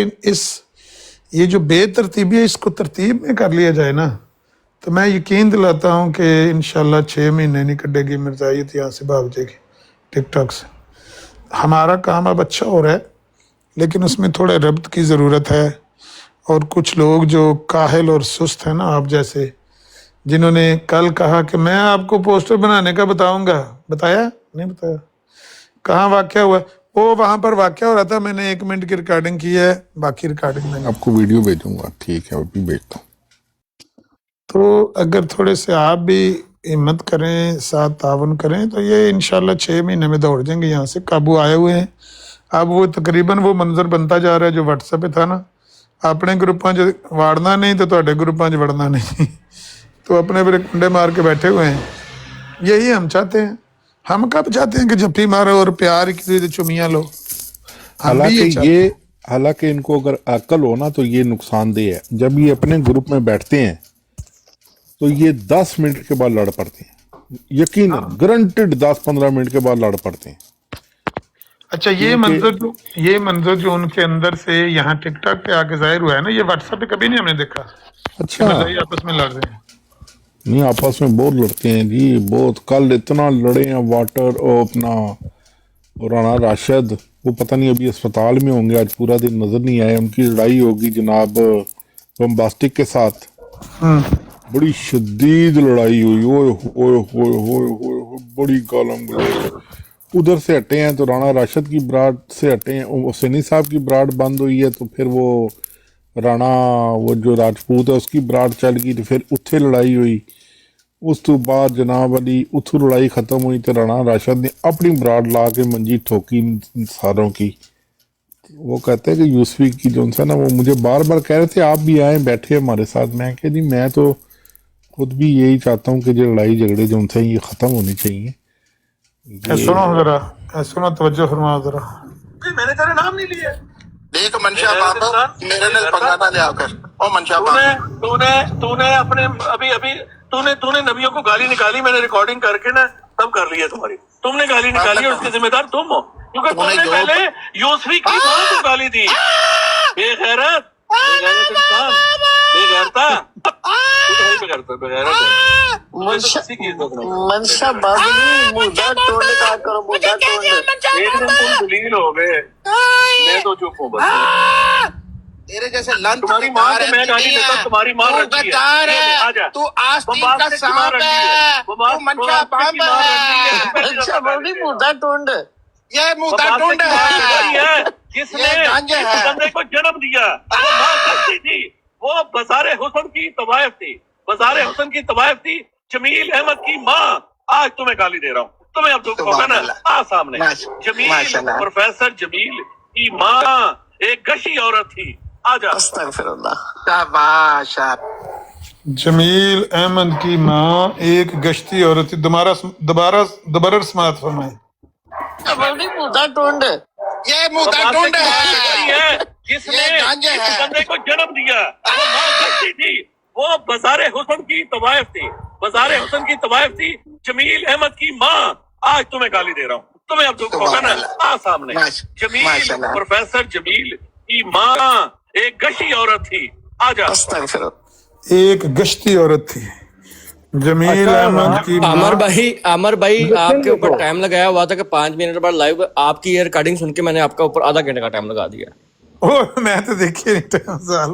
ये जो बेतरतीबी है इसको तरतीब में कर लिया जाए ना, तो मैं यकीन दिलाता हूँ कि इंशाल्लाह 6 महीने नहीं कटेगी मिर्ज़ाइयत, यहाँ से भाग जाएगी टिकटॉक से। हमारा काम अब अच्छा हो रहा है, लेकिन उसमें थोड़े रब्त की ज़रूरत है, और कुछ लोग जो काहिल और सुस्त हैं ना, आप जैसे, जिन्होंने कल कहा कि मैं आपको पोस्टर बनाने का बताऊंगा, बताया नहीं बताया, कहाँ वाक़या हुआ, वो वहाँ पर वाक़या हो रहा था, मैंने 1 मिनट की रिकॉर्डिंग की है, बाकी रिकॉर्डिंग नहीं। आपको वीडियो भेजूंगा, ठीक है, अभी भेजता हूँ। तो अगर थोड़े से आप भी हिम्मत करें, साथ तावन करें, तो ये इंशाल्लाह 6 महीने में दौड़ जाएंगे, यहाँ से काबू आए हुए हैं। अब वो तकरीबन वो मंजर बनता जा रहा है जो व्हाट्सएप पे था ना, अपने ग्रुपां च वाड़ना नहीं तो तुहाडे ग्रुपां च वड़ना नहीं तो अपने फिर कुंडे मार के बैठे हुए हैं। यही हम चाहते हैं। हम कब चाहते हैं कि जप्फी मारो और प्यार की चुमियाँ लो। हालांकि इनको अगर अक्ल हो ना तो ये नुकसानदेह है। जब ये अपने ग्रुप में बैठते हैं तो ये 10 मिनट के बाद लड़ पड़ते हैं, यकीनन गारंटेड 10-15 मिनट के बाद लड़ पड़ते हैं। अच्छा, ये मंजर जो उनके अंदर से यहाँ टिकटॉक पे आके जाहिर हुआ है ना, ये व्हाट्सएप पे कभी नहीं हमने देखा। अच्छा, आपस में लड़ रहे हैं? नहीं, आपस में बहुत लड़ते हैं जी, बहुत। कल इतना लड़े हैं वाटर और अपना राणा राशिद, वो पता नहीं अभी अस्पताल में होंगे, आज पूरा दिन नजर नहीं आए। उनकी लड़ाई होगी जनाब बम्बास्टिक के साथ, बड़ी शदीद लड़ाई हुई। ओए होए होए होए होए, बड़ी गालम गलोच। उधर से हटे हैं तो राणा राशिद की बराड से हटे हैं, सैनी साहब की बराड बंद हुई है तो फिर वो राणा वो जो राजपूत है उसकी बराड चल गई, तो फिर उत्थे लड़ाई हुई। उस तो बाद जनाब अली उथू लड़ाई खत्म हुई तो राणा राशिद ने अपनी बराड ला के मंजी ठोकी सारों की। वो कहते हैं कि यूसफी की जो है ना, वो मुझे बार बार कह रहे थे आप भी आए बैठे हमारे साथ। मैं कह जी मैं तो खुद भी यही चाहता हूँ कि जो लड़ाई झगड़े जो उनसे ये ख़त्म होनी चाहिए। सुनो जरा, सुनो, तवज्जो फरमाओ जरा। मैंने तेरा नाम नहीं लिया। देख मंशा बाप मेरे ने पंगा ना लिया कर। ओ मंशा बाप तूने अपने अभी तूने नबियों को गाली निकाली, मैंने रिकॉर्डिंग करके ना तब कर ली है तुम्हारी। तुमने गाली निकाली और उसके जिम्मेदार तुम हो, क्योंकि तुमने पहले यूसुफी की मां को गाली दी। बेगैरत इंसान, बेगैरता मनशा बाबू मुद्दा तोड़ का करो, मुद्दा तोड़। एकदम तुम दलील हो गए, मैं तो चुप हूँ बस। तेरे जैसे लंच तुम्हारी माँ को मैं गाली देता, तुम्हारी माँ रखी है। तू आस्तीन का सांप है, तू मनशा बाप है। मनशा बाबू मुद्दा टूंड, ये मुद्दा टूंड है जिसने इस बंदे को जन्म दिया। वो माँ करती थी, वो बज़ारे हुस्न की तवायफ थी, बज़ारे हुस्न की तवायफ थी। जमील अहमद की माँ आज तुम्हें गाली दे रहा हूँ, तुम्हें अब दुख होगा ना। आ सामने जमील, प्रोफेसर जमील की माँ एक गशी औरत थी। आजा। शाबाश। जमील अहमद की माँ एक गश्ती औरत थी। दोबारा समात फरमाए। मुद्दा टूंड, ये मुद्दा टूंड है जिसने इस बंदे को जन्म दिया। वो माँ करती थी, वो बज़ारे हुस्न की तवायफ थी, बज़ारे हुस्न की तवायफ थी। जमील अहमद की माँ आज तुम्हें गाली दे रहा हूँ, तुम्हें अब दुख होगा ना। आ सामने जमील, प्रोफेसर जमील की माँ एक गशी औरत थी। आजा। एक गश्ती औरत थी जमील अहमद की माँ। अमर भाई आपके ऊपर टाइम लगाया हुआ था कि 5 मिनट बाद लाइव, आपकी ये रिकॉर्डिंग सुन के मैंने आपका ऊपर आधा घंटे का टाइम लगा दिया। मैं तो देखी नहीं टाइम साल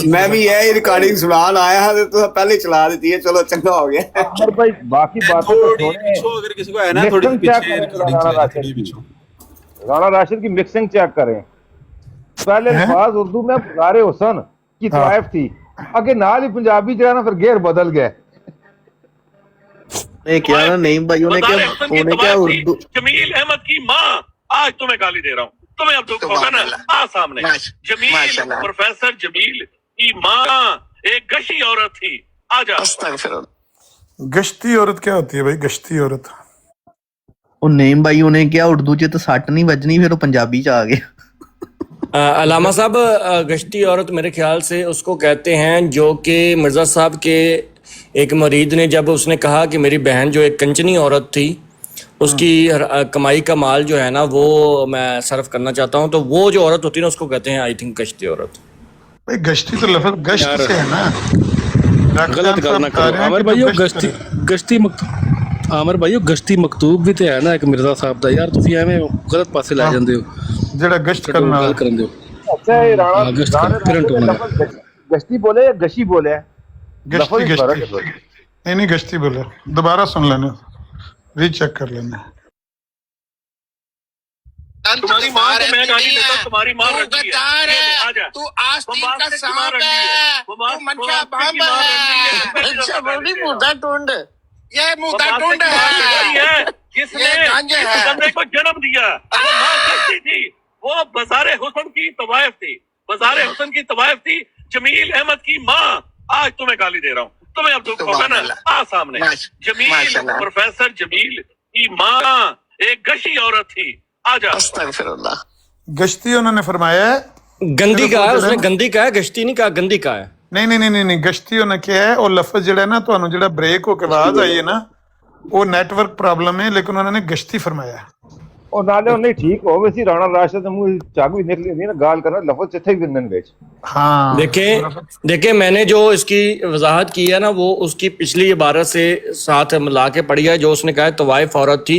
मैं भी यही रिकॉर्डिंग सुनान आया है तो पहले चला देती है। चलो चंगा हो गया। भाई बाकी बातें अगर किसी को है ना थोड़ी पीछे रिकॉर्डिंग, राणा राशिद की मिक्सिंग चेक करें। पहले अल्फाज उर्दू में बज़ारे हुस्न की तवायफ थी, आगे नाल ही पंजाबी जो है ना फिर गेर बदल गए। क्या ना नहीं भाई उन्हें क्या उर्दू। जमील अहमद की माँ आज तुम्हें गाली दे रहा हूँ, तुम्हें अब दुख होगा ना। आ सामने जमील, प्रोफेसर जमील की माँ एक गशी औरत थी, आजा। गश्ती औरत क्या होती है भाई? गश्ती औरत ਉਹ ਨੇਮ ਬਾਈ ਉਹਨੇ ਕਿਹਾ ਉਰਦੂ ਚ ਤਾਂ ਸੱਟ ਨਹੀਂ ਵੱਜਣੀ, ਫਿਰ ਉਹ ਪੰਜਾਬੀ ਚ ਆ ਗਿਆ। अलामा साहब, गश्ती औरत मेरे ख्याल से उसको कहते हैं जो कि मिर्ज़ा साहब के एक मरीद ने जब उसने कहा कि मेरी बहन जो एक कंचनी औरत थी उसकी कमाई का माल जो है ना वो मैं सर्व करना चाहता हूँ, तो वो जो औरत होती है ना उसको कहते हैं आई थिंक गश्ती औरत। भाई गश्ती तो लफ्ज़ गश्त से है ना, गलत गल ना करो आमिर भाई, ਉਹ ਗਸ਼ਤੀ ਮਕਤੂਬ, ਆਮਰ ਭਾਈ ਉਹ ਗਸ਼ਤੀ ਮਕਤੂਬ ਵੀ ਤੇ ਹੈ ਨਾ ਇੱਕ ਮਿਰਜ਼ਾ ਸਾਹਿਬ ਦਾ, ਯਾਰ ਤੁਸੀਂ ਐਵੇਂ ਗਲਤ ਪਾਸੇ ਲੈ ਜਾਂਦੇ ਹੋ ਜਿਹੜਾ ਗਸ਼ਤ ਕਰਨਾ ਗੱਲ ਕਰਨ ਦਿਓ। अच्छा ये राणा करंट होना गश्ती बोले या गशी बोले? गश्ती नहीं गश्ती बोले। दोबारा सुन लेना, रीचेक कर लेना। तुम्हारी माँ को मैं गाली देता, तुम्हारी माँ रंडी है, आजा। तू आस्तीन का सांप है, तू मनशा बम है, अच्छा बोली मुद्दा टूंड, ये मुद्दा टूंड है जिसने इस बंदे को जन्म दिया। वो माँ गश्ती थी, वो बाज़ारे हुस्न की तवाइफ थी, बाज़ारे हुस्न की तवाइफ थी। जमील अहमद की माँ, आज तुम्हें गाली दे रहा हूँ, तुम्हें अब दुख होगा ना, आ सामने। जमील, प्रोफेसर जमील की माँ एक गशी औरत थी, आजा। गश्ती उन्होंने फरमाया है, गंदी कहा है उसने, गंदी कहा है, गश्ती नहीं कहा, गंदी कहा है। नहीं गश्ती उन्हें क्या है, और लफ्ज ਜਿਹੜਾ ਨਾ ਤੁਹਾਨੂੰ ਜਿਹੜਾ ब्रेक होके आवाज आई है ना, वो नेटवर्क प्रॉब्लम है, लेकिन उन्होंने गश्ती फरमाया। और नाले नहीं ठीक हो वैसी राणा राशिद ਦੇ ਮੂੰਹ ਚੱਗ ਵੀ ਨਿਕਲੀ ਨਹੀਂ ਨਾ, ਗਾਲ ਕਰਨਾ ਲਫ਼ਜ਼ ਇੱਥੇ ਹੀ ਵਿੰਦਨ ਵਿੱਚ। हाँ देखिए मैंने जो इसकी वजाहत की है ना वो उसकी पिछली इबारत से साथ मिला के पढ़ी है, जो उसने कहा है तवाइफ औरत थी,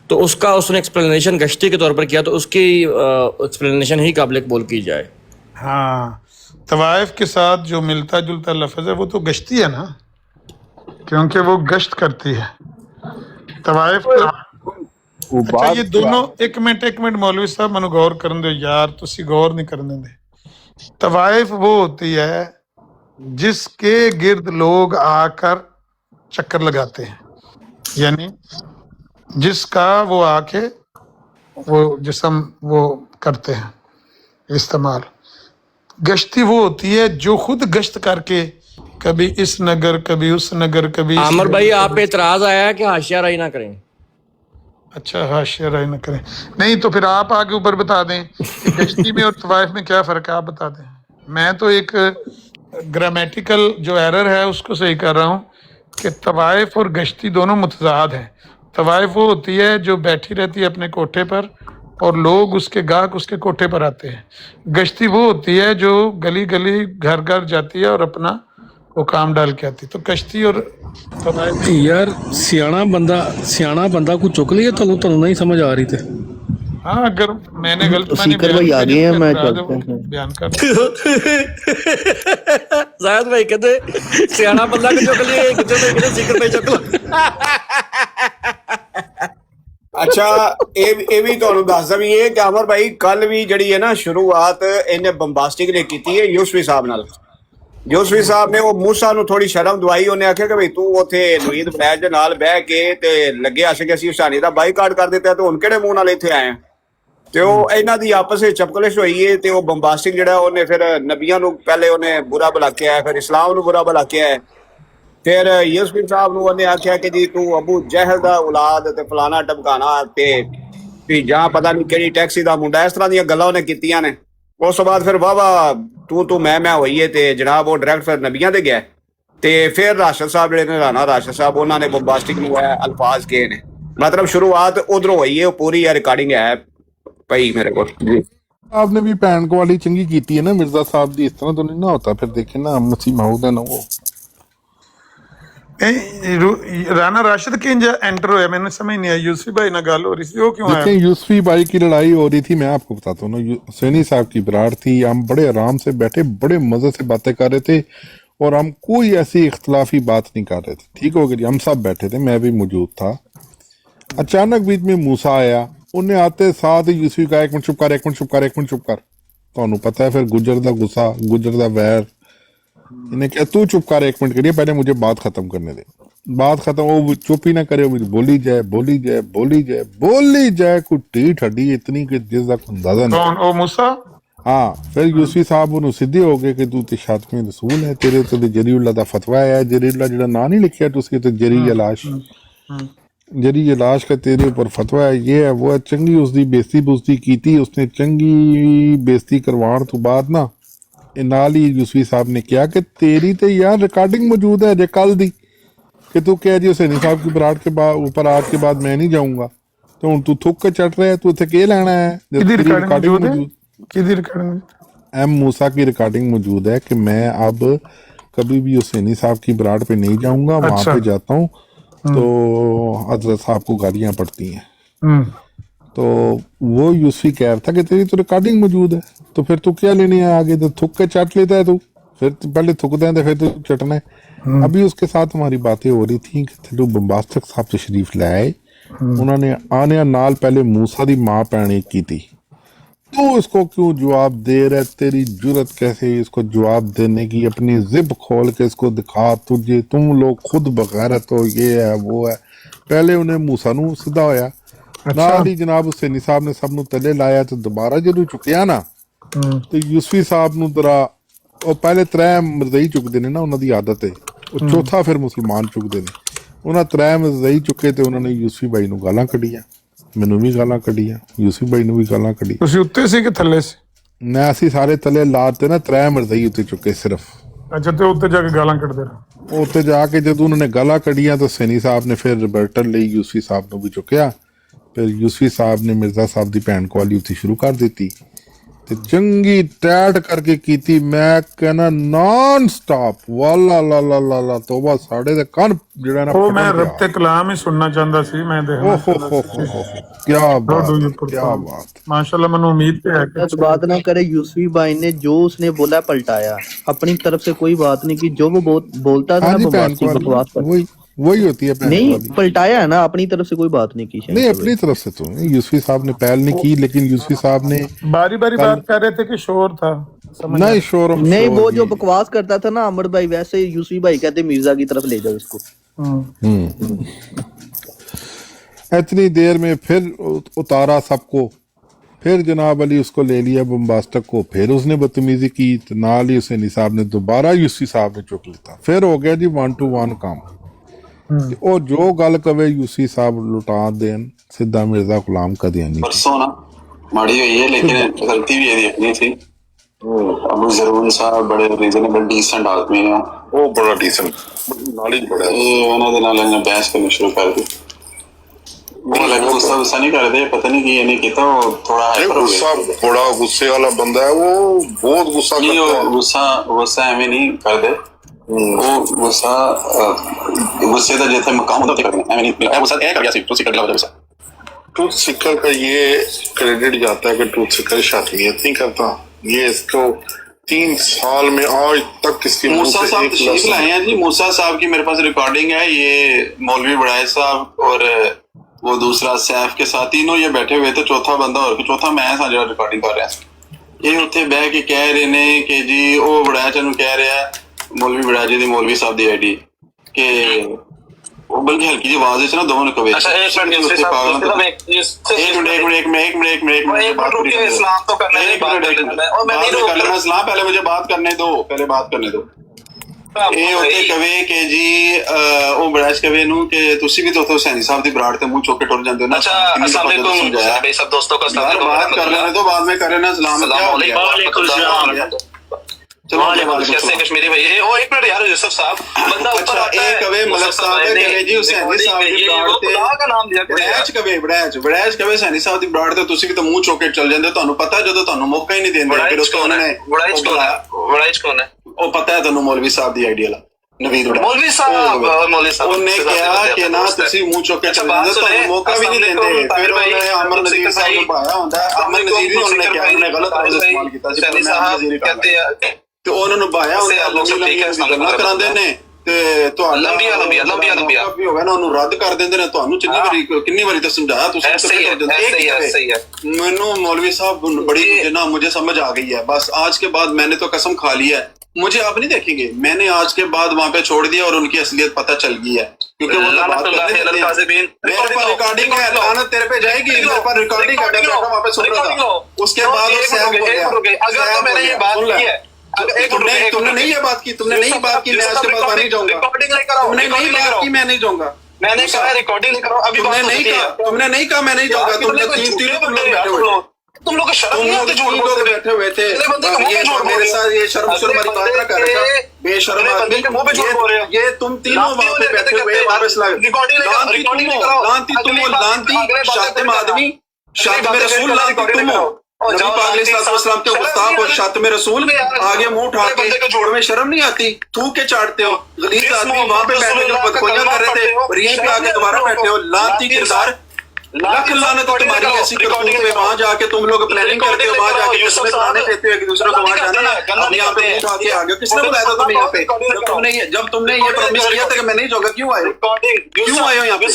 तो उसका उसने एक्सप्लेनेशन गश्ती के तौर पर किया, तो उसकी एक्सप्लेनेशन ही काबिल कबूल की जाए। हाँ, तवाइफ के साथ जो मिलता जुलता लफ्ज है वो तो गश्ती है ना, क्योंकि वो गश्त करती है तवाइफ का। अच्छा ये दोनों, एक मिनट मौलवी साहब मैंने गौर करन दो यार, तुसी गौर नहीं करने दे। तवाइफ वो होती है जिसके गिर्द लोग आकर चक्कर लगाते हैं, यानी जिसका वो आके वो जिस्म वो करते हैं इस्तेमाल। गश्ती वो होती है जो खुद गश्त करके कभी इस नगर कभी उस नगर कभी आमर भाई आप पे एतराज आया है कि हाशिया राई ना करें। अच्छा हाशिया राय न करें, नहीं तो फिर आप आगे ऊपर बता दें कि गश्ती में और तवाइफ में क्या फ़र्क है, आप बता दें। मैं तो एक ग्रामेटिकल जो एरर है उसको सही कर रहा हूँ कि तवाइफ और गश्ती दोनों मुतज़ाद हैं। तवाइफ वो होती है जो बैठी रहती है अपने कोठे पर और लोग उसके गाहक उसके कोठे पर आते हैं। गश्ती वो होती है जो गली गली घर घर जाती है और अपना वो काम डाल के आती। तो कश्ती और यार सियाना बंदा को चुक लिया, तो नहीं समझ आ रही थे। हाँ अगर मैंने गलत सीकर भाई आ गए हैं, मैं बयान कर जायद भाई कहते सियाना बंदा को चुक लिए, कितने सीकर भाई चुक लो। ਅੱਛਾ ਇਹ ਵੀ ਤੁਹਾਨੂੰ ਦੱਸ ਦਈਏ ਕਿ ਅਮਰ ਭਾਈ ਕੱਲ ਵੀ ਜਿਹੜੀ ਹੈ ਨਾ ਸ਼ੁਰੂਆਤ ਇਹਨੇ ਬੰਬਾਸਟਿਕ ਨੇ ਕੀਤੀ ਹੈ ਯੂਸਫੀ ਸਾਹਿਬ ਨਾਲ। ਯੂਸਫੀ ਸਾਹਿਬ ਨੇ ਉਹ ਮੂਸਾ ਨੂੰ ਥੋੜੀ ਸ਼ਰਮ ਦਵਾਈ, ਉਹਨੇ ਆਖਿਆ ਕਿ ਭਈ ਤੂੰ ਉੱਥੇ ਨਵੀਦ ਬਲੈਜ ਦੇ ਨਾਲ ਬਹਿ ਕੇ ਤੇ ਲੱਗਿਆ ਸੀ ਕਿ ਅਸੀਂ ਹੁਸੈਨੀ ਦਾ ਬਾਈਕਾਟ ਕਰ ਦਿੱਤਾ, ਤੇ ਹੁਣ ਕਿਹੜੇ ਮੂੰਹ ਨਾਲ ਇੱਥੇ ਆਏ ਆ। ਤੇ ਉਹ ਇਹਨਾਂ ਦੀ ਆਪਸ ਵਿੱਚ ਚਪਕਲਿਸ਼ ਹੋਈ ਹੈ, ਤੇ ਉਹ ਬੰਬਾਸਟਿਕ ਜਿਹੜਾ ਉਹਨੇ ਫਿਰ ਨਬੀਆਂ ਨੂੰ ਪਹਿਲੇ ਉਹਨੇ ਬੁਰਾ ਭਲਾ ਕਿਹਾ, ਫਿਰ ਇਸਲਾਮ ਨੂੰ ਬੁਰਾ ਭਲਾ ਕਿਹਾ, ਫਿਰ ਯੂਸਫੀ ਸਾਹਿਬ ਨੂੰ ਉਹਨੇ ਆਖਿਆ ਕਿ ਜੀ ਤੂੰ ਅਬੂ ਜਹਿਲ ਦਾ ਔਲਾਦ ਤੇ ਫਲਾਣਾ ਟਮਕਾਣਾ ਤੇ ਵੀ ਜਾਂ ਪਤਾ ਨਹੀਂ ਕਿਹੜੀ ਟੈਕਸੀ ਦਾ ਮੁੰਡਾ, ਇਸ ਤਰ੍ਹਾਂ ਦੀਆਂ ਗੱਲਾਂ ਉਹਨੇ ਕੀਤੀਆਂ ਨੇ। ਉਸ ਤੋਂ ਬਾਅਦ ਫਿਰ ਵਾਹਵਾ ਤੂੰ ਮੈਂ ਹੋਈ ਹੈ, ਤੇ ਜਨਾਬ ਉਹ ਡਾਇਰੈਕਟ ਫਿਰ ਨਬੀਆਂ ਤੇ ਗਿਆ। ਤੇ ਫਿਰ ਰਾਸ਼ਦ ਸਾਹਿਬ ਜਿਹੜੇ ਨੇ ਰਾਣਾ ਰਾਸ਼ਦ ਸਾਹਿਬ, ਉਹਨਾਂ ਨੇ ਬੰਬਾਸਟਿਕ ਨੂੰ ਅਲਫਾਜ਼ ਕਹੇ ਨੇ, ਮਤਲਬ ਸ਼ੁਰੂਆਤ ਉਧਰੋਂ ਹੋਈ ਹੈ। ਉਹ ਪੂਰੀ ਰਿਕਾਰਡਿੰਗ ਹੈ ਭਾਈ ਮੇਰੇ ਕੋਲ ਜੀ। आपने भी भैन को वाली चंगी की है ना मिर्जा साहब दी, इस तरह तो नहीं ना होता। फिर देखे ना मसीह माऊद है ना वो राना राशिद के एंटर हुआ, मैंने समझ नहीं आया। यूसुफी भाई ना गाल हो रही थी, वो क्यों आया? यूसुफी भाई की लड़ाई हो रही थी, मैं आपको बताता हूँ ना। हुसैनी साहब की बराड़ थी, हम बड़े आराम से बैठे बड़े मजे से बातें कर रहे थे और हम कोई ऐसी इख्तलाफी बात नहीं कर रहे थे। ठीक हो गई, हम सब बैठे थे, मैं भी मौजूद था। अचानक बीच में मूसा आया, उन्हें आते साथ ही यूसुफी का एक मिनट चुप कर, एक मिनट चुप कर, एक मिनट चुप कर। तो पता है फिर गुजर दा गुस्सा, गुजर दा वैर, इन्हें क्या तू चुप कर एक मिनट करिए, पहले मुझे बात खत्म करने दे। बात खत्म, वो चुप ही ना करे, वो बोली जाए बोली जाए बोली जाए बोली जाए, कोई टीठ हड्डी इतनी कि जिसका अंदाजा नहीं। कौन ओ मूसा? हाँ फिर यूसुफी साहब ਉਹਨੂੰ ਸਿੱਧੇ ਹੋ ਗਏ ਕਿ ਤੂੰ ਤੇ ਸ਼ਾਤਮੀ ਰਸੂਲ ਹੈ, ਤੇਰੇ ਉੱਤੇ ਜਰੀਉल्ला ਦਾ ਫਤਵਾ ਹੈ। जरीउल्ला ਜਿਹੜਾ ਨਾਂ नहीं लिखा ਤੁਸੀਂ ਤੇ जरी लाश जरी लाश का तेरे ऊपर फतवा है, ये है वो है। चंगी उसकी बेइज्जती बुजती की, उसने चंगी बेइज्जती करवाने तो बाद ना नाल ही यूसुफी साहब ने कहा कि तेरी तो यार रिकॉर्डिंग मौजूद है जे कल दी कि तू कह जी हुसैनी साहब की बरात के बाद ऊपर आज के बाद मैं नहीं जाऊंगा, तो हूँ तू थुक के चढ़ रहा है, तू इतने के लेना है? रिकॉर्डिंग मौजूद एम मूसा की रिकॉर्डिंग मौजूद है कि मैं अब कभी भी हुसैनी साहब की बरात पे नहीं जाऊंगा, वहां पे जाता हूँ तो हजरत साहब को गालियां पड़ती हैं। तो वो यूसुफी कह रहा था कि तेरी तो रिकॉर्डिंग मौजूद है, तो फिर तू क्या लेने है आगे? तो थुक के चट लेता है तू, फिर पहले थुकते हैं तो फिर तो चटना है। अभी उसके साथ हमारी बातें हो रही थी कि तू बम्बास्टक साहब तशरीफ ले आए, उन्होंने आने नाल पहले मूसा दी माँ भैन एक की थी, तू इसको क्यों जवाब दे रहा? तेरी जुरत कैसे इसको जवाब देने की? अपनी जिप खोल के इसको दिखा, तुझे तुम लोग खुद बगैरत हो, ये है वो है। पहले उन्हें मूसा नू सीधा होया, नाल ही जनाब हुसैनी साहब ने सब नू तले लाया, तो दोबारा जदों चुकिया ना तो यूसुफी साहब नू जरा ਉਹ ਪਹਿਲੇ ਤਰੇ ਮਰਜ਼ਈ ਚੁੱਕਦੇ ਨੇ ਨਾ, ਉਹਨਾਂ ਦੀ ਆਦਤ ਹੈ, ਉਹ ਚੌਥਾ ਫਿਰ ਮੁਸਲਮਾਨ ਚੁੱਕਦੇ ਨੇ। ਉਹਨਾਂ ਤਰੇ ਮਰਜ਼ਈ ਚੁੱਕੇ ਤੇ ਉਹਨਾਂ ਨੇ यूसुफी भाई ਨੂੰ ਗਾਲਾਂ ਕੱਢੀਆਂ, ਮੈਨੂੰ ਵੀ ਗਾਲਾਂ ਕੱਢੀਆਂ, यूसुफी भाई ਨੂੰ ਵੀ ਗਾਲਾਂ ਕੱਢੀ। ਤੁਸੀਂ ਉੱਤੇ ਸੀ ਕਿ ਥੱਲੇ ਸੀ? ਨਾ ਅਸੀਂ ਸਾਰੇ ਤਲੇ ਲਾਤੇ ਨਾ, ਤਰੇ ਮਰਜ਼ਈ ਉੱਤੇ ਚੁੱਕੇ ਸਿਰਫ। ਅੱਛਾ, ਤੇ ਉੱਤੇ ਜਾ ਕੇ ਗਾਲਾਂ ਕੱਢਦੇ ਰਹੇ? ਉੱਤੇ ਜਾ ਕੇ ਜਦੋਂ ਉਹਨਾਂ ਨੇ ਗਾਲਾਂ ਕੱਢੀਆਂ ਤਾਂ ਸੈਣੀ ਸਾਹਿਬ ਨੇ ਫਿਰ ਰਿਬਰਟਨ ਲਈ यूसुफी ਸਾਹਿਬ ਨੂੰ ਵੀ ਚੁੱਕਿਆ। ਫਿਰ यूसुफी ਸਾਹਿਬ ਨੇ ਮਿਰਜ਼ਾ ਸਾਹਿਬ ਦੀ ਭੈਣ ਕੋਲ ਵਾਲੀ ਉੱਥੇ ਸ਼ੁਰੂ ਕਰ ਦਿੱਤੀ ਤੇ ਚੰਗੀ ਟੈਟ ਕਰਕੇ ਕੀਤੀ। ਮੈਂ ਕਹਿੰਦਾ ਨਾਨ ਸਟਾਪ, ਵਾਲਾ ਲਾ ਲਾ ਲਾ ਲਾ ਤੋਬਾ, ਸਾਡੇ ਦੇ ਕੰਨ ਜਿਹੜਾ ਨਾ ਉਹ ਮੈਂ ਰੱਬ ਤੇ ਕਲਾਮ ਹੀ ਸੁਣਨਾ ਚਾਹੁੰਦਾ ਸੀ, ਮੈਂ ਦੇਖਣਾ। ਕੀ ਬਾਤ, ਕੀ ਬਾਤ, माशाल्लाह, मैंने उम्मीद पे है कि बात ना करे। यूसुफी भाई ने जो उसने बोला पलटाया, अपनी तरफ से कोई बात नहीं की। जो वो बोलता था ना बकवास पर, वही होती है। नहीं पलटाया है ना, अपनी तरफ से कोई बात नहीं की। नहीं अपनी तरफ से तो यूसुफी साहब ने पहल नहीं की, लेकिन यूसुफी साहब ने बारी बारी बात कर रहे थे कि शोर था। नहीं शोर नहीं, वो जो बकवास करता था ना अमर भाई, वैसे यूसुफी भाई कहते मिर्जा की तरफ ले जाओ इसको। इतनी देर में फिर उतारा सबको, फिर जनाब अली उसको ले लिया बम्बास्टक को, फिर उसने बदतमीजी की, तो नाल ही हुसैनी साहब ने दोबारा यूसुफी साहब ने चुक लिया। फिर हो गया जी 1 to 1 काम। ਉਹ ਜੋ ਗੱਲ ਕਵੇ यूसुफी साहब लुटा देन, सिद्धा मिर्जा गुलाम कदे नहीं। परसों ना माड़ी हुई है, लेकिन गलती भी यही अपनी थी। अबू जरूर साहब बड़े रीजनेबल डीसेंट आदमी है, वो बड़ा डीसेंट नॉलेज बड़ा है। ਉਹਨਾਂ ਦੇ ਨਾਲ ਇਹਨੇ ਬਹਿਸ ਕਰਨੀ ਸ਼ੁਰੂ ਕਰ ਦਿੱਤੀ। ਉਹ ਲੱਗਾ ਗੁੱਸਾ ਨਹੀਂ ਕਰਦੇ, ਪਤਾ ਨਹੀਂ ਕੀ ਇਹਨੇ ਕੀਤਾ। ਉਹ ਥੋੜਾ ਹਾਈਪਰ ਹੋ ਗਿਆ, ਗੁੱਸਾ ਬੜਾ ਗੁੱਸੇ ਵਾਲਾ ਬੰਦਾ ਹੈ, ਉਹ ਬਹੁਤ ਗੁੱਸਾ ਕਰਦਾ ਹੈ। ਗੁੱਸਾ ਐਵੇਂ ਨਹੀਂ ਕਰਦੇ, ਉਹ गुस्से का जैसे मकाम होता है, गुस्सा कर गया सी, ट्रूथ सीकर की वजह से। ट्रूथ सीकर का ये क्रेडिट जाता है कि ट्रूथ सीकर शातियत नहीं करता। ये इसको 3 साल में आज तक किसी मूसा साहब तशरीफ लाए हैं जी। मूसा साहब की मेरे पास रिकॉर्डिंग है, ये मौलवी बड़ाई साहब और वो दूसरा सैफ के साथ, तीनों ये बैठे हुए थे। चौथा बंदा और चौथा मैं सा जो रिकॉर्डिंग कर रहा है। ये उत्थे बह के कह रहे ने कि जी वो बड़ाया चनू कह रहा है, मौलवी बड़ाजी दी मौलवी साहब दी आईडी के वो बल्कि हल्की जी आवाज है ना दोनों ने कवे। अच्छा एक मिनट इस्लाम तो करने दे, बात करना इस्लाम, पहले मुझे बात करने दो, पहले बात करने दो। ये होते कवे के जी वो बड़ाश कवे नु के तुसी भी तो हुसैनी साहब दी बरात ते मुंह चोके टुर जांदे हो ना। अच्छा अस्सलाम वालेकुम भाई सब दोस्तों का अस्सलाम वालेकुम, बात कर लेने दो, बाद में करें ना। सलाम वालेकुम सलाम। कैसे कश्मीरी भाई? ओ एक मिनट यार यूसुफ साहब, बंदा ऊपर आता है, कवे मलक साहब ने कहे जी हुसैनी साहब दी बरात ते खुदा का नाम लिया बड़ैच कवे हुसैनी साहब दी बरात ते तुसी भी तो मुंह चोके चल जांदे। ਤੁਹਾਨੂੰ ਪਤਾ ਜਦੋਂ ਤੁਹਾਨੂੰ ਮੌਕਾ ਹੀ ਨਹੀਂ ਦਿੰਦੇ, ਫਿਰ ਉਸ ਤੋਂ ਉਹਨੇ बड़ैच कौन है? ਉਹ ਪਤਾ ਹੈ ਤੁਹਾਨੂੰ ਮੌਲਵੀ ਸਾਹਿਬ ਦੀ ਆਈਡੀ ਵਾਲਾ ਨਵੀਦ ਮੌਲਵੀ ਸਾਹਿਬ ਉਹਨੇ ਕਿਹਾ ਕਿ ਨਾ ਤੁਸੀਂ ਮੂੰਹ ਚੁੱਕ ਕੇ ਚੱਲ ਜਾਂਦੇ, ਤੁਹਾਨੂੰ ਮੌਕਾ ਵੀ ਨਹੀਂ ਦਿੰਦੇ। ਫਿਰ ਉਹਨੇ ਅਮਰ ਨਜ਼ੀਰ ਸਾਹਿਬ ਨੂੰ ਪਾਇਆ ਹੁੰਦਾ, ਅਮਰ ਨਜ਼ੀਰ ਵੀ ਉਹਨੇ ਕਿਹਾ ਉਹਨੇ ਗਲਤ ਲਫ਼ਜ਼ ਇਸਤੇਮਾਲ ਕੀਤਾ ਸੀ। ਸੈਣੀ ਸਾਹਿਬ ਕਹਿੰਦੇ ਆ ਤੇ ਉਹਨਾਂ ਨੂੰ ਪਾਇਆ ਉਹਨੇ ਗੱਲਾਂ ਕਰਾਉਂਦੇ ਨੇ ਤੇ ਤੁਹਾਨੂੰ ਲੰਬੀਆਂ ਵੀ ਹੋ ਗਿਆ ਨਾ, ਉਹਨੂੰ ਰੱਦ ਕਰ ਦਿੰਦੇ ਨੇ। ਤੁਹਾਨੂੰ ਕਿੰਨੀ ਵਾਰੀ ਤਾਂ ਸਮਝਾਇਆ ਤੁਸੀਂ। ਮੈਨੂੰ मौलवी साहब बड़ी ना मुझे समझ आ गई है, बस आज के बाद मैंने तो कसम खा ली है मुझे आप नहीं देखेंगे, मैंने आज के बाद वहाँ पे छोड़ दिया और उनकी असलियत पता चल गई है, क्योंकि वो तो बात करते रहते हैं। मेरे पास रिकॉर्डिंग है, लानत तेरे पे जाएगी, मेरे पास रिकॉर्डिंग है, मैं बैठा वहाँ पे सुन रहा था। उसके बाद वो सैम बोल गया, मैंने ये बात की है, तुमने नहीं ये बात की, तुमने नहीं बात की, मैं आज के बाद नहीं जाऊंगा, रिकॉर्डिंग लेकर आओ, तुमने नहीं बात की, मैं नहीं जाऊंगा। मैंने कहा रिकॉर्डिंग लेकर आओ, अभी तुमने नहीं कहा, तुमने नहीं कहा मैं नहीं जाऊंगा, तुमने तीन तुम लोग बैठे हुए, तुम लोग शर्म नहीं आती, तुम लोग बैठे हुए थे, ये मेरे साथ ये शर्म शुरू वाली बात ना कर रहा, बेशर्म आदमी, ये तुम तीनों वहाँ पे बैठे हुए, वापस लानती तुम हो, लानती शातिम आदमी, शातिम रसूल, लानती तुम हो, नबी पाक अलैहिस्सलाम के गुस्ताख और शातिम रसूल, आगे मुंह उठा के जोड़ में शर्म नहीं आती, थूक के चाटते हो, गलीज आदमी वहाँ पे बैठे जो बदखोइयां कर रहे थे और यहीं पे आके दोबारा बैठे हो, लानती किरदार, लाख लानत तुम्हारी ऐसी करतूत पे, वहां जाके तुम लोग प्लानिंग करते हो, वहां जाके किस्में बनाने देते हो एक दूसरे को, वहां जाना ना, अब यहाँ पे मुंह उठा के आ गए, किसने बुलाया था तुम्हें यहाँ पे? जब तुमने ये प्रॉमिस किया था कि मैं नहीं जाऊंगा, क्यों आए हो? क्यों आए हो यहाँ पे?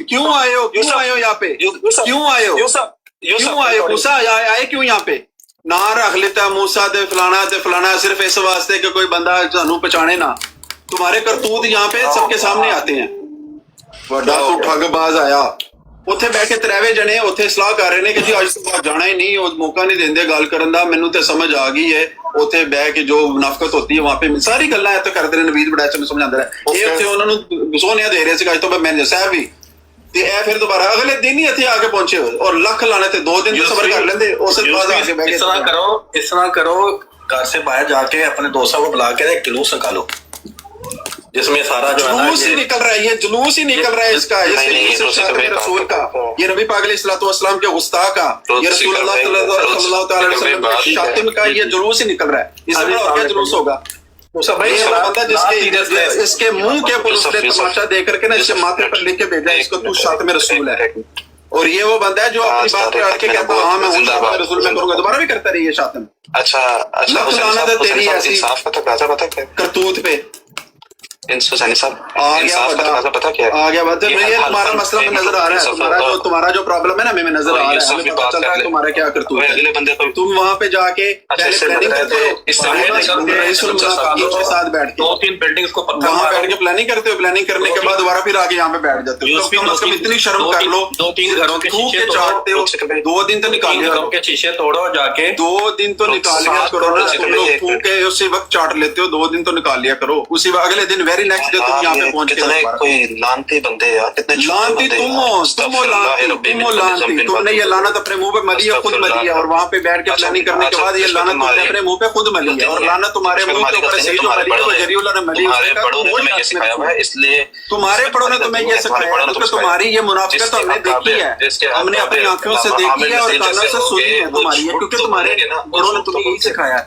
क्यों आए हो? क्यों आए हो यहाँ पे? क्यों आए हो? क्यों आए हो? मूसा आए क्यों यहाँ पे? ना रख लेता मूसा ते फलाना सिर्फ इस वास्ते कि कोई बंदा सानू पहचाने ना। तुम्हारे करतूत यहाँ पे सबके सामने आते हैं। बड़ा तू ठगबाज आया, ਉੱਥੇ ਬਹਿ ਕੇ ਤਰੇਵੇਂ ਜਣੇ ਉੱਥੇ ਸਲਾਹ ਕਰ ਰਹੇ ਨੇ ਕਿ ਜੀ ਅੱਜ ਤੋਂ ਬਾਅਦ ਜਾਣਾ ਹੀ ਨਹੀਂ, ਉਹ ਮੌਕਾ ਨਹੀਂ ਦਿੰਦੇ ਗੱਲ ਕਰਨ ਦਾ। ਮੈਨੂੰ ਤੇ ਸਮਝ ਆ ਗਈ ਹੈ ਉੱਥੇ ਬਹਿ ਕੇ ਜੋ ਮੁਨਾਫਕਤ ਹੋਤੀ ਹੈ ਵਹਾਂ पे ਸਾਰੀ ਗੱਲਾਂ ਇੱਥੇ ਕਰਦੇ ਨੇ, ਨਵੀਦ ਬੜਾ ਅੱਛਾ ਸਮਝਾਉਂਦਾ ਹੈ। ਇਹ ਉੱਥੇ ਉਹਨਾਂ ਨੂੰ ਸੋਹਣਿਆ ਦੇ ਰਹੇ ਸੀ ਅੱਜ ਤੋਂ ਬਾਅਦ ਮੈਨੇਜਰ ਸਾਹਿਬ ਵੀ, ਤੇ ਇਹ ਫਿਰ ਦੁਬਾਰਾ ਅਗਲੇ ਦਿਨ ਹੀ ਇੱਥੇ ਆ ਕੇ ਪਹੁੰਚੇ ਔਰ ਲੱਖ ਲਾਣੇ ਤੇ 2 दिन ਸਬਰ ਕਰ ਲੈਂਦੇ, ਉਸ ਤੋਂ ਬਾਅਦ ਆ ਕੇ ਬਹਿ ਕੇ इस तरह करो, घर से बाहर जाके अपने दोस्तों को बुला के एक जुलूस निकालो जिसमें सारा जो जुलूस ही निकल रहा है, ये जुलूस ही निकल रहा है इसका, ये रसूल का, ये नबी पाक अलैहिस्सलाम के गुस्ताख का, ये रसूल अल्लाह सल्लल्लाहु अलैहि वसल्लम के शातिम का ये जुलूस ही निकल रहा है। इससे बड़ा क्या जुलूस होगा? बंदा जिसके इसके मुंह के ऊपर उसने तमाशा दे करके ना इसके माथे पर लिख के भेजा इसको तू शातिम रसूल है, और ये वो बंदा है जो अपनी बात पे अड़ के कहता है हाँ मैं शातिम रसूल में करूंगा, दोबारा भी करता रही है शातिम। अच्छा तेरी ऐसी करतूत पे आ गया बात है। ये तुम्हारा मसला में नजर आ रहा है, तुम्हारा जो प्रॉब्लम है ना हमें नजर आ रहा है, हमें पता चल रहा है तुम्हारा क्या करतूत है। अगले बंदे को तुम वहाँ पे जाके पहले प्लानिंग करते हो के साथ बैठ के 2-3 बिल्डिंग्स को वहाँ बैठ के प्लानिंग करते हो, प्लानिंग करने के बाद दोबारा फिर आके यहाँ पे बैठ जाते हो। कम से कम इतनी शर्म कर लो, 2-3 घरों के शीशे चाटते हो, 2 दिन तो निकाल घरों के शीशे तोड़ो जाके, 2 दिन तो निकाल लिया करो ना, तुम लोग फूक के उसी वक्त चाट लेते हो, 2 दिन तो निकाल लिया करो, उसी अगले दिन वेरी नेक्स्ट डे तुम यहाँ पे पहुंच के कोई लानती बंदे यार, कितने लानती तुम हो लानती, तुमने ये लानत अपने मुंह पे मली है, खुद मली है, और वहाँ पे बैठ के प्लानिंग करने के बाद ये लानत तुमने अपने मुंह पे खुद मली है, और लानत तुम्हारे मुंह के ऊपर सही जो मली है वो जरीउल्लाह ने मली है, इसलिए तुम्हारे पड़ों ने तुम्हें ये सिखाया, क्योंकि तुम्हारी ये मुनाफिकत हमने देखी है, हमने अपनी आंखों से देखी है और कानों से सुनी है तुम्हारी, क्योंकि तुम्हारे बड़ों ने तुम्हें यही सिखाया है।